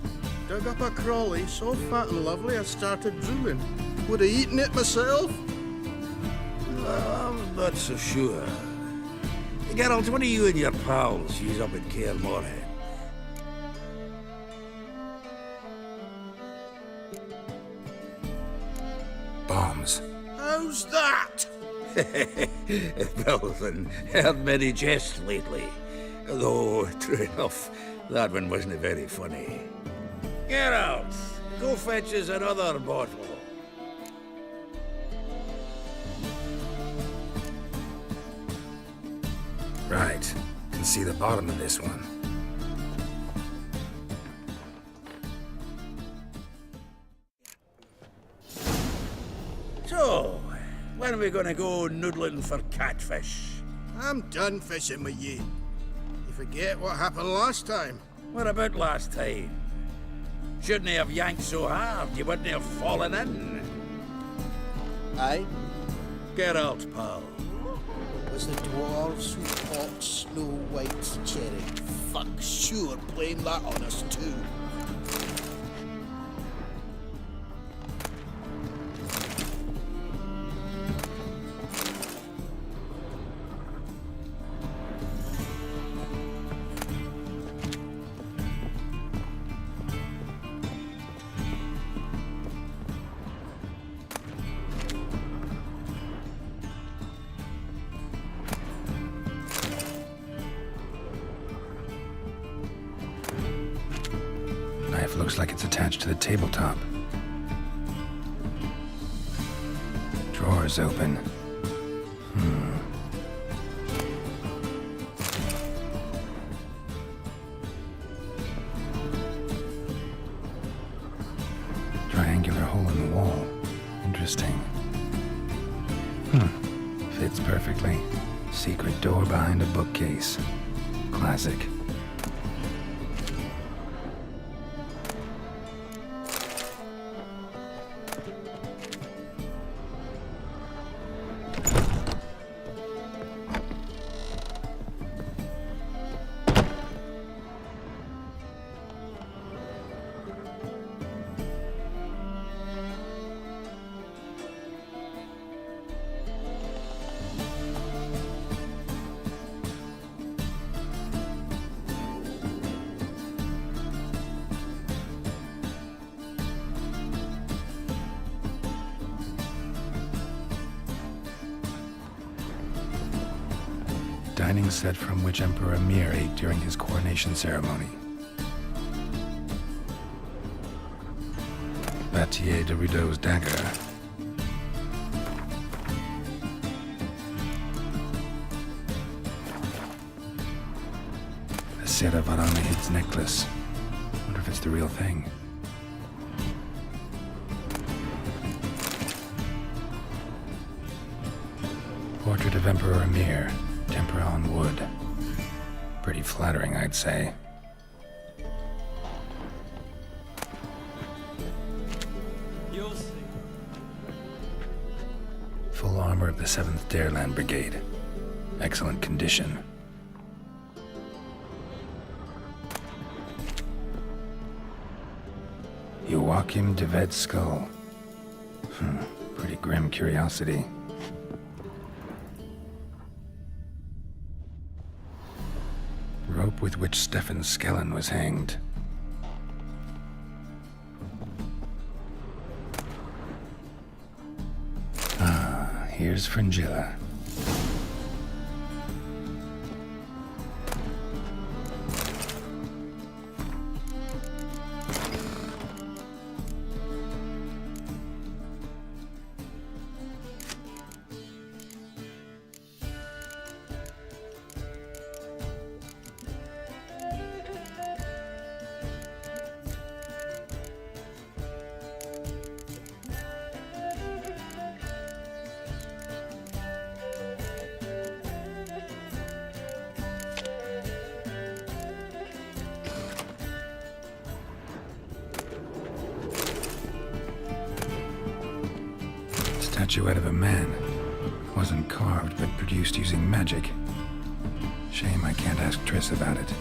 dug up a crawly so fat and lovely I started drooling. Would have eaten it myself. I'm not so sure. Geralt, when are you and your pals use up at Kaer Morhen? Bombs. How's that? Bilzen, heard many jests lately. Though, true enough, that one wasn't very funny. Geralt, go fetch us another bottle. Right. Can see the bottom of this one. So, are we gonna go noodling for catfish? I'm done fishing with you. You forget what happened last time? What about last time? Shouldn't have yanked so hard, you wouldn't have fallen in. Eh? Geralt, pal. Was the dwarves who fought Snow White's cherry? Fuck sure playing that on us too. Knife looks like it's attached to the tabletop. Drawer's open. Triangular hole in the wall. Interesting. Fits perfectly. Secret door behind a bookcase. Classic. Dining set from which Emperor Emir ate during his coronation ceremony. Batier de Rideau's dagger. A Sarah Varanahid's necklace. Wonder if it's the real thing. Portrait of Emperor Emir. Tempera on wood. Pretty flattering, I'd say. You'll see. Full armor of the 7th Dareland Brigade. Excellent condition. Joachim de Ved's skull. Pretty grim curiosity. Rope with which Stefan Skellen was hanged. Ah, here's Fringilla. Statuette of a man. Wasn't carved, but produced using magic. Shame I can't ask Triss about it.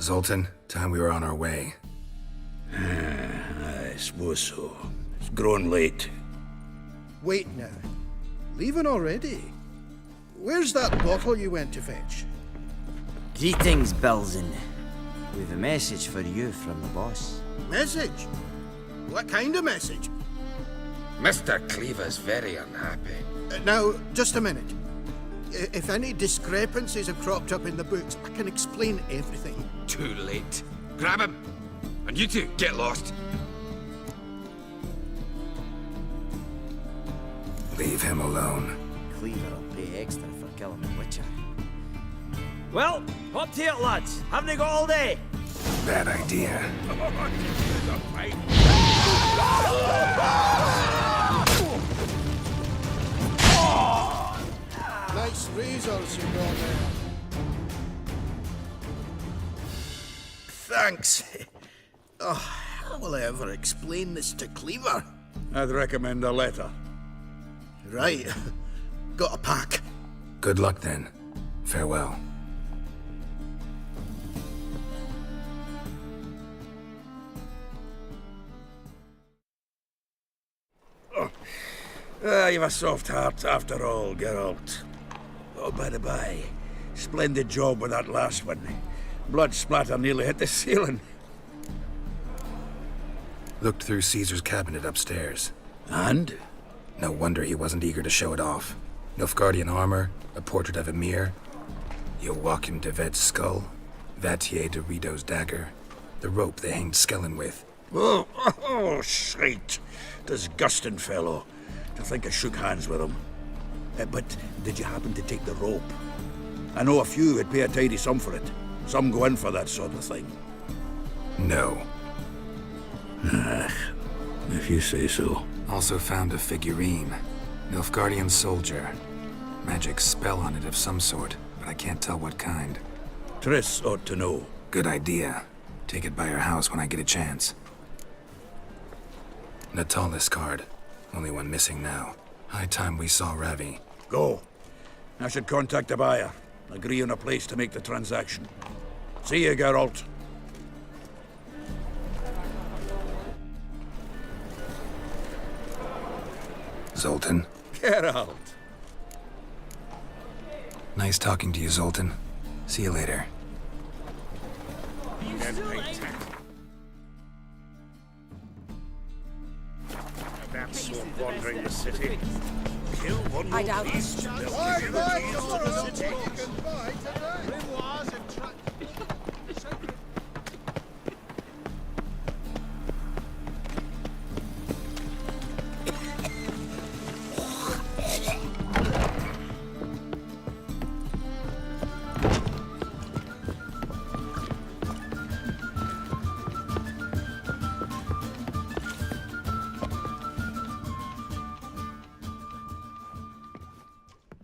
Zoltan, time we were on our way. I suppose so. It's growing late. Wait now. Leaving already? Where's that bottle you went to fetch? Greetings, Belzen. We've a message for you from the boss. Message? What kind of message? Mr. Cleaver's very unhappy. Now, just a minute. If any discrepancies have cropped up in the books, I can explain everything. Too late. Grab him! And you two, get lost. Leave him alone. Cleaver will pay extra for killing the Witcher. Well, up to it, lads. Haven't they got all day? Bad idea. Nice razors you brought there. Thanks. Oh, how will I ever explain this to Cleaver? I'd recommend a letter. Right. Got a pack. Good luck then. Farewell. You've a soft heart after all, Geralt. Oh, by the by, splendid job with that last one. Blood splatter nearly hit the ceiling. Looked through Caesar's cabinet upstairs. And? No wonder he wasn't eager to show it off. Nilfgaardian armor, a portrait of Emir, Joachim de Vet's skull, Vatier de Rideau's dagger, the rope they hanged Skellen with. Oh, shite. Disgusting fellow. To think I shook hands with him. But did you happen to take the rope? I know a few would pay a tidy sum for it. Some go in for that sort of thing. No. If you say so. Also found a figurine. Nilfgaardian soldier. Magic spell on it of some sort, but I can't tell what kind. Triss ought to know. Good idea. Take it by her house when I get a chance. Natalis card. Only one missing now. High time we saw Ravi. Go. I should contact the buyer. Agree on a place to make the transaction. See you, Geralt. Zoltan. Geralt. Nice talking to you, Zoltan. See you later. That sort of wandering the city. Kill one I doubt it.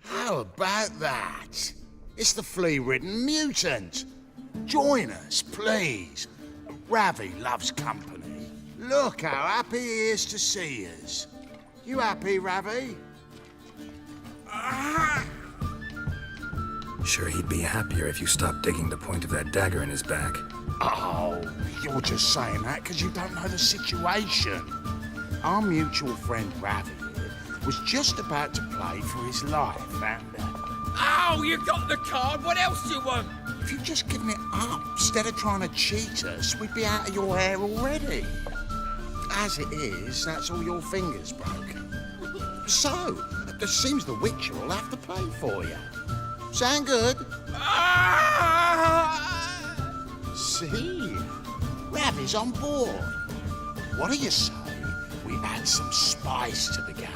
How about that? It's the flea-ridden mutant. Join us, please. Ravi loves company. Look how happy he is to see us. You happy, Ravi? Sure he'd be happier if you stopped digging the point of that dagger in his back. Oh, you're just saying that because you don't know the situation. Our mutual friend Ravi was just about to play for his life, and... Oh, you got the card! What else do you want? If you'd just given it up, instead of trying to cheat us, we'd be out of your hair already. As it is, that's all your fingers broke. So, it seems the Witcher will have to pay for you. Sound good? See? Ravi's on board. What do you say we add some spice to the game?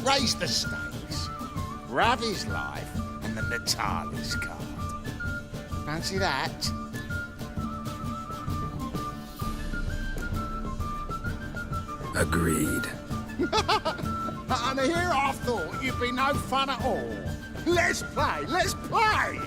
Raise the stakes. Ravi's life and the Natalis card. Fancy that? Agreed. And here I thought you'd be no fun at all. Let's play, let's play!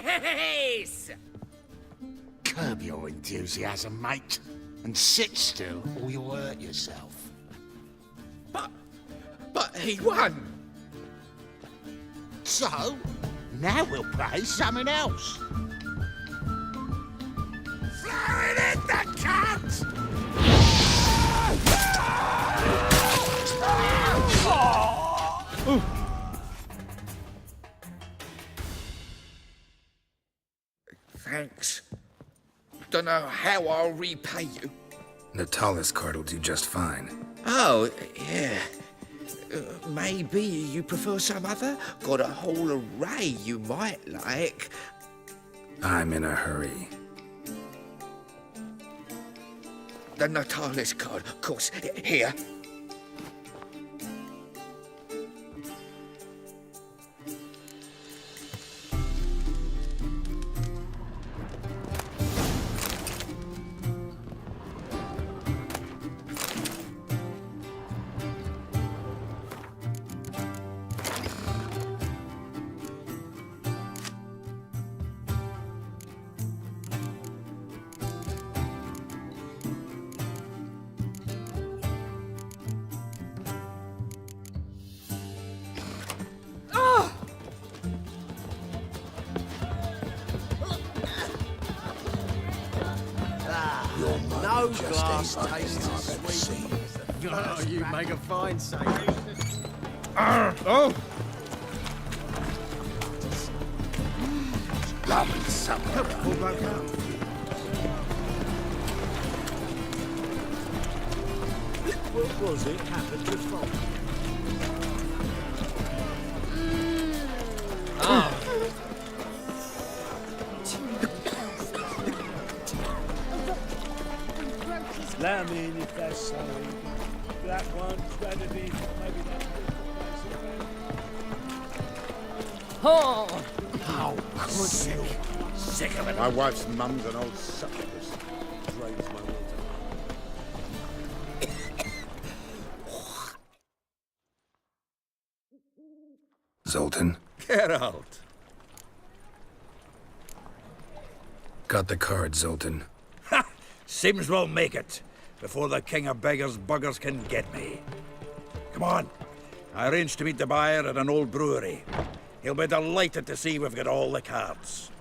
Yes! Curb your enthusiasm, mate, and sit still or you'll hurt yourself. But he won! So, now we'll play something else. Throw it in the cunt! Thanks. Don't know how I'll repay you. The tallest card will do just fine. Oh, yeah. Maybe you prefer some other? Got a whole array you might like. I'm in a hurry. The Natalis card, of course. Here. No glass tastes as sweet. Oh, you make a fine sailor. Oh! Lovely supper. What was it happened to Frog? Oh. Let me in if that's sorry. That one's better be. Maybe that's Oh! How could you? Sick of it. My wife's mum's an old succubus. Drains my water. Zoltan? Geralt. Got the card, Zoltan. Ha! Seems we'll make it before the king of beggars buggers can get me. Come on. I arranged to meet the buyer at an old brewery. He'll be delighted to see we've got all the cards.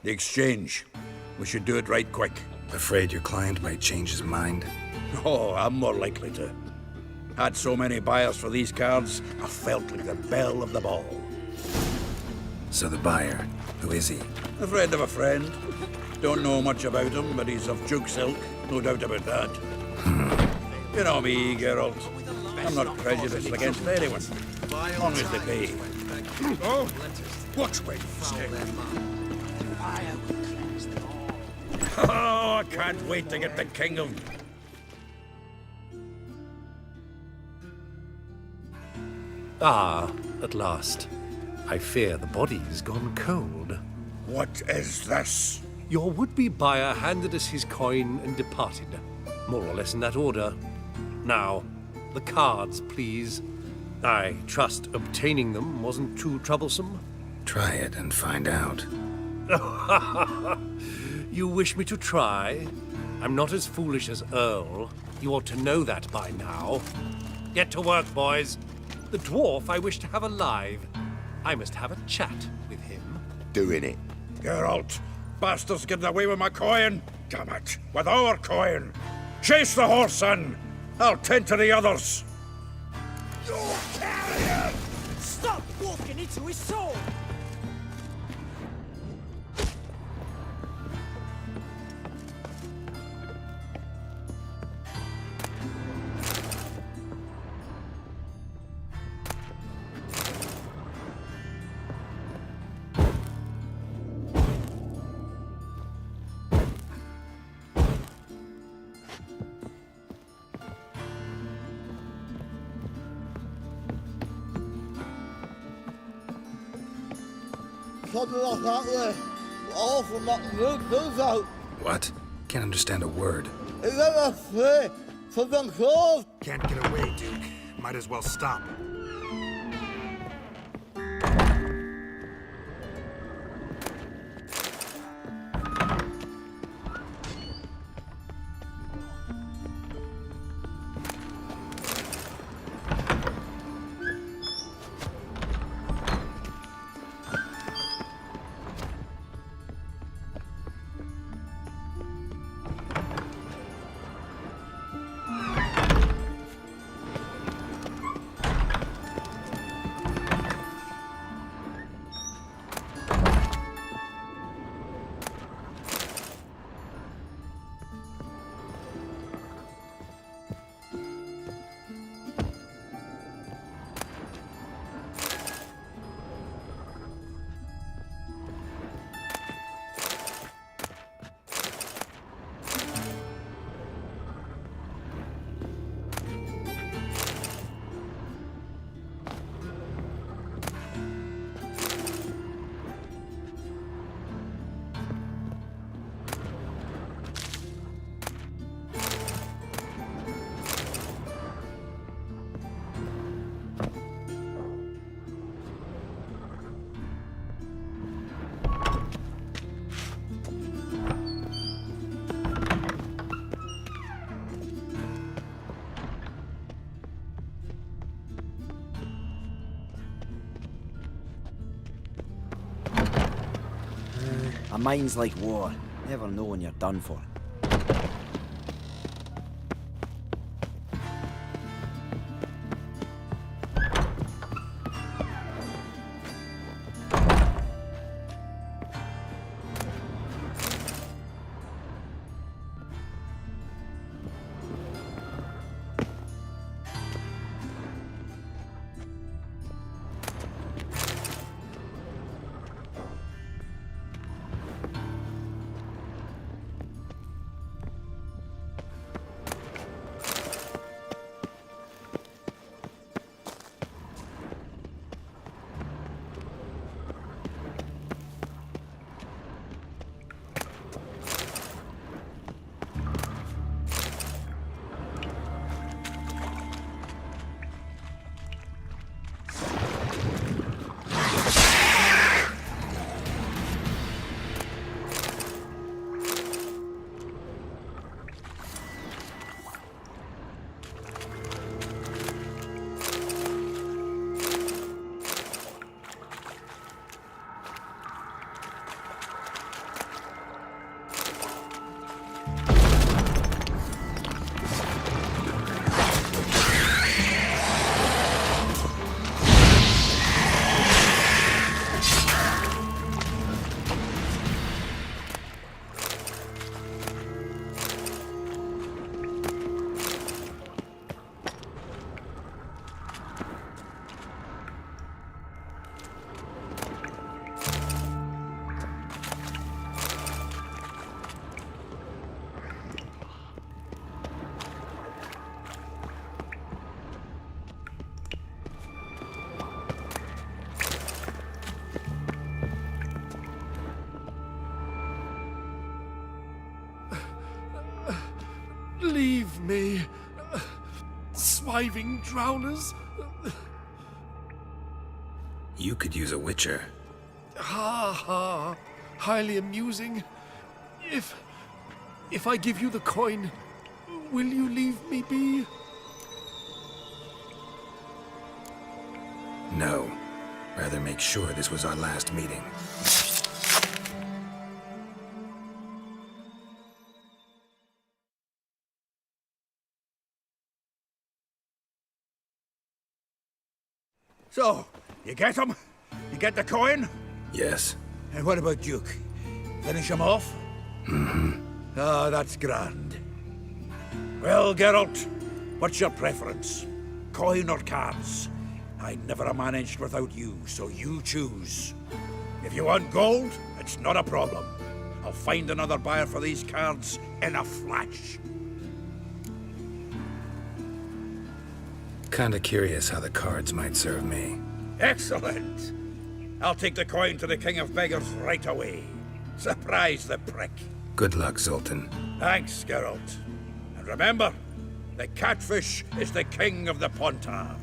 The exchange. We should do it right quick. Afraid your client might change his mind? Oh, I'm more likely to. Had so many buyers for these cards, I felt like the belle of the ball. So the buyer, who is he? A friend of a friend. Don't know much about him, but he's of Duke's ilk, no doubt about that. You know me, Geralt. I'm not prejudiced against anyone, as long as they pay. Oh, watch where you step. Oh, I can't wait to get the king of... Ah, at last. I fear the body's gone cold. What is this? Your would-be buyer handed us his coin and departed. More or less in that order. Now, the cards, please. I trust obtaining them wasn't too troublesome? Try it and find out. You wish me to try? I'm not as foolish as Earl. You ought to know that by now. Get to work, boys. The dwarf I wish to have alive. I must have a chat with him. Doing it. Geralt, bastards getting away with my coin. Damn it, with our coin. Chase the horse, son. I'll tend to the others. You carrier! Stop walking into his soul! What? Can't understand a word. Can't get away, Duke. Might as well stop. A mind's like war. Never know when you're done for. Leave me, swiving drowners. You could use a witcher. Ha ha, highly amusing. If I give you the coin, will you leave me be? No. Rather make sure this was our last meeting. So, you get him? You get the coin? Yes. And what about Duke? Finish him off? Mm-hmm. Ah, that's grand. Well, Geralt, what's your preference? Coin or cards? I never managed without you, so you choose. If you want gold, it's not a problem. I'll find another buyer for these cards in a flash. Kinda curious how the cards might serve me. Excellent! I'll take the coin to the King of Beggars right away. Surprise the prick. Good luck, Zoltan. Thanks, Geralt. And remember, the catfish is the king of the Pontar.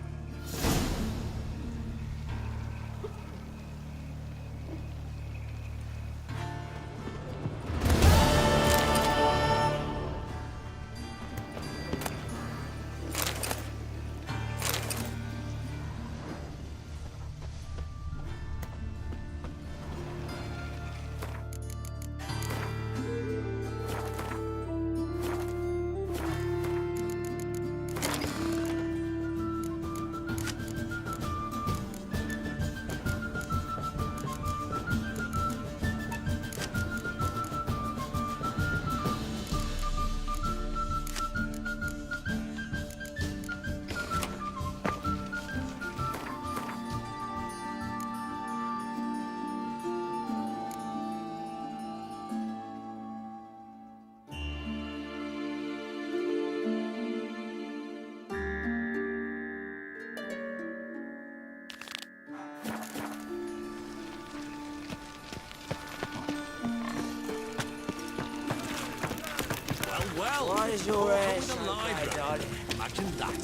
Well, What is your alive, darling? Imagine that.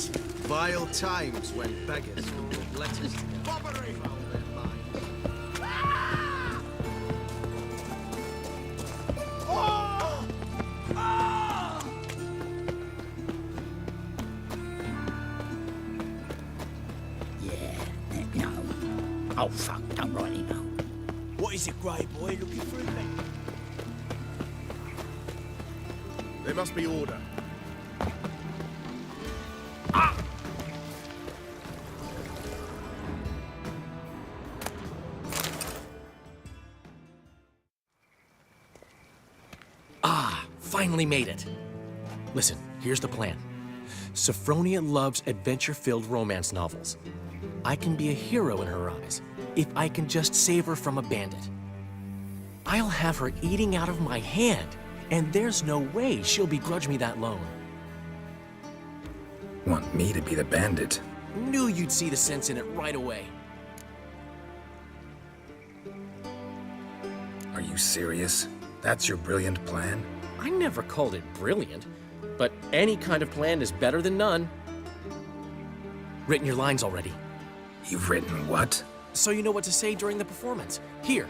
Vile times when beggars could put letters together. No. Oh, fuck, don't rightly know. What is it, Grey Boy? Looking for a mate? There must be order. Finally made it. Listen, here's the plan. Sophronia loves adventure-filled romance novels. I can be a hero in her eyes if I can just save her from a bandit. I'll have her eating out of my hand, and there's no way she'll begrudge me that loan. Want me to be the bandit? Knew you'd see the sense in it right away. Are you serious? That's your brilliant plan? I never called it brilliant, but any kind of plan is better than none. Written your lines already. You've written what? So you know what to say during the performance. Here,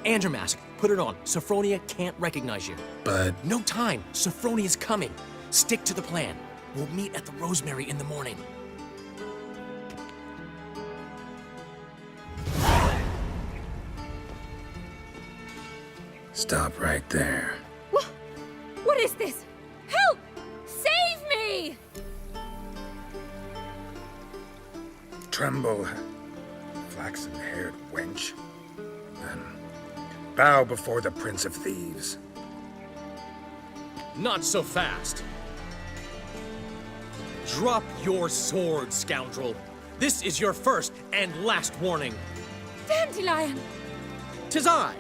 Andrew Mask, put it on. Sophronia can't recognize you. But... No time. Sophronia's coming. Stick to the plan. We'll meet at the Rosemary in the morning. Stop right there. What is this? Help! Save me! Tremble, flaxen-haired wench. Then bow before the Prince of Thieves. Not so fast. Drop your sword, scoundrel. This is your first and last warning. Dandelion! 'Tis I,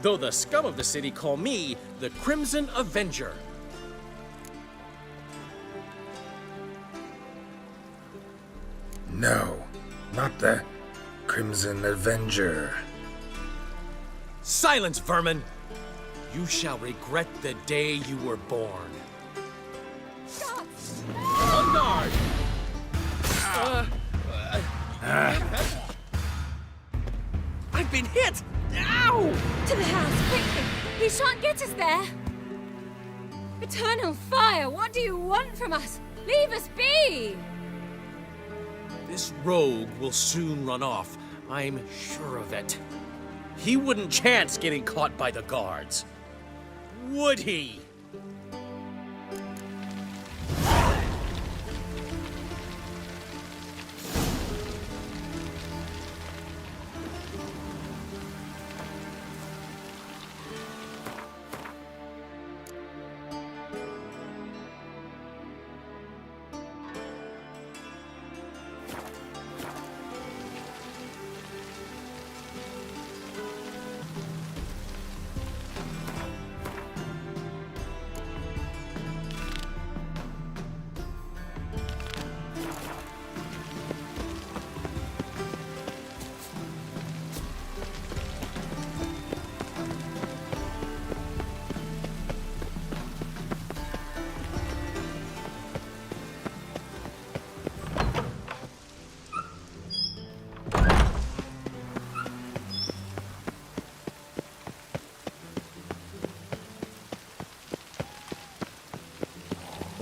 though the scum of the city call me the Crimson Avenger. No, not the Crimson Avenger. Silence, vermin! You shall regret the day you were born. On guard! I've been hit! Ow! To the house, quickly! He shan't get us there! Eternal fire, what do you want from us? Leave us be! This rogue will soon run off. I'm sure of it. He wouldn't chance getting caught by the guards. Would he?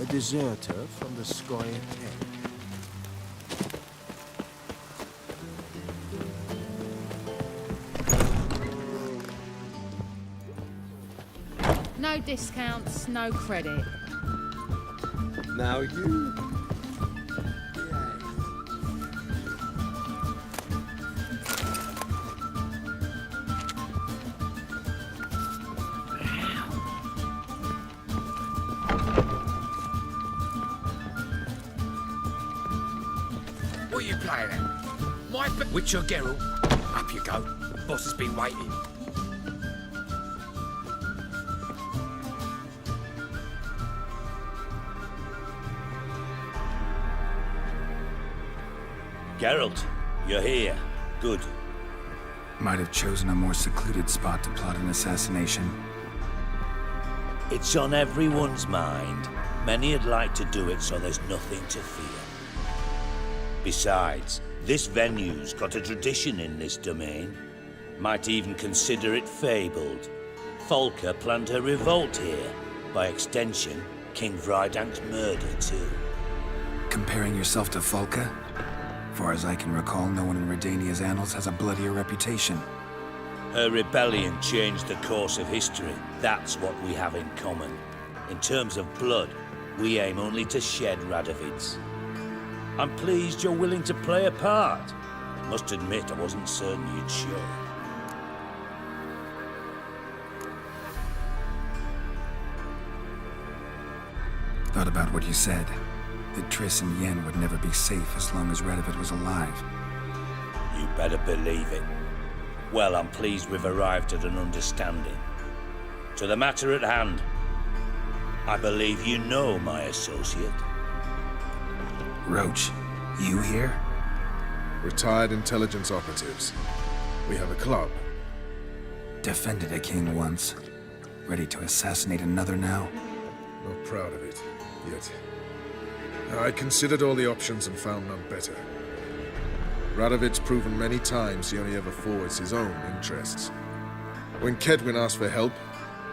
a deserter from the sky ahead. No discounts, no credit. Now you. What are you playing at? Witcher Geralt. Up you go. Boss has been waiting. Geralt, you're here. Good. Might have chosen a more secluded spot to plot an assassination. It's on everyone's mind. Many would like to do it, so there's nothing to fear. Besides, this venue's got a tradition in this domain. Might even consider it fabled. Folka planned her revolt here. By extension, King Vridank's murder too. Comparing yourself to Folka? Far as I can recall, no one in Redania's annals has a bloodier reputation. Her rebellion changed the course of history. That's what we have in common. In terms of blood, we aim only to shed Radovid's. I'm pleased you're willing to play a part. Must admit, I wasn't certain you'd show. Thought about what you said. That Triss and Yen would never be safe as long as Radovid was alive. You better believe it. Well, I'm pleased we've arrived at an understanding. To the matter at hand, I believe you know my associate. Roach, you here? Retired intelligence operatives. We have a club. Defended a king once. Ready to assassinate another now? Not proud of it, yet. I considered all the options and found none better. Radovid's proven many times he only ever forwards his own interests. When Kedwin asked for help,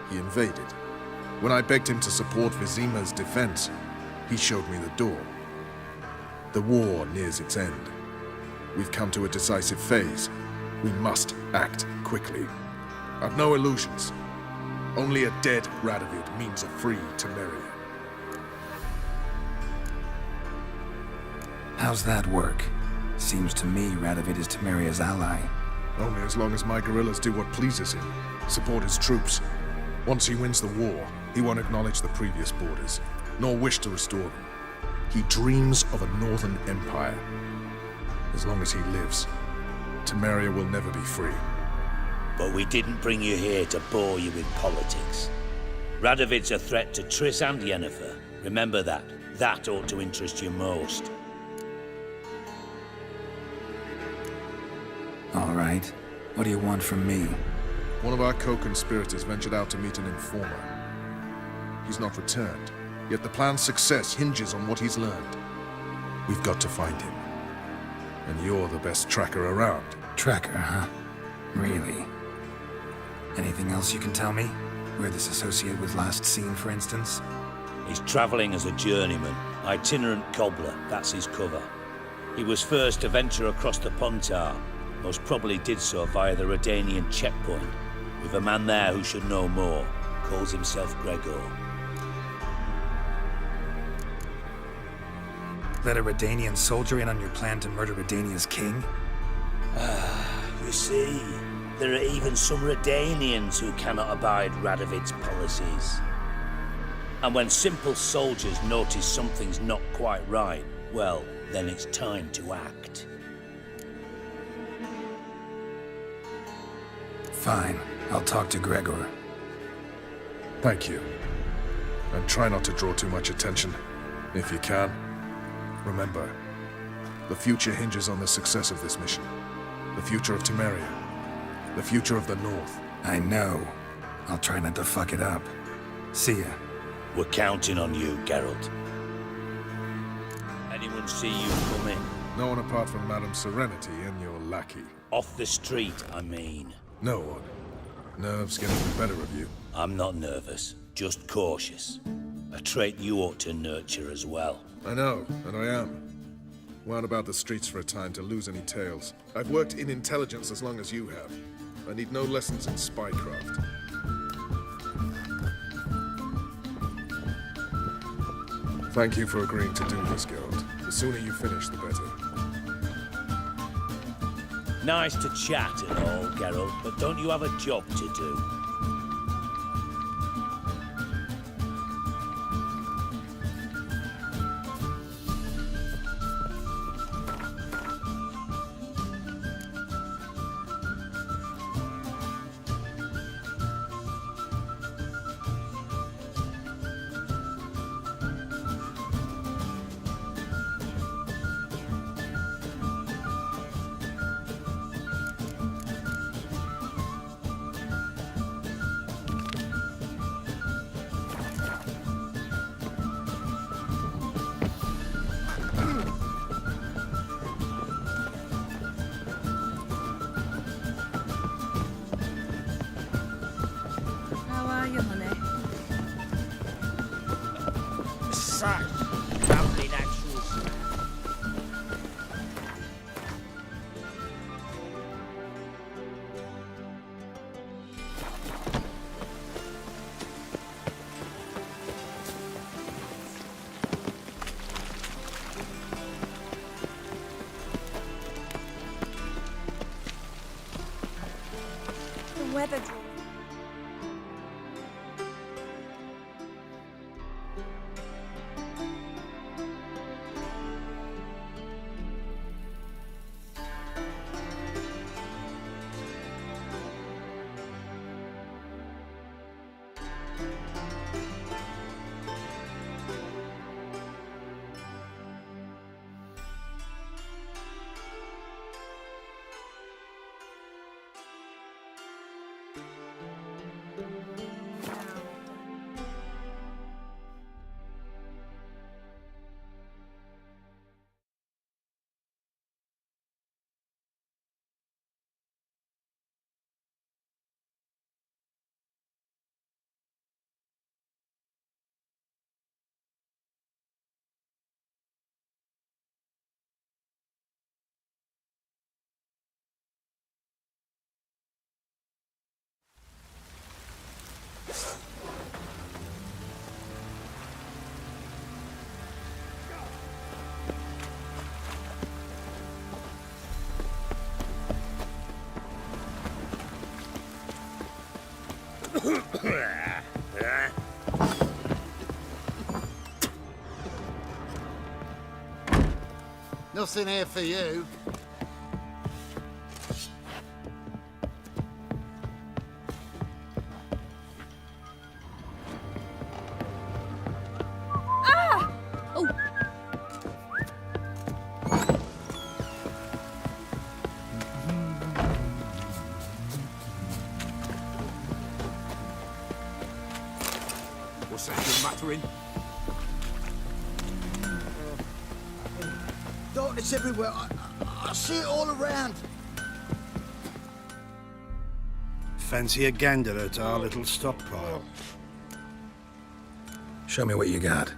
he invaded. When I begged him to support Vizima's defense, he showed me the door. The war nears its end. We've come to a decisive phase. We must act quickly. I've no illusions. Only a dead Radovid means a free Temeria. How's that work? Seems to me Radovid is Temeria's ally. Only as long as my guerrillas do what pleases him. Support his troops. Once he wins the war, he won't acknowledge the previous borders, nor wish to restore them. He dreams of a northern empire. As long as he lives, Temeria will never be free. But we didn't bring you here to bore you with politics. Radovid's a threat to Triss and Yennefer. Remember that. That ought to interest you most. All right. What do you want from me? One of our co-conspirators ventured out to meet an informer. He's not returned, yet the plan's success hinges on what he's learned. We've got to find him. And you're the best tracker around. Tracker, huh? Really? Anything else you can tell me? Where this associate was last seen, for instance? He's traveling as a journeyman, itinerant cobbler, that's his cover. He was first to venture across the Pontar, most probably did so via the Redanian checkpoint. With a man there who should know more, calls himself Gregor. Let a Redanian soldier in on your plan to murder Redania's king? You see, there are even some Redanians who cannot abide Radovid's policies. And when simple soldiers notice something's not quite right, well, then it's time to act. Fine. I'll talk to Gregor. Thank you. And try not to draw too much attention, if you can. Remember, the future hinges on the success of this mission. The future of Temeria. The future of the North. I know. I'll try not to fuck it up. See ya. We're counting on you, Geralt. Anyone see you come in? No one apart from Madame Serenity and your lackey. Off the street, I mean. No one. Nerves getting the better of you. I'm not nervous, just cautious. A trait you ought to nurture as well. I know, and I am. Wound about the streets for a time to lose any tales. I've worked in intelligence as long as you have. I need no lessons in spycraft. Thank you for agreeing to do this, Geralt. The sooner you finish, the better. Nice to chat and all, Geralt, but don't you have a job to do? Weather. Nothing here for you. Ah! Oh. What's that you're muttering? Darkness everywhere. I see it all around. Fancy a gander at our little stockpile? Show me what you got.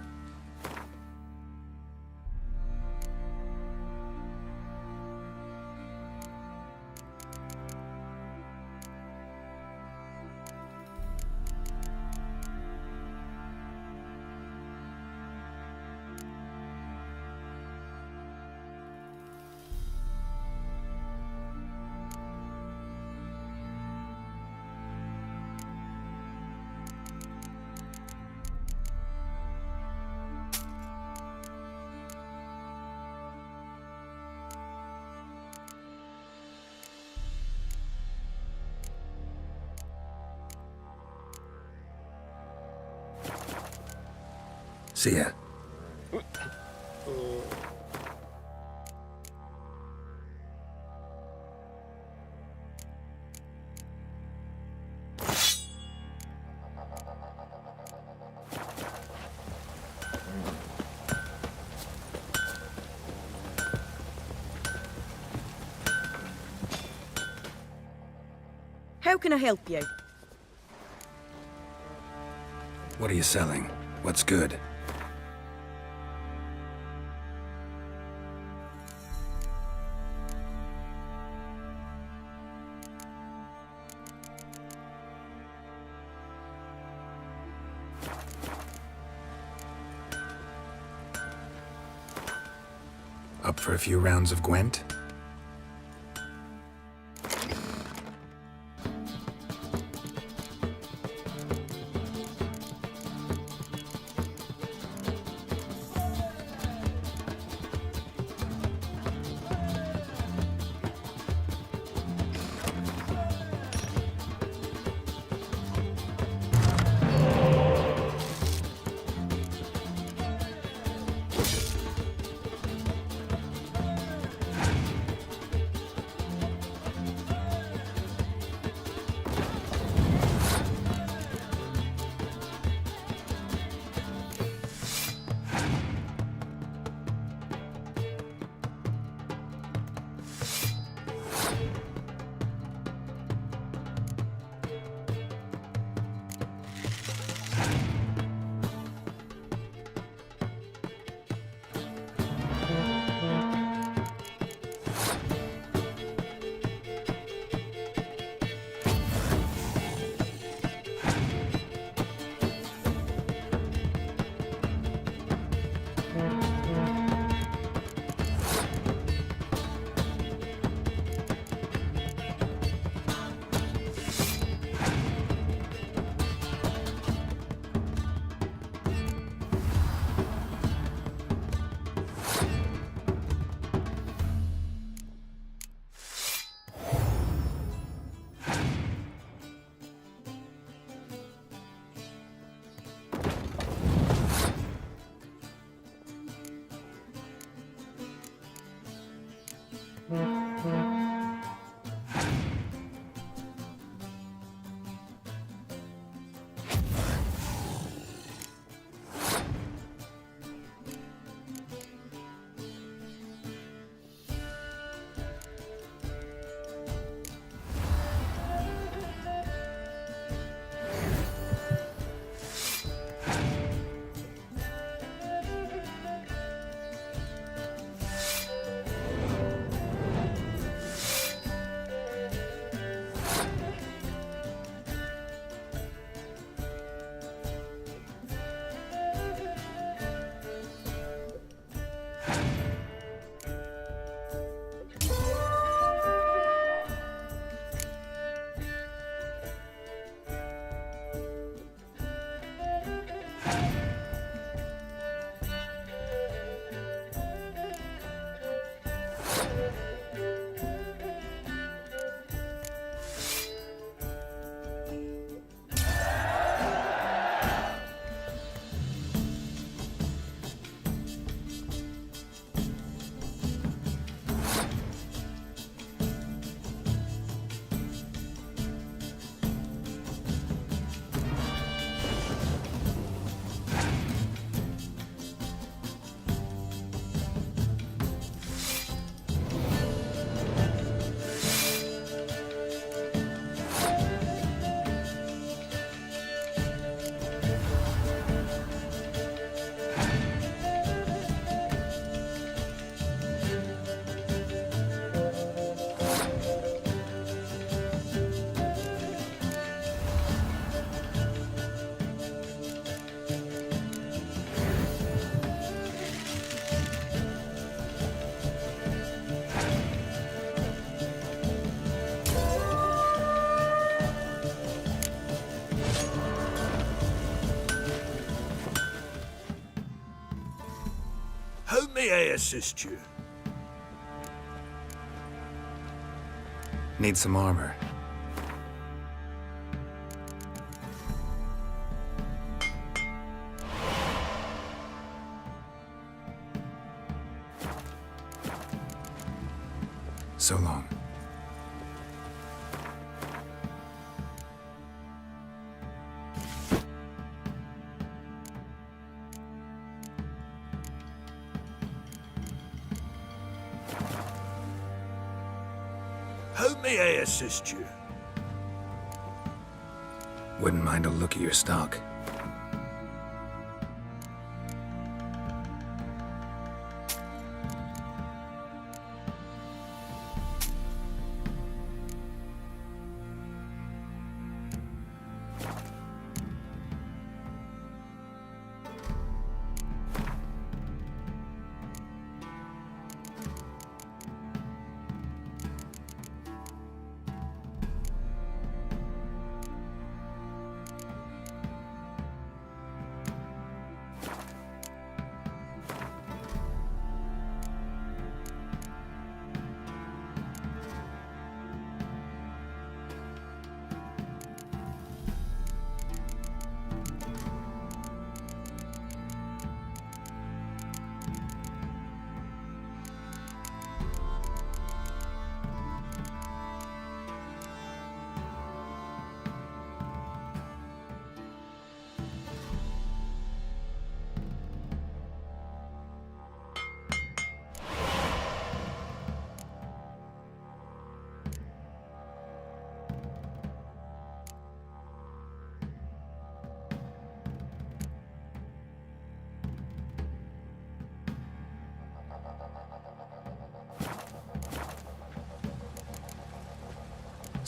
See ya. How can I help you? What are you selling? What's good? Up for a few rounds of Gwent? How may I assist you? Need some armor. So long. How may I assist you? Wouldn't mind a look at your stock.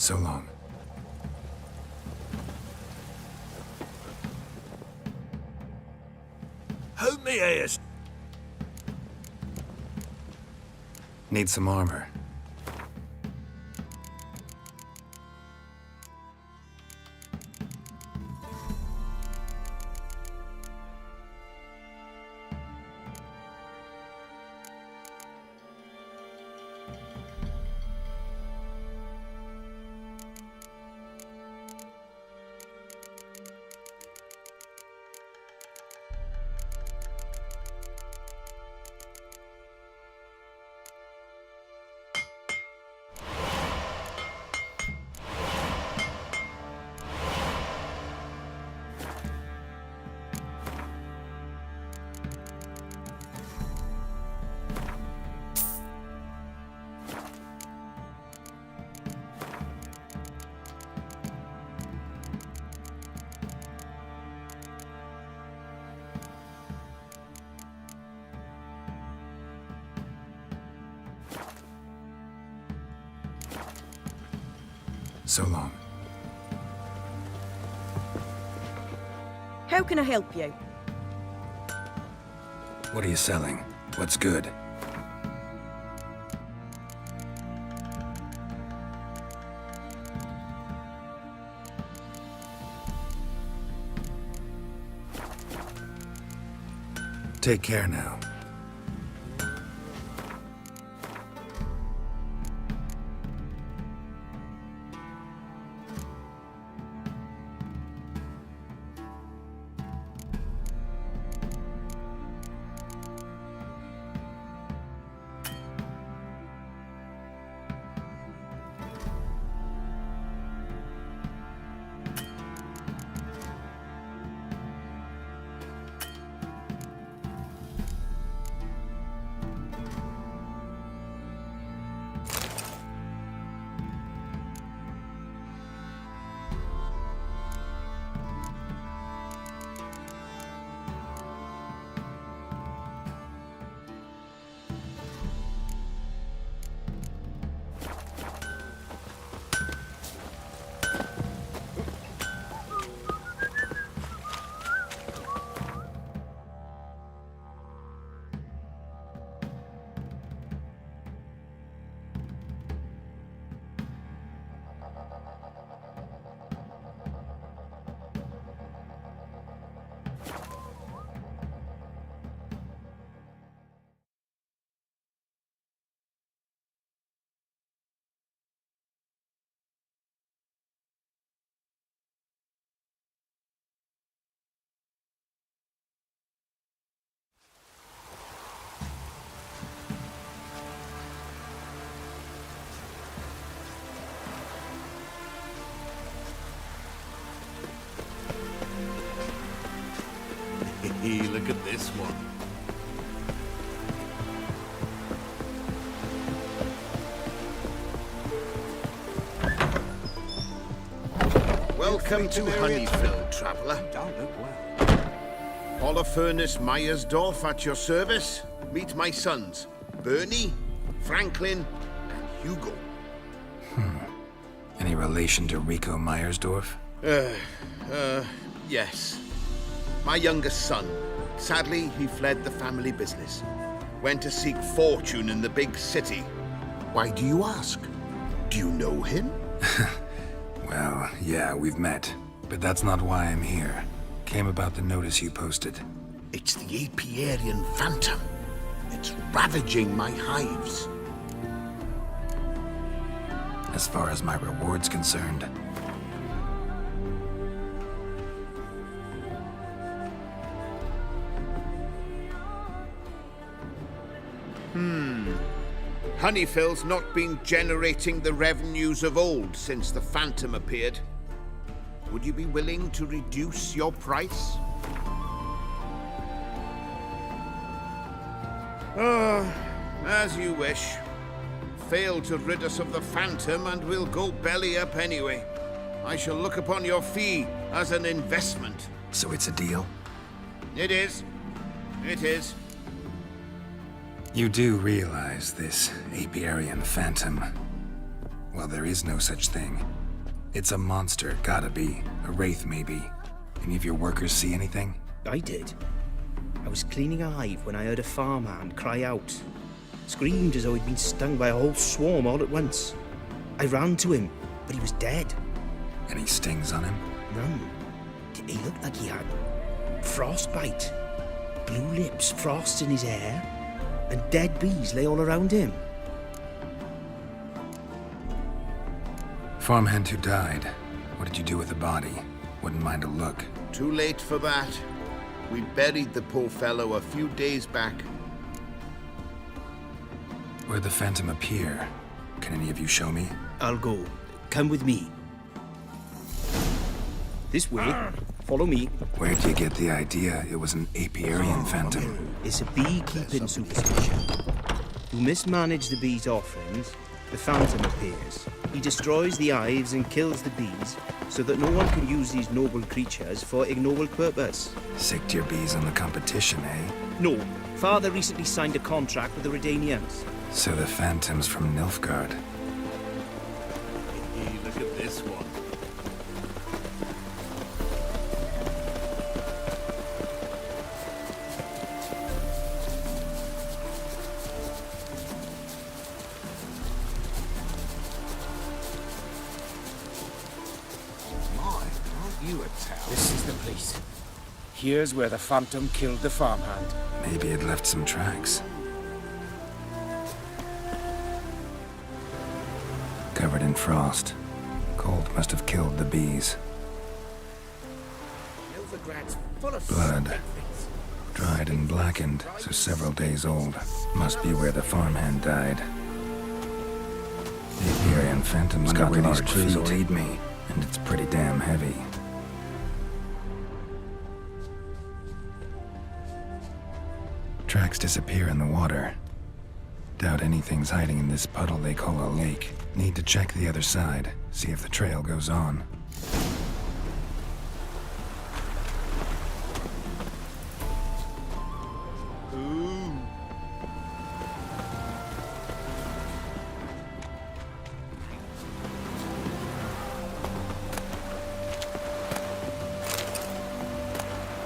So long. How may I assist? Need some armor. So long. How can I help you? What are you selling? What's good? Take care now. Look at this one. Welcome to Honeyfield, traveller. Holofernes Meyersdorf at your service. Meet my sons, Bernie, Franklin, and Hugo. Any relation to Rico Meyersdorf? Yes. My youngest son. Sadly, he fled the family business. Went to seek fortune in the big city. Why do you ask? Do you know him? Well, yeah, we've met. But that's not why I'm here. Came about the notice you posted. It's the Apiarian Phantom. It's ravaging my hives. As far as my reward's concerned, Honeyfield's not been generating the revenues of old since the Phantom appeared. Would you be willing to reduce your price? As you wish. Fail to rid us of the Phantom and we'll go belly up anyway. I shall look upon your fee as an investment. So it's a deal? It is. It is. You do realize this Apiarian Phantom, well, there is no such thing. It's a monster, gotta be. A wraith, maybe. Any of your workers see anything? I did. I was cleaning a hive when I heard a farmhand cry out. Screamed as though he'd been stung by a whole swarm all at once. I ran to him, but he was dead. Any stings on him? None. He looked like he had frostbite. Blue lips, frost in his hair, and dead bees lay all around him. Farmhand who died. What did you do with the body? Wouldn't mind a look. Too late for that. We buried the poor fellow a few days back. Where'd the phantom appear? Can any of you show me? I'll go. Come with me. This way. Follow me. Where'd you get the idea it was an apiarian phantom? It's a beekeeping superstition. You mismanage the bees' offerings, the phantom appears. He destroys the hives and kills the bees, so that no one can use these noble creatures for ignoble purpose. Sicked your bees on the competition, eh? No. Father recently signed a contract with the Redanians. So the phantom's from Nilfgaard. Hey, look at this one. This is the place. Here's where the phantom killed the farmhand. Maybe it left some tracks. Covered in frost. Cold must have killed the bees. Blood. Dried and blackened, so several days old. Must be where the farmhand died. The Apiarian phantom's got large feet. Lead me, and it's pretty damn heavy. Tracks disappear in the water. Doubt anything's hiding in this puddle they call a lake. Need to check the other side, see if the trail goes on.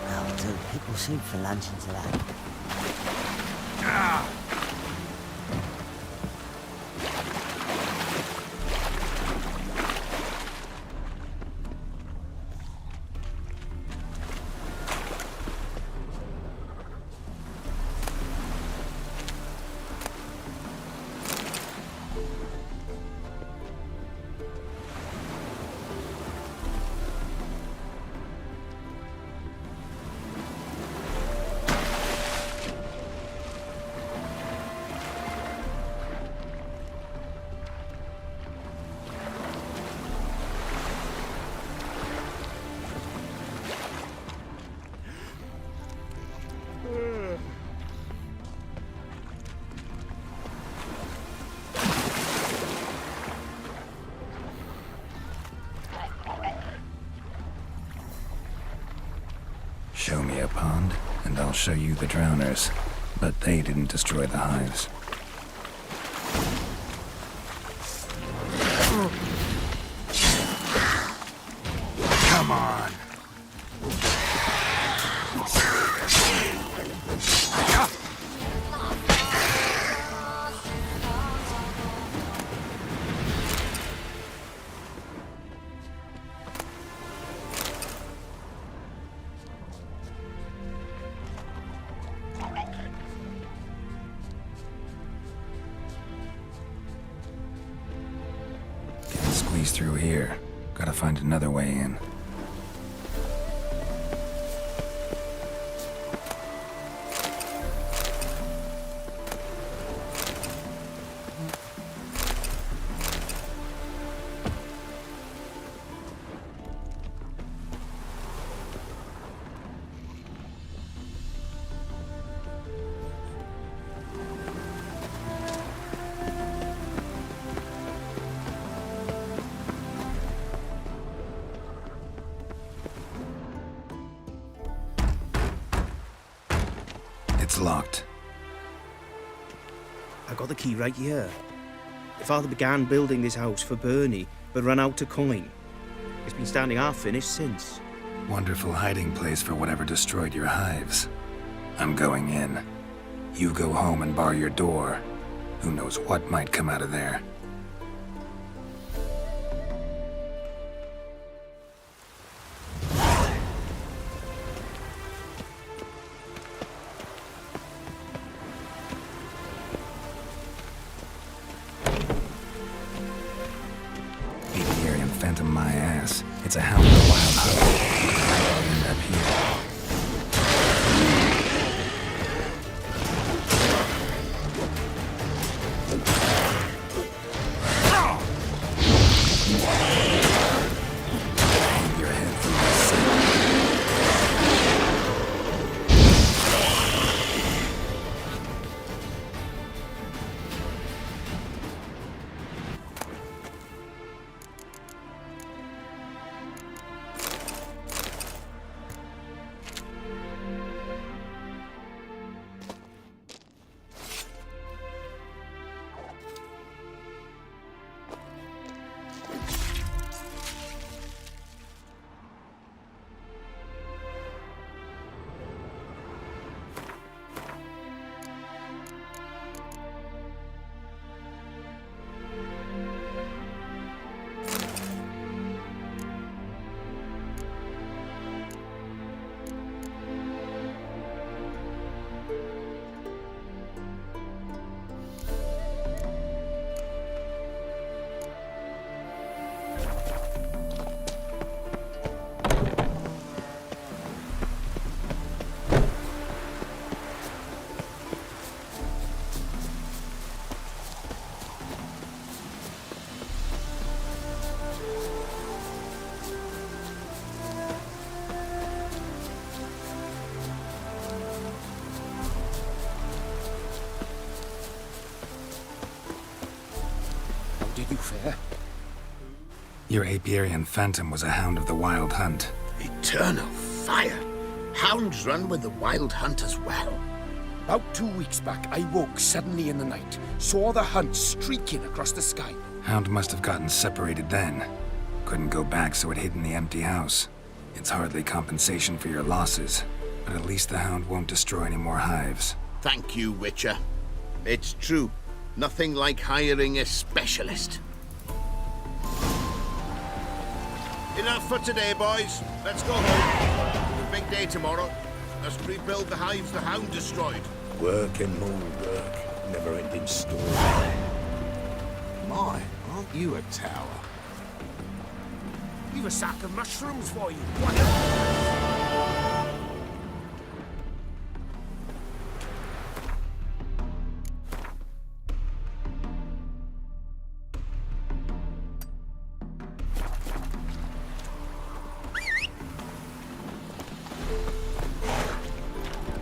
That'll do. People soup for luncheon today. Show me a pond, and I'll show you the drowners. But they didn't destroy the hives. Come on. Can't squeeze through here. Gotta find another way in. It's locked. I got the key right here. Father began building this house for Bernie, but ran out of coin. It's been standing half finished since. Wonderful hiding place for whatever destroyed your hives. I'm going in. You go home and bar your door. Who knows what might come out of there. Apiarian phantom my ass. It's a hound of the wild hunt. I'll end up here. Did you fare? Your Apiarian phantom was a hound of the wild hunt. Eternal fire! Hounds run with the wild hunt as well. About 2 weeks back, I woke suddenly in the night, saw the hunt streaking across the sky. Hound must have gotten separated then. Couldn't go back, so it hid in the empty house. It's hardly compensation for your losses, but at least the hound won't destroy any more hives. Thank you, Witcher. It's true. Nothing like hiring a specialist. Enough for today, boys. Let's go home. It's a big day tomorrow. Let's rebuild the hives the hound destroyed. Work and more work. Never-ending story. My, aren't you a tower? Leave a sack of mushrooms for you.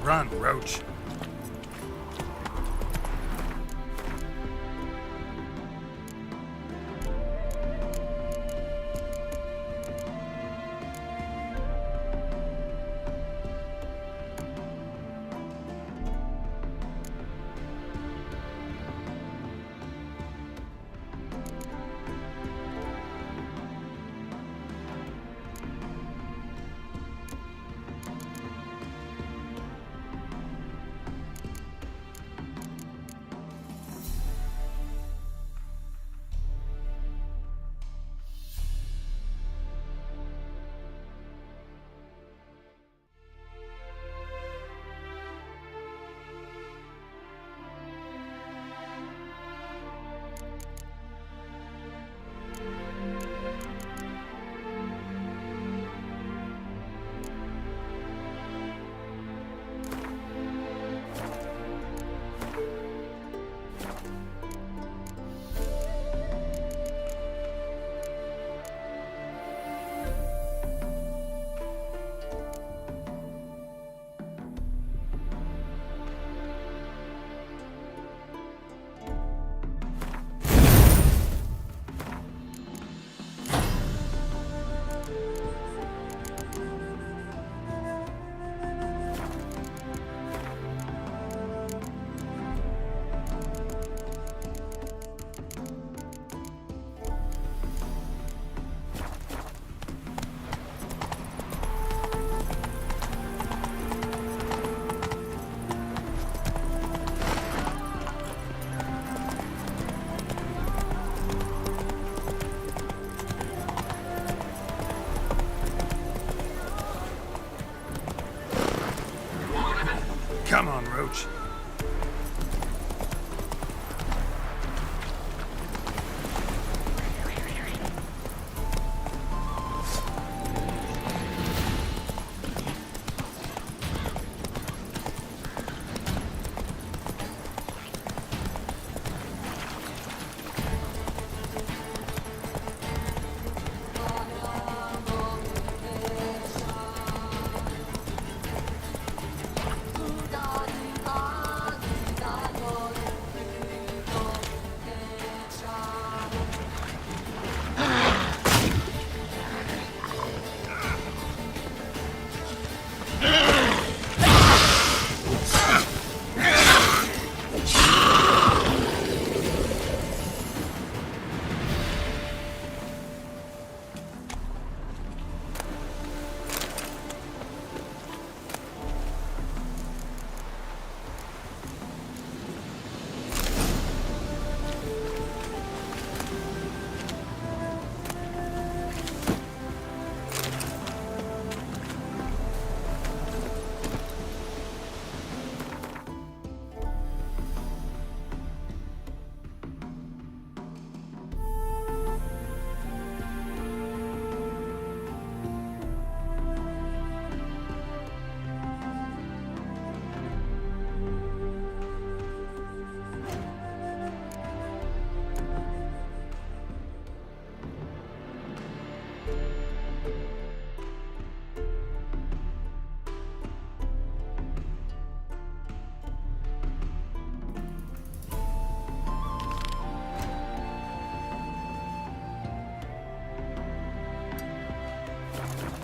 Run, Roach. Come on, Roach.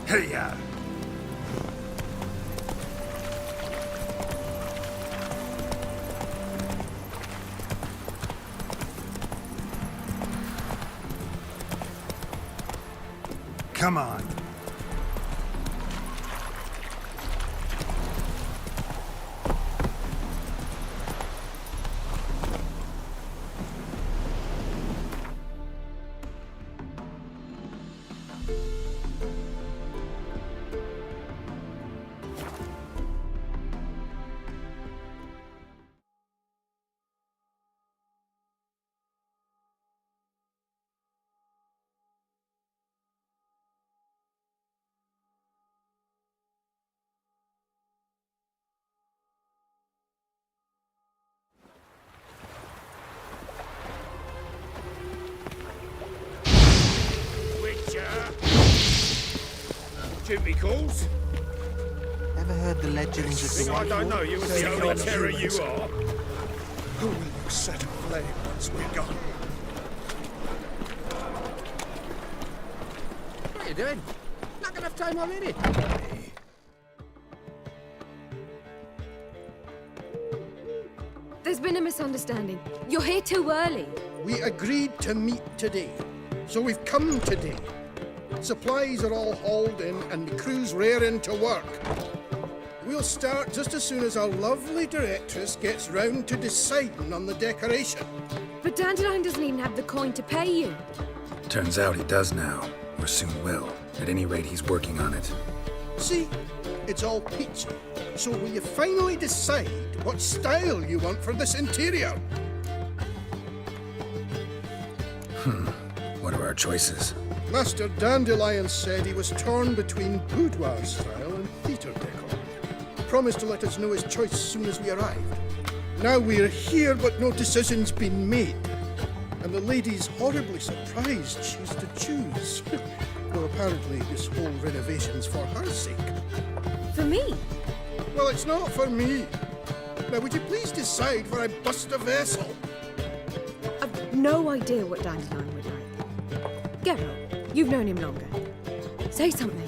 Hey-ya! Come on. Jimmy calls. Ever heard the legends of the I don't know, you was the only terror you are. Who will you set aflame once we're gone? What are you doing? Not enough time already. There's been a misunderstanding. You're here too early. We agreed to meet today, so we've come today. Supplies are all hauled in and the crew's raring to work. We'll start just as soon as our lovely directress gets round to deciding on the decoration. But Dandelion doesn't even have the coin to pay you. Turns out he does now, or soon will. At any rate, he's working on it. See, it's all peachy. So will you finally decide what style you want for this interior? What are our choices? Master Dandelion said he was torn between boudoir style and theatre decor. Promised to let us know his choice as soon as we arrived. Now we're here, but no decision's been made. And the lady's horribly surprised she's to choose. Though apparently this whole renovation's for her sake. For me? Well, it's not for me. Now, would you please decide where I bust a vessel? I've no idea what Dandelion would like. Geralt, you've known him longer. Say something.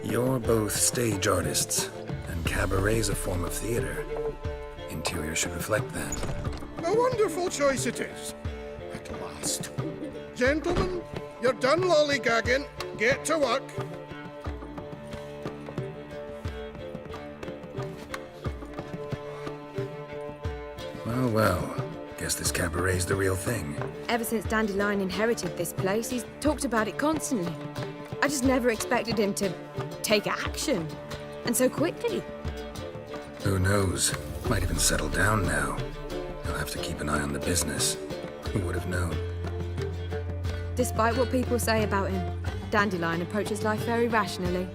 You're both stage artists, and cabaret's a form of theater. Interior should reflect that. A wonderful choice it is. At last. Gentlemen, you're done lollygagging. Get to work. Well, well. Guess this cabaret's the real thing. Ever since Dandelion inherited this place, he's talked about it constantly. I just never expected him to take action. And so quickly. Who knows? Might even settle down now. He'll have to keep an eye on the business. Who would have known? Despite what people say about him, Dandelion approaches life very rationally.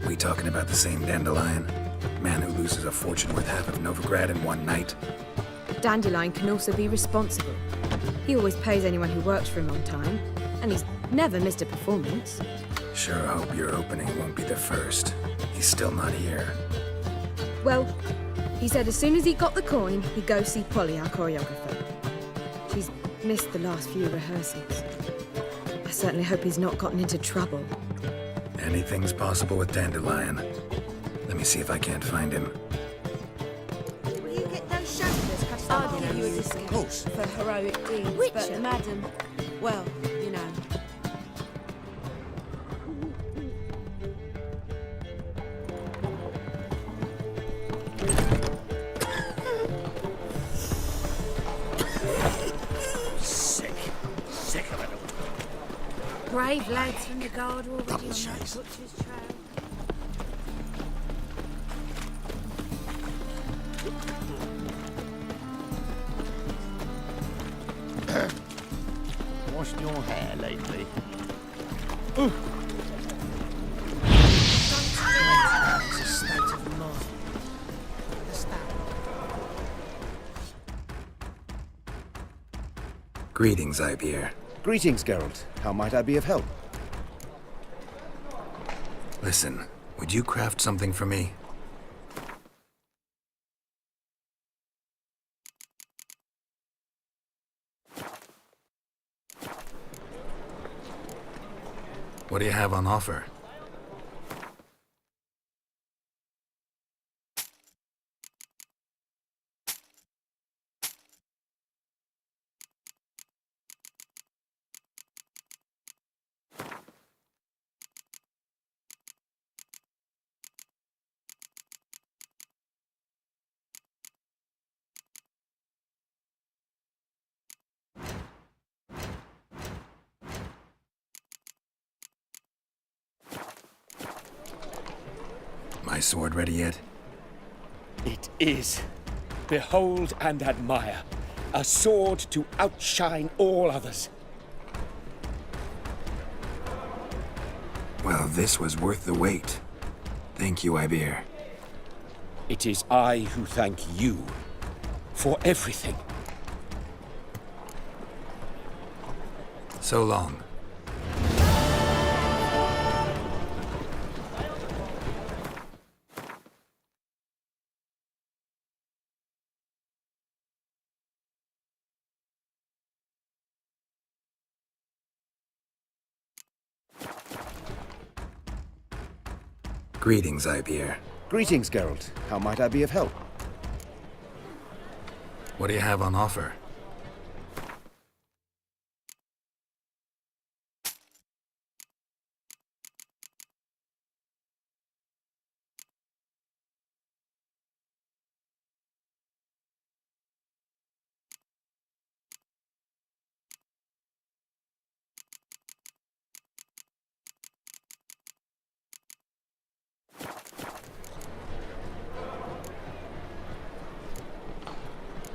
We talking about the same Dandelion? Man who loses a fortune worth half of Novigrad in one night? Dandelion can also be responsible. He always pays anyone who works for him on time, and he's never missed a performance. Sure hope your opening won't be the first. He's still not here. Well, he said as soon as he got the coin, he'd go see Polly, our choreographer. She's missed the last few rehearsals. I certainly hope he's not gotten into trouble. Anything's possible with Dandelion. Let me see if I can't find him. Will you get those shoulders cut I'll give you a discount for heroic deeds, but madam, well, you know. Sick of it all. Brave lads from the guard already on that butcher's trail. Washed your hair lately? It's a state of mind. Greetings, Ibeer. Greetings, Geralt. How might I be of help? Listen, would you craft something for me? What do you have on offer? My sword ready yet? It is. Behold and admire. A sword to outshine all others. Well, this was worth the wait. Thank you, Ibeer. It is I who thank you for everything. So long. Greetings, Ibeer. Greetings, Geralt. How might I be of help? What do you have on offer?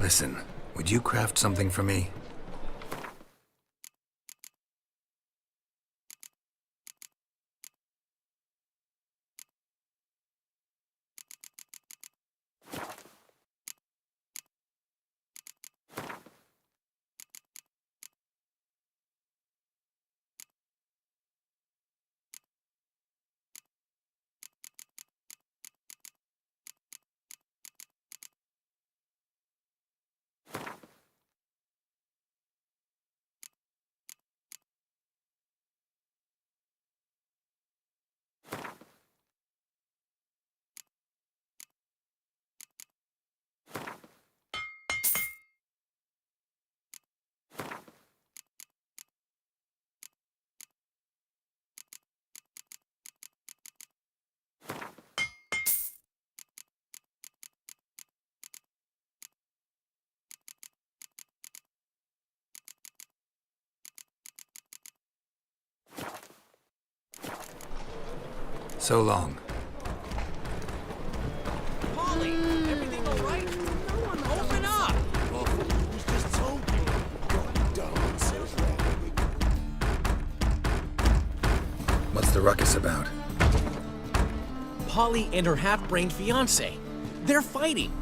Listen, would you craft something for me? So long. Polly, everything all right? No one, open up! What's the ruckus about? Polly and her half-brained fiancé. They're fighting.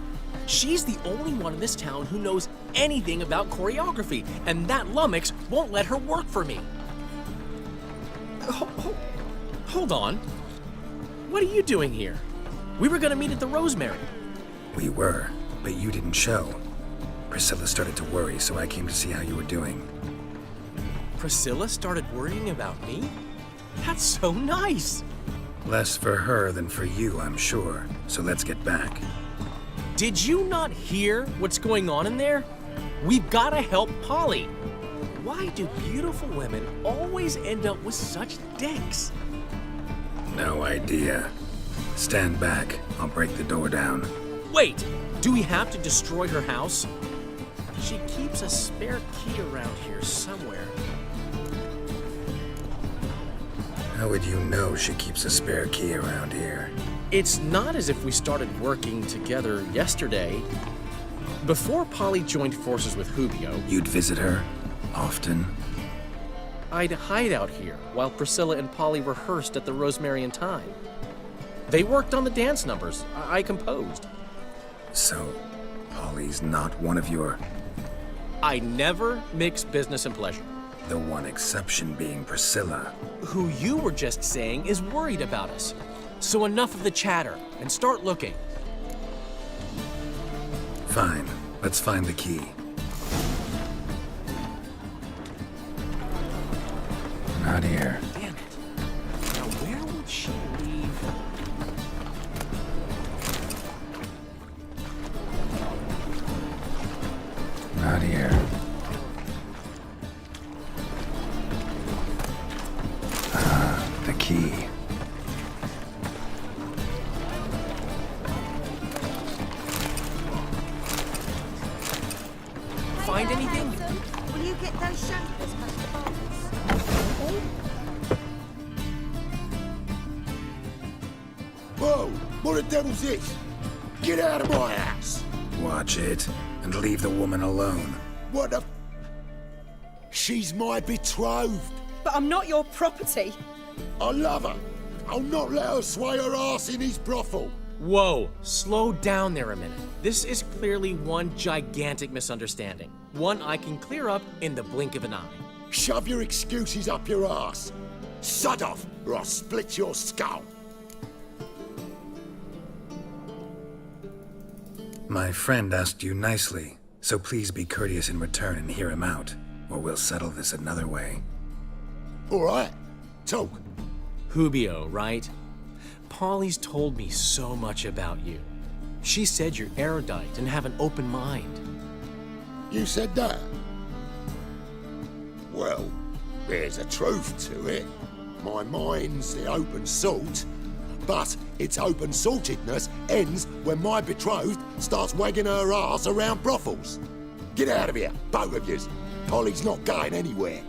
She's the only one in this town who knows anything about choreography, and that lummox won't let her work for me. Hold on. What are you doing here? We were gonna meet at the Rosemary. We were, but you didn't show. Priscilla started to worry, so I came to see how you were doing. Priscilla started worrying about me? That's so nice! Less for her than for you, I'm sure. So let's get back. Did you not hear what's going on in there? We've gotta help Polly. Why do beautiful women always end up with such dicks? No idea. Stand back. I'll break the door down. Wait! Do we have to destroy her house? She keeps a spare key around here somewhere. How would you know she keeps a spare key around here? It's not as if we started working together yesterday. Before Polly joined forces with Rubio, You'd visit her? Often? I'd hide out here while Priscilla and Polly rehearsed at the Rosemary in time. They worked on the dance numbers. I composed. So, Polly's not one of your... I never mix business and pleasure. The one exception being Priscilla. Who you were just saying is worried about us. So enough of the chatter, and start looking. Fine. Let's find the key. Not here. Damn it. Now where would she leave? Not here. The key. Find anything? Will you get those shampers, Mr. Barnes? Whoa! What the devil's this? Get out of my house! Watch it, and leave the woman alone. What the... She's my betrothed. But I'm not your property. I love her. I'll not let her sway her ass in his brothel. Whoa, slow down there a minute. This is clearly one gigantic misunderstanding. One I can clear up in the blink of an eye. Shove your excuses up your ass. Sod off, or I'll split your skull. My friend asked you nicely, so please be courteous in return and hear him out, or we'll settle this another way. All right, talk. Rubio, right? Polly's told me so much about you. She said you're erudite and have an open mind. You said that? Well, there's a truth to it. My mind's the open salt, but its open saltedness ends when my betrothed starts wagging her ass around brothels. Get out of here, both of yous. Polly's not going anywhere.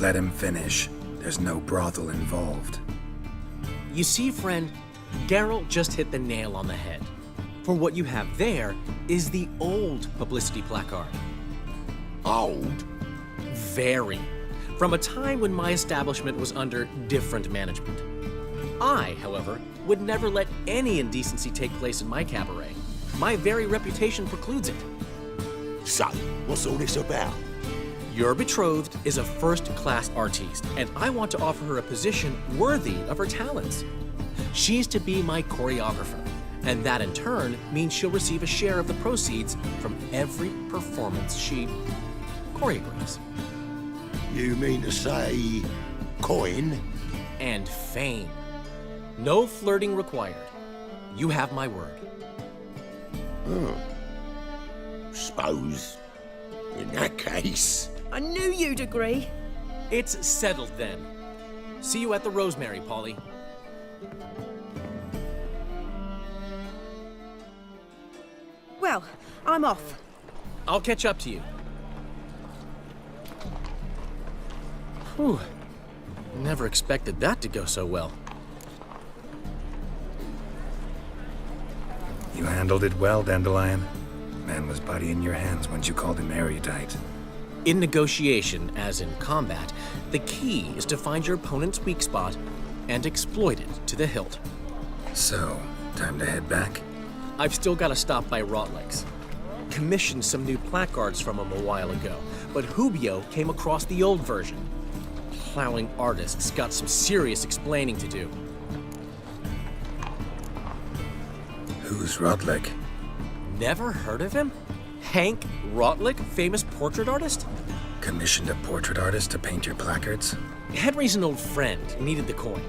Let him finish. There's no brothel involved. You see, friend, Geralt just hit the nail on the head. For what you have there is the old publicity placard. Old? Very. From a time when my establishment was under different management. I, however, would never let any indecency take place in my cabaret. My very reputation precludes it. So, what's all this about? Your betrothed is a first-class artiste, and I want to offer her a position worthy of her talents. She's to be my choreographer, and that in turn means she'll receive a share of the proceeds from every performance she choreographs. You mean to say coin? And fame. No flirting required. You have my word. Oh. Suppose, in that case... I knew you'd agree. It's settled then. See you at the Rosemary, Polly. Well, I'm off. I'll catch up to you. Whew. Never expected that to go so well. You handled it well, Dandelion. Man was buddy in your hands once you called him erudite. In negotiation, as in combat, the key is to find your opponent's weak spot and exploit it to the hilt. So, time to head back? I've still got to stop by Rottlick's. Commissioned some new placards from him a while ago, but Hubio came across the old version. Plowing artists got some serious explaining to do. Who's Rottlick? Never heard of him? Hank Rottlick, famous portrait artist? Commissioned a portrait artist to paint your placards? Henry's an old friend, needed the coin.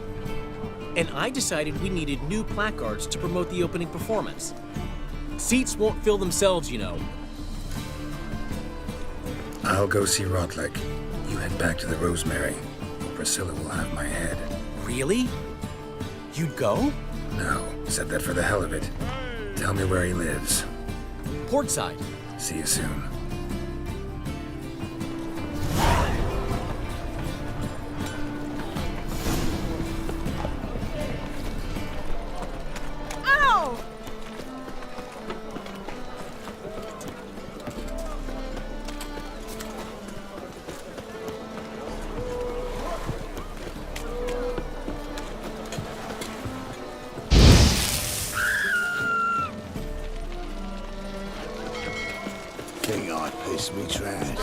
And I decided we needed new placards to promote the opening performance. Seats won't fill themselves, you know. I'll go see Rottlick. You head back to the Rosemary. Priscilla will have my head. Really? You'd go? No, said that for the hell of it. Tell me where he lives. Portside. See you soon. Ow! Think I pissed me trash.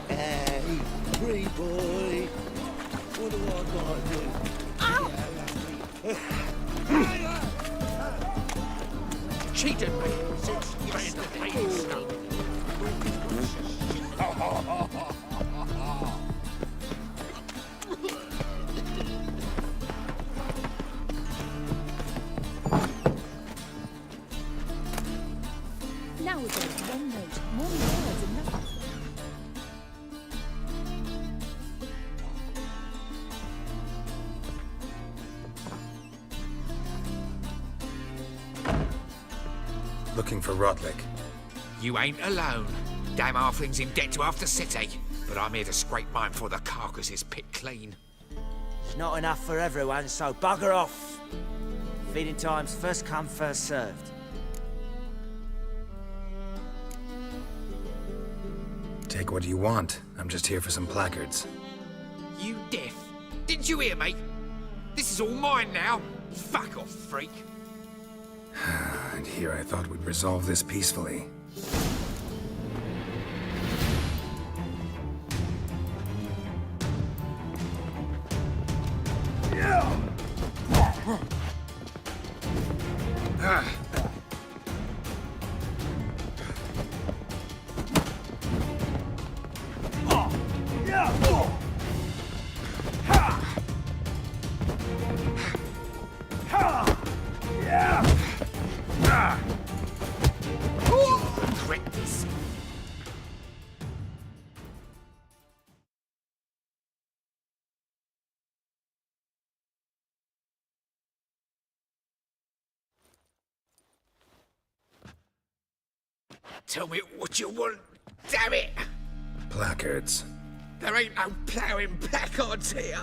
Hey, free boy. What do I gotta do? Cheated me. Nowadays, one note, more words enough. Looking for Rottlick. You ain't alone. Damn halfling's in debt to half the city. But I'm here to scrape mine before the carcass is picked clean. Not enough for everyone, so bugger off. Feeding time's first come, first served. Take what you want. I'm just here for some placards. You deaf? Didn't you hear me? This is all mine now. Fuck off, freak. And here I thought we'd resolve this peacefully. Tell me what you want, damn it! Placards. There ain't no ploughing placards here.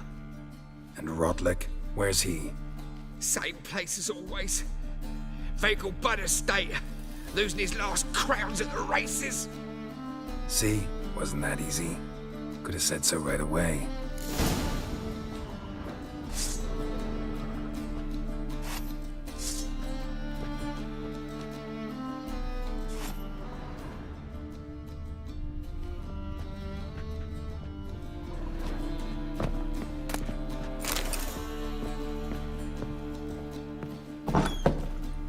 And Rottlick? Where's he? Same place as always. Vegal Bud Estate. Losing his last crowns at the races. See? Wasn't that easy? Could have said so right away.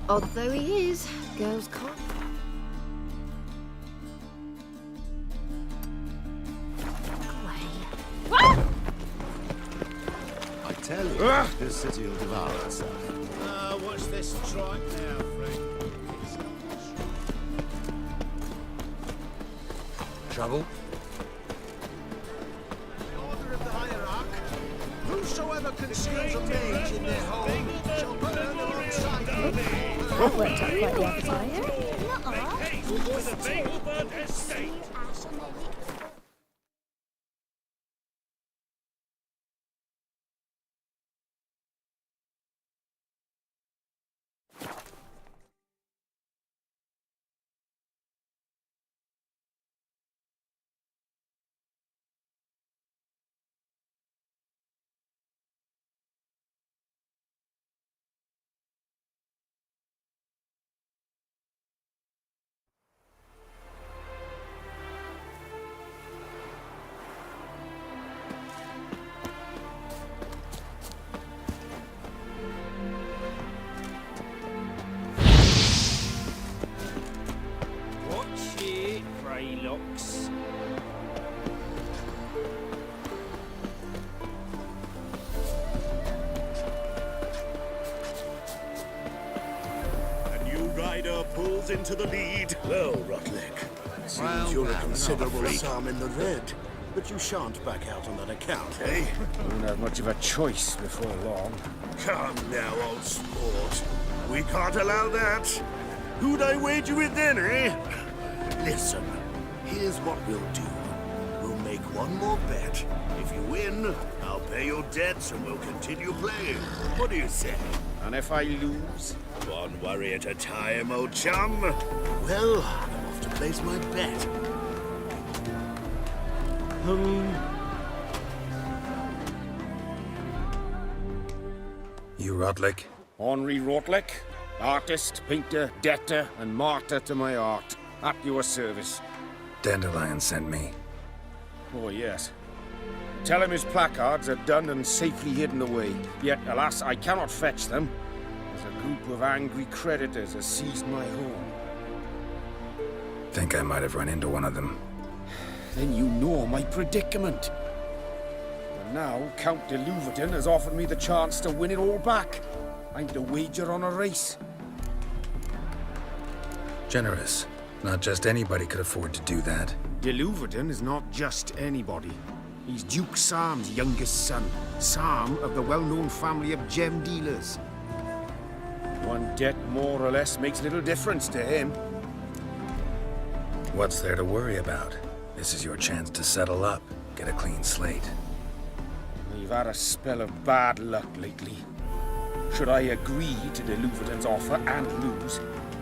Odd though he is, girls can't. I tell you, this city will devour itself. What's this strike now, Frank? Trouble? The order of the hierarch. Whosoever conceals a mage in their home shall burn alongside him. That worked out quite the appetite. Make haste to the Vegelbud Estate. pulls into the lead. Well, Rotlick, seems you're a considerable sum in the red, but you shan't back out on that account, eh? You won't have much of a choice before long. Come now, old sport. We can't allow that. Who'd I wager with then, eh? Listen, here's what we'll do. We'll make one more bet. If you win, I'll pay your debts and we'll continue playing. What do you say? And if I lose? One worry at a time, old chum. Well, I'm off to place my bet. You Rotlick? Henri Rotlick, artist, painter, debtor, and martyr to my art. At your service. Dandelion sent me. Oh, yes. Tell him his placards are done and safely hidden away. Yet, alas, I cannot fetch them, as a group of angry creditors has seized my home. Think I might have run into one of them. Then you know my predicament. And now, Count de Louverton has offered me the chance to win it all back. I'm to wager on a race. Generous. Not just anybody could afford to do that. De Louverton is not just anybody. He's Duke Sam's youngest son. Sam of the well-known family of gem dealers. One debt more or less makes little difference to him. What's there to worry about? This is your chance to settle up, get a clean slate. We've had a spell of bad luck lately. Should I agree to de Louverton's offer and lose,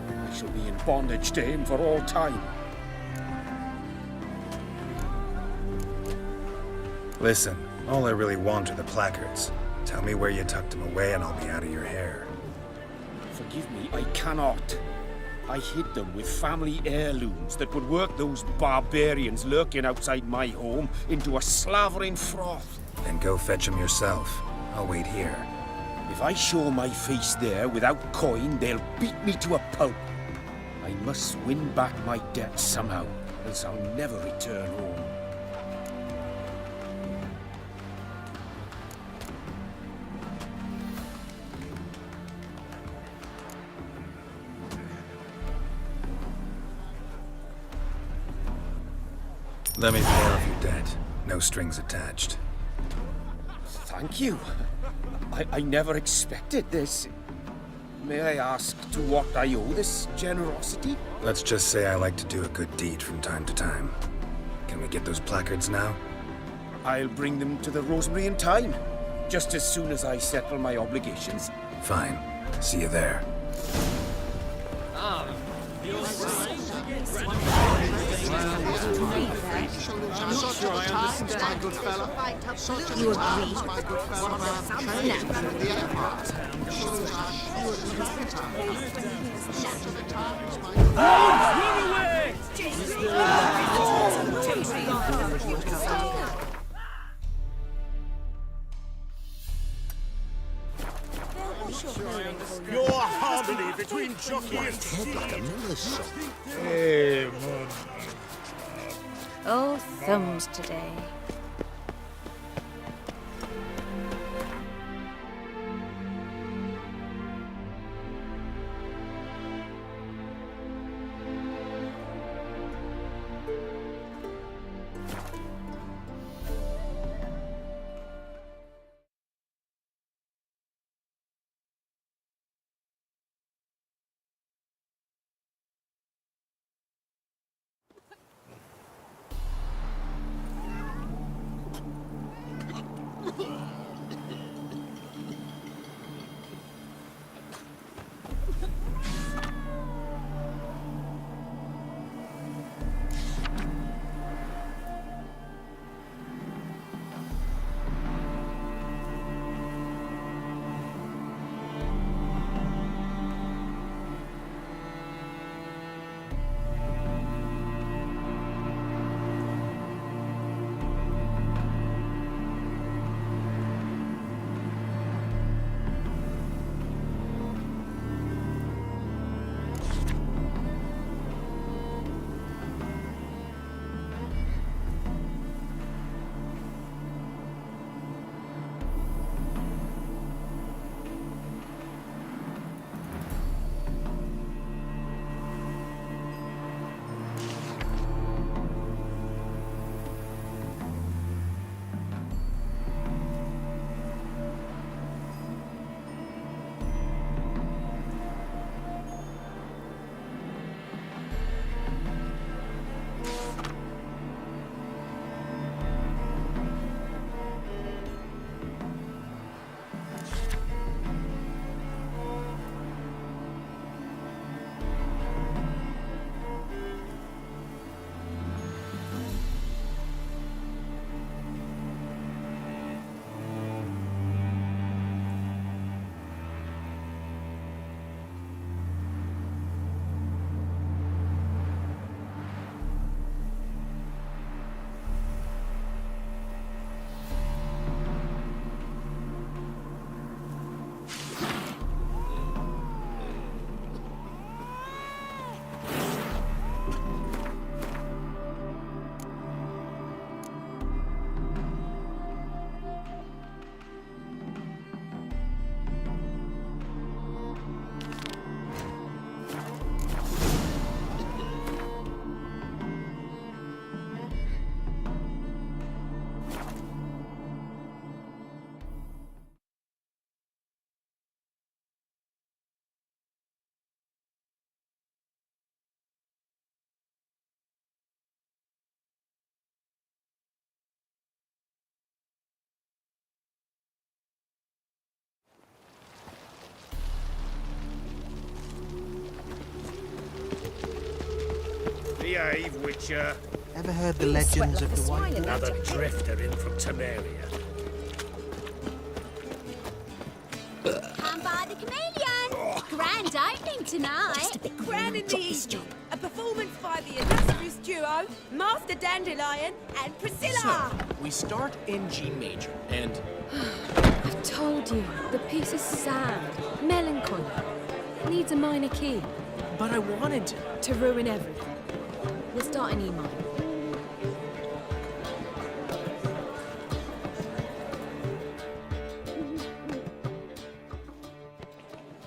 I shall be in bondage to him for all time. Listen, all I really want are the placards. Tell me where you tucked them away and I'll be out of your hair. Forgive me, I cannot. I hid them with family heirlooms that would work those barbarians lurking outside my home into a slavering froth. Then go fetch them yourself. I'll wait here. If I show my face there without coin, they'll beat me to a pulp. I must win back my debt somehow, else I'll never return home. Let me pay off your debt. No strings attached. Thank you. I never expected this. May I ask to what I owe this generosity? Let's just say I like to do a good deed from time to time. Can we get those placards now? I'll bring them to the Rosemary in time, just as soon as I settle my obligations. Fine. See you there. I'm not sure I understand, my good fella. You agree? Your harmony between jockey and steed. Hey, man. Oh, thumbs today. behave, Witcher. Ever heard the legends of the White? Another drifter in from Temeria. Come by the chameleon! Grand opening tonight! Grand indeed! A performance by the illustrious duo, Master Dandelion and Priscilla! So, we start in G major, and... I've told you, the piece is sad, melancholy. Needs a minor key. But I wanted to ruin everything. We'll start in E minor.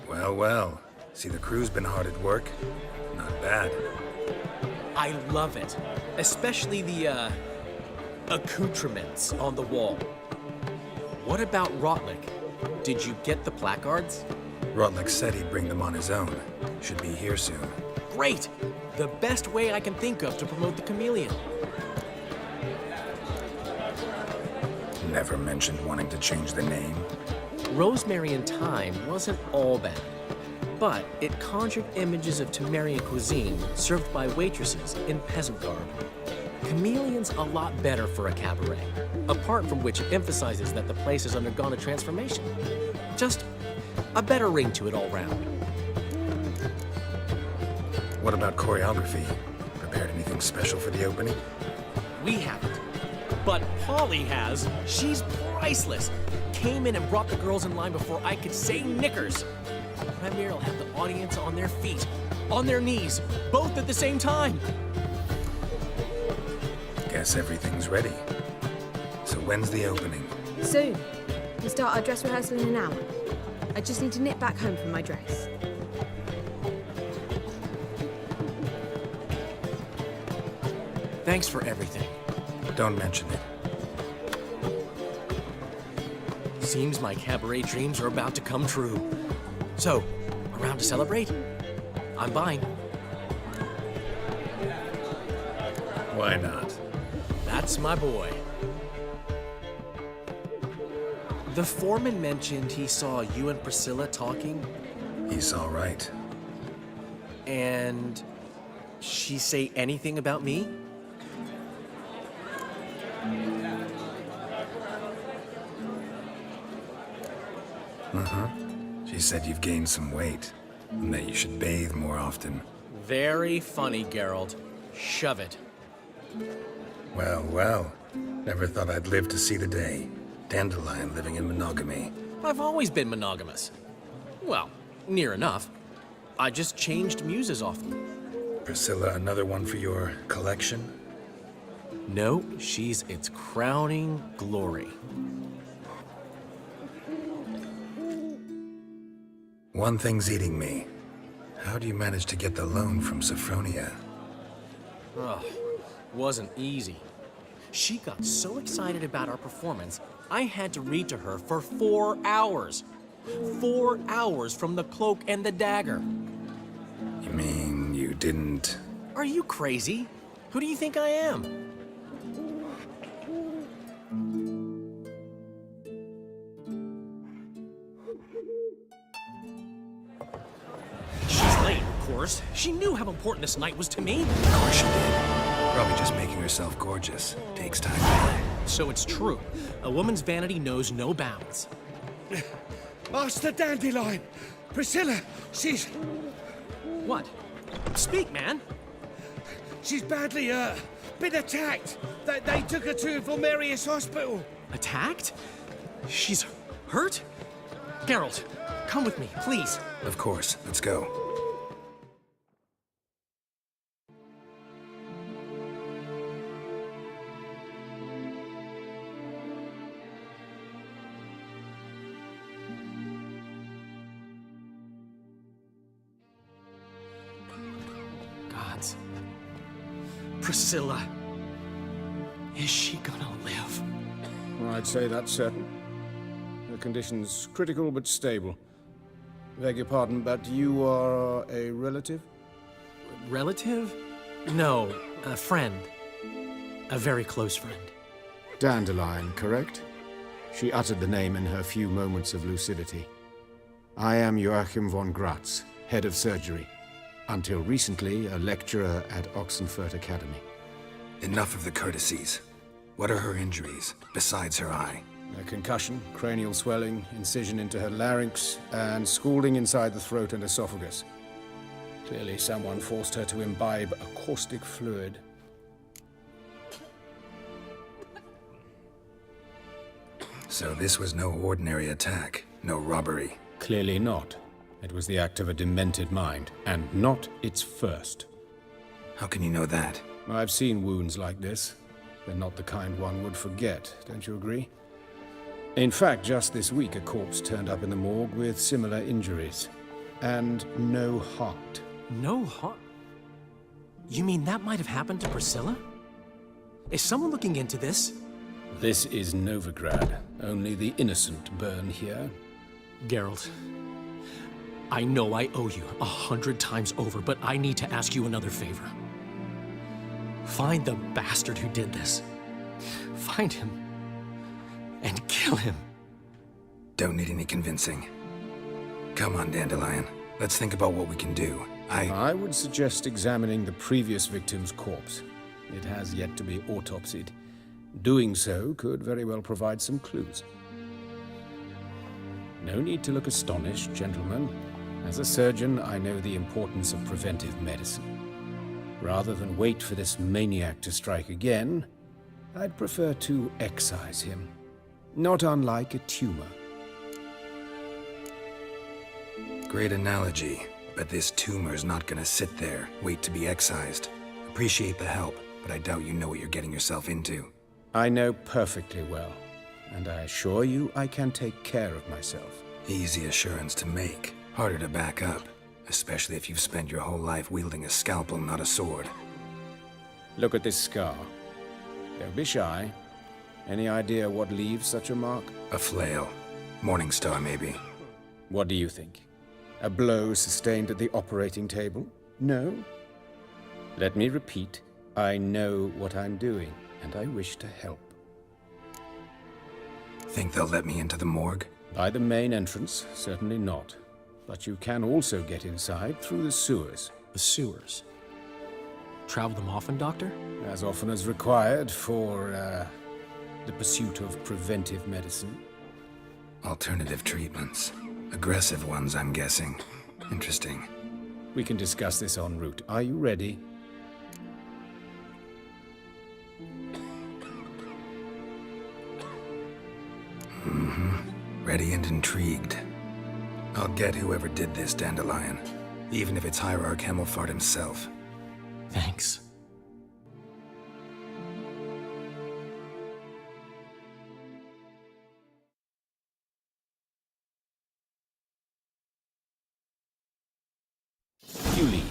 Well, well. See, the crew's been hard at work. Not bad. I love it. Especially the, accoutrements on the wall. What about Rogh? Did you get the placards? Rogh said he'd bring them on his own. Should be here soon. Great! The best way I can think of to promote the chameleon. Never mentioned wanting to change the name. Rosemary and Thyme wasn't all bad, but it conjured images of Temerian cuisine served by waitresses in peasant garb. Chameleon's a lot better for a cabaret, apart from which it emphasizes that the place has undergone a transformation. Just a better ring to it all round. What about choreography? Prepared anything special for the opening? We haven't. But Polly has. She's priceless. Came in and brought the girls in line before I could say knickers. Premier will have the audience on their feet, on their knees, both at the same time. Guess everything's ready. So when's the opening? Soon. We start our dress rehearsal in an hour. I just need to nip back home for my dress. Thanks for everything. Don't mention it. Seems my cabaret dreams are about to come true. So, around to celebrate? I'm buying. Why not? That's my boy. The foreman mentioned he saw you and Priscilla talking. He's all right. And she say anything about me? She said you've gained some weight, and that you should bathe more often. Very funny, Geralt. Shove it. Well, well. Never thought I'd live to see the day. Dandelion living in monogamy. I've always been monogamous. Well, near enough. I just changed muses often. Priscilla, another one for your collection? No, she's its crowning glory. One thing's eating me. How do you manage to get the loan from Sophronia? Ugh, wasn't easy. She got so excited about our performance, I had to read to her for 4 hours. 4 hours from the Cloak and the Dagger. You mean you didn't... Are you crazy? Who do you think I am? She's late, of course. She knew how important this night was to me. Of course she did. Probably just making herself gorgeous. Takes time. So it's true. A woman's vanity knows no bounds. Master Dandelion! Priscilla, she's... What? Speak, man. She's badly, been attacked. They took her to Vulmerius Hospital. Attacked? She's hurt? Geralt, come with me, please. Of course. Let's go. Gods. Priscilla. Is she gonna live? I'd say that's certain. Her condition's critical but stable. Beg your pardon, but you are a relative? Relative? No, a friend. A very close friend. Dandelion, correct? She uttered the name in her few moments of lucidity. I am Joachim von Gratz, head of surgery. Until recently, a lecturer at Oxenfurt Academy. Enough of the courtesies. What are her injuries, besides her eye? A concussion, cranial swelling, incision into her larynx, and scalding inside the throat and esophagus. Clearly someone forced her to imbibe a caustic fluid. So this was no ordinary attack, no robbery. Clearly not. It was the act of a demented mind, and not its first. How can you know that? I've seen wounds like this. They're not the kind one would forget, don't you agree? In fact, just this week a corpse turned up in the morgue with similar injuries. And no heart. No heart? You mean that might have happened to Priscilla? Is someone looking into this? This is Novigrad. Only the innocent burn here. Geralt, I know I owe you 100 times over, but I need to ask you another favor. Find the bastard who did this. Find him. And kill him. Don't need any convincing. Come on, Dandelion. Let's think about what we can do. I would suggest examining the previous victim's corpse. It has yet to be autopsied. Doing so could very well provide some clues. No need to look astonished, gentlemen. As a surgeon, I know the importance of preventive medicine. Rather than wait for this maniac to strike again, I'd prefer to excise him. Not unlike a tumor. Great analogy, but this tumor's not gonna sit there, wait to be excised. Appreciate the help, but I doubt you know what you're getting yourself into. I know perfectly well, and I assure you I can take care of myself. Easy assurance to make, harder to back up, especially if you've spent your whole life wielding a scalpel, not a sword. Look at this scar. Don't be shy. Any idea what leaves such a mark? A flail. Morning Star, maybe. What do you think? A blow sustained at the operating table? No? Let me repeat. I know what I'm doing, and I wish to help. Think they'll let me into the morgue? By the main entrance, certainly not. But you can also get inside through the sewers. The sewers? Travel them often, Doctor? As often as required for, the pursuit of preventive medicine. Alternative treatments. Aggressive ones, I'm guessing. Interesting. We can discuss this en route. Are you ready? Ready and intrigued. I'll get whoever did this, Dandelion. Even if it's Hierarch Hemmelfart himself. Thanks. You lead.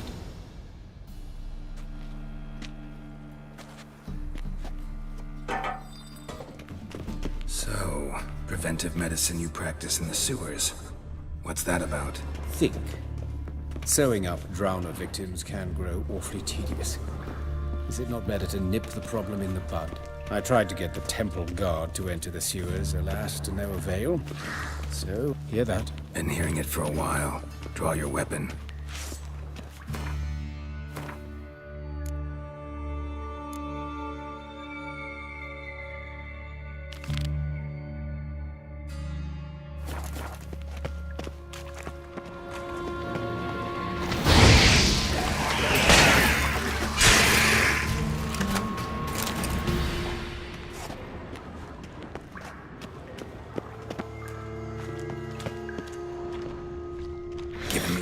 So, preventive medicine you practice in the sewers. What's that about? Think. Sewing up drowner victims can grow awfully tedious. Is it not better to nip the problem in the bud? I tried to get the temple guard to enter the sewers, alas, to no avail. So, hear that. Been hearing it for a while. Draw your weapon.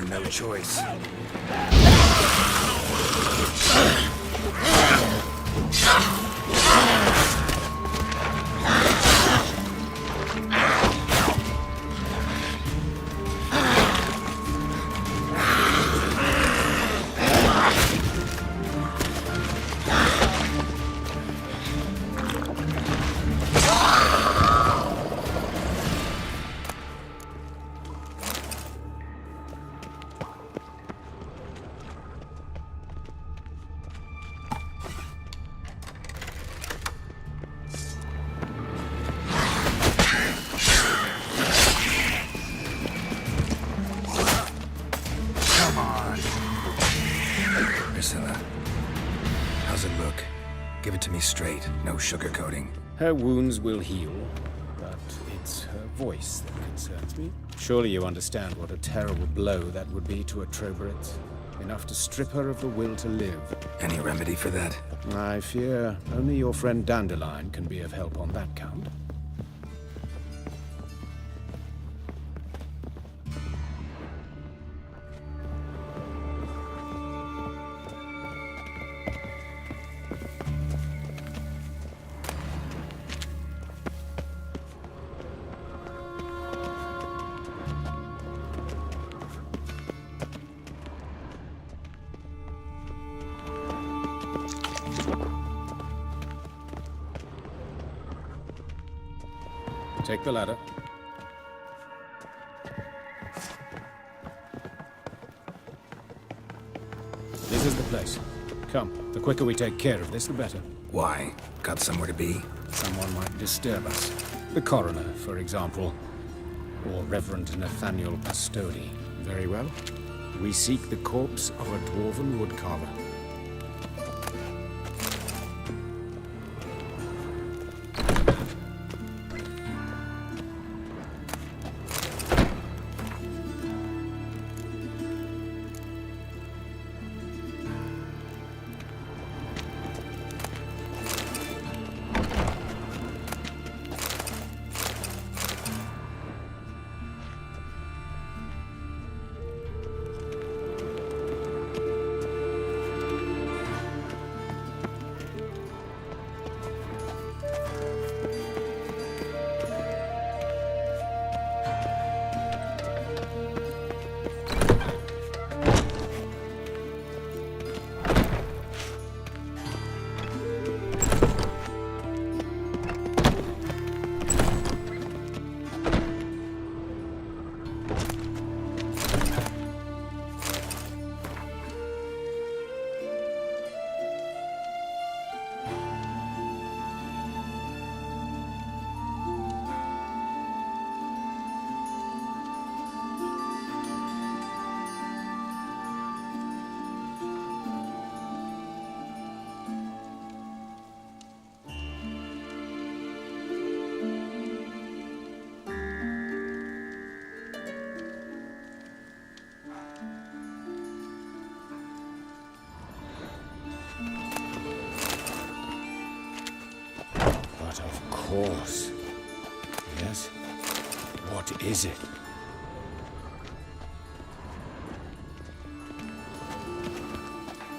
No choice. sugarcoating. Her wounds will heal, but it's her voice that concerns me. Surely you understand what a terrible blow that would be to a Troberet. Enough to strip her of the will to live. Any remedy for that? I fear only your friend Dandelion can be of help on that count. Take the ladder. This is the place. Come, the quicker we take care of this, the better. Why? Got somewhere to be? Someone might disturb us. The coroner, for example. Or Reverend Nathaniel Pastodi. Very well. We seek the corpse of a dwarven woodcarver. Of course. Yes? What is it?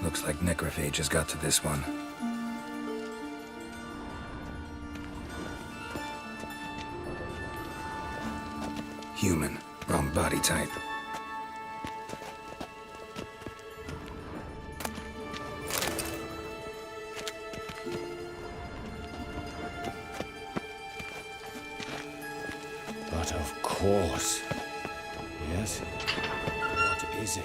Looks like necrophages got to this one. Human. Wrong body type. But of course. Yes? What is it?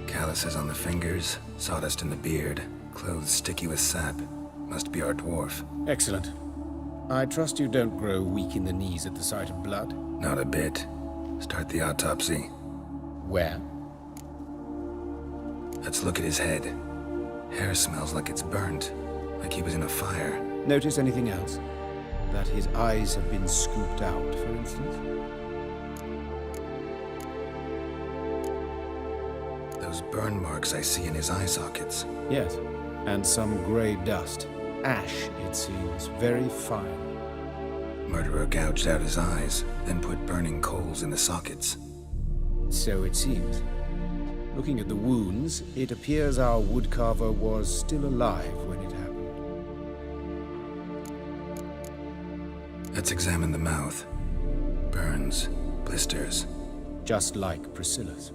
Calluses on the fingers, sawdust in the beard, clothes sticky with sap. Must be our dwarf. Excellent. I trust you don't grow weak in the knees at the sight of blood. Not a bit. Start the autopsy. Where? Let's look at his head. Hair smells like it's burnt, like he was in a fire. Notice anything else? That his eyes have been scooped out, for instance? Those burn marks I see in his eye sockets. Yes, and some grey dust. Ash, it seems, very fine. Murderer gouged out his eyes, then put burning coals in the sockets. So it seems. Looking at the wounds, it appears our woodcarver was still alive when it happened. Let's examine the mouth. Burns, blisters. Just like Priscilla's.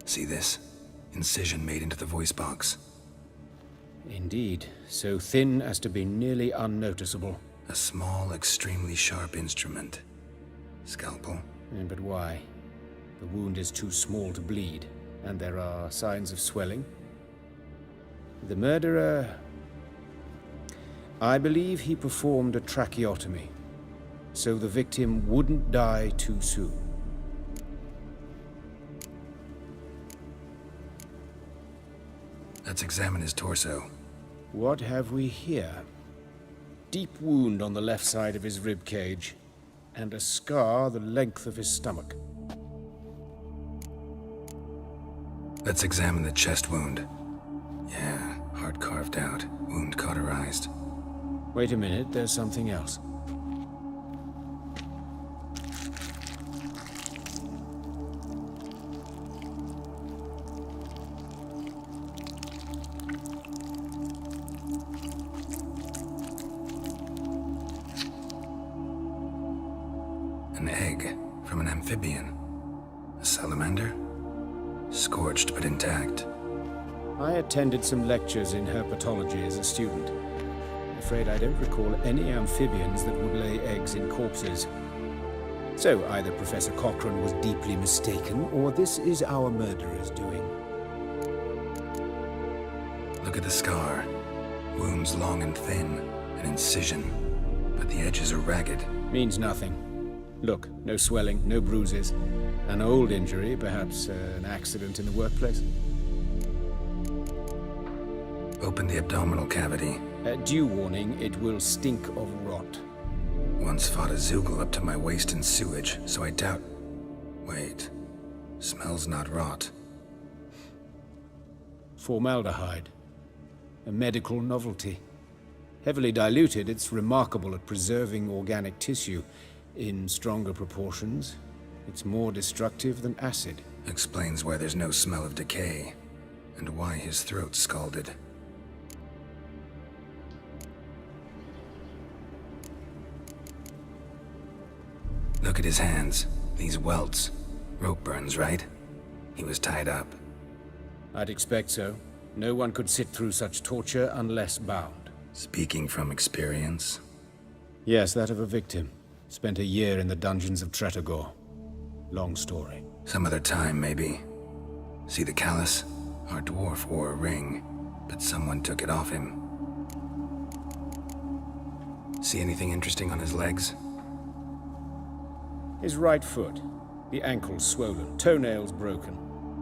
See this? Incision made into the voice box. Indeed, so thin as to be nearly unnoticeable. A small, extremely sharp instrument. Scalpel? But why? The wound is too small to bleed. and there are signs of swelling. The murderer... I believe he performed a tracheotomy, so the victim wouldn't die too soon. Let's examine his torso. What have we here? Deep wound on the left side of his rib cage, and a scar the length of his stomach. Let's examine the chest wound. Yeah, heart carved out, wound cauterized. Wait a minute, there's something else. An egg from an amphibian. A salamander? Scorched but intact. I attended some lectures in herpetology as a student. I'm afraid I don't recall any amphibians that would lay eggs in corpses. So either Professor Cochrane was deeply mistaken, or this is our murderer's doing. Look at the scar. Wounds long and thin, an incision, but the edges are ragged. Means nothing. Look, no swelling, no bruises. An old injury, perhaps an accident in the workplace. Open the abdominal cavity. Due warning, it will stink of rot. Once fought a Zoogle up to my waist in sewage, so I doubt... Wait. Smells not rot. Formaldehyde. A medical novelty. Heavily diluted, it's remarkable at preserving organic tissue. In stronger proportions, it's more destructive than acid. Explains why there's no smell of decay, and why his throat's scalded. Look at his hands. These welts. Rope burns, right? He was tied up. I'd expect so. No one could sit through such torture unless bound. Speaking from experience? Yes, that of a victim. Spent a year in the dungeons of Tretogor. Long story. Some other time, maybe. See the callus? Our dwarf wore a ring, but someone took it off him. See anything interesting on his legs? His right foot. The ankle swollen, toenails broken.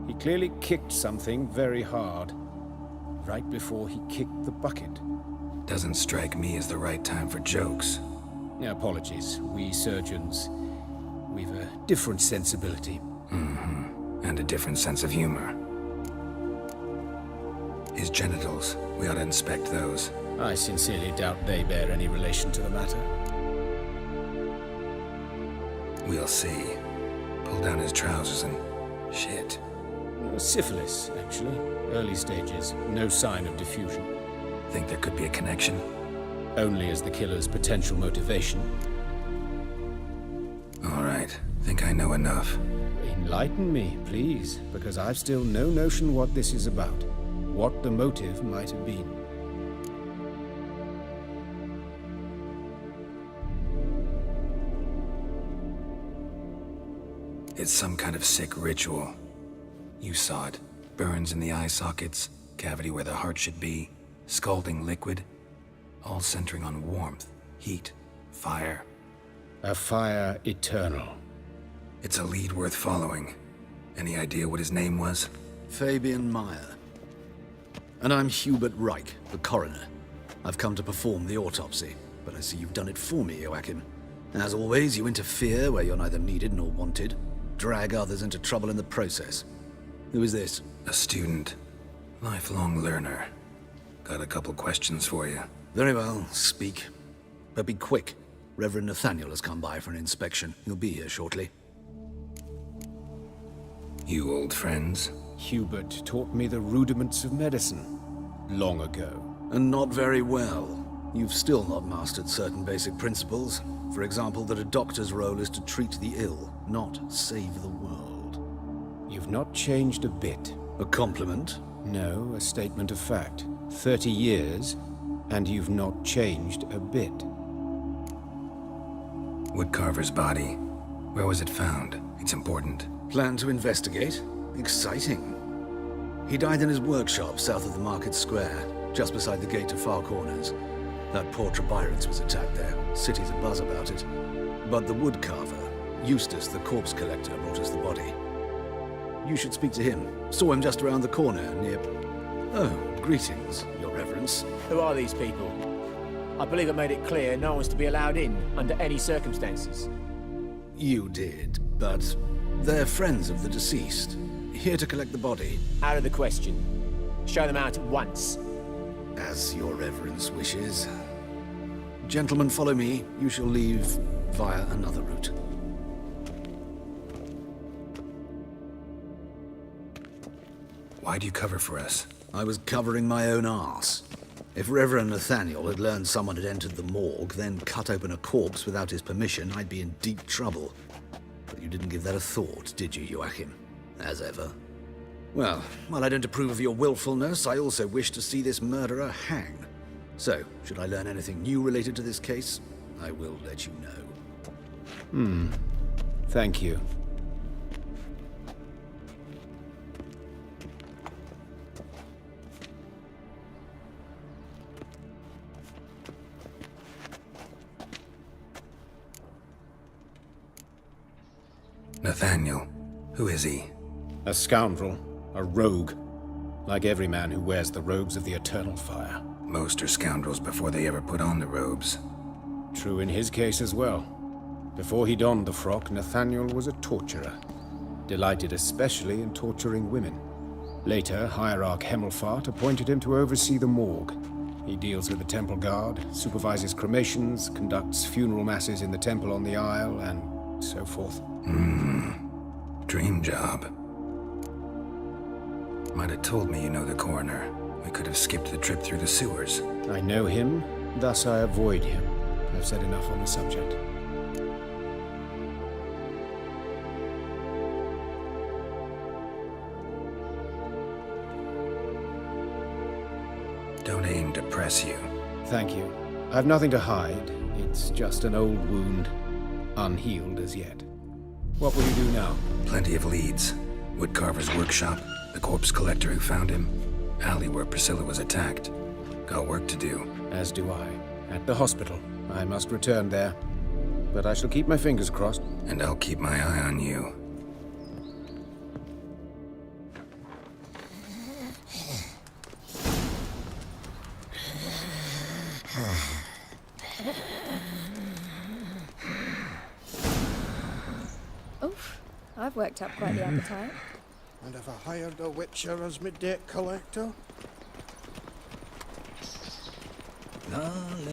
He clearly kicked something very hard. Right before he kicked the bucket. Doesn't strike me as the right time for jokes. Apologies. We surgeons, we've a different sensibility. Mm-hmm. And a different sense of humor. His genitals, we ought to inspect those. I sincerely doubt they bear any relation to the matter. We'll see. Pull down his trousers and... shit. Syphilis, actually. Early stages. No sign of diffusion. Think there could be a connection? Only as the killer's potential motivation. All right. Think I know enough. Enlighten me, please, because I've still no notion what this is about. What the motive might have been. It's some kind of sick ritual. You saw it. Burns in the eye sockets, cavity where the heart should be, scalding liquid, all centering on warmth, heat, fire. A fire eternal. It's a lead worth following. Any idea what his name was? Fabian Meyer. And I'm Hubert Reich, the coroner. I've come to perform the autopsy, but I see you've done it for me, Joachim. As always, you interfere where you're neither needed nor wanted. Drag others into trouble in the process. Who is this? A student. Lifelong learner. Got a couple questions for you. Very well, speak. But be quick. Reverend Nathaniel has come by for an inspection. He'll be here shortly. You old friends? Hubert taught me the rudiments of medicine. Long ago. And not very well. You've still not mastered certain basic principles. For example, that a doctor's role is to treat the ill, not save the world. You've not changed a bit. A compliment? No, a statement of fact. 30 years, and you've not changed a bit. Woodcarver's body. Where was it found? It's important. Plan to investigate? Exciting. He died in his workshop south of the market square, just beside the gate to Far Corners. That poor Trebyron's was attacked there. City's abuzz about it. But the woodcarver, Eustace the corpse collector, brought us the body. You should speak to him. Saw him just around the corner near... Oh, greetings, Your Reverence. Who are these people? I believe I made it clear no one's to be allowed in under any circumstances. You did, but they're friends of the deceased. Here to collect the body. Out of the question. Show them out at once. As Your Reverence wishes. Gentlemen, follow me. You shall leave via another route. Why do you cover for us? I was covering my own arse. If Reverend Nathaniel had learned someone had entered the morgue, then cut open a corpse without his permission, I'd be in deep trouble. But you didn't give that a thought, did you, Joachim? As ever. Well, while I don't approve of your willfulness, I also wish to see this murderer hang. So, should I learn anything new related to this case, I will let you know. Thank you. Nathaniel, who is he? A scoundrel, a rogue, like every man who wears the robes of the eternal fire. Most are scoundrels before they ever put on the robes. True in his case as well. Before he donned the frock, Nathaniel was a torturer, delighted especially in torturing women. Later, Hierarch Hemmelfart appointed him to oversee the morgue. He deals with the temple guard, supervises cremations, conducts funeral masses in the temple on the Isle, and so forth. Dream job. Might have told me you know the coroner. We could have skipped the trip through the sewers. I know him, thus I avoid him. I've said enough on the subject. Don't aim to press you. Thank you. I've nothing to hide. It's just an old wound, unhealed as yet. What will you do now? Plenty of leads. Woodcarver's workshop, the corpse collector who found him, alley where Priscilla was attacked. Got work to do. As do I. At the hospital. I must return there. But I shall keep my fingers crossed. And I'll keep my eye on you. Oof, I've worked up quite the appetite. And have I hired a witcher as my debt collector?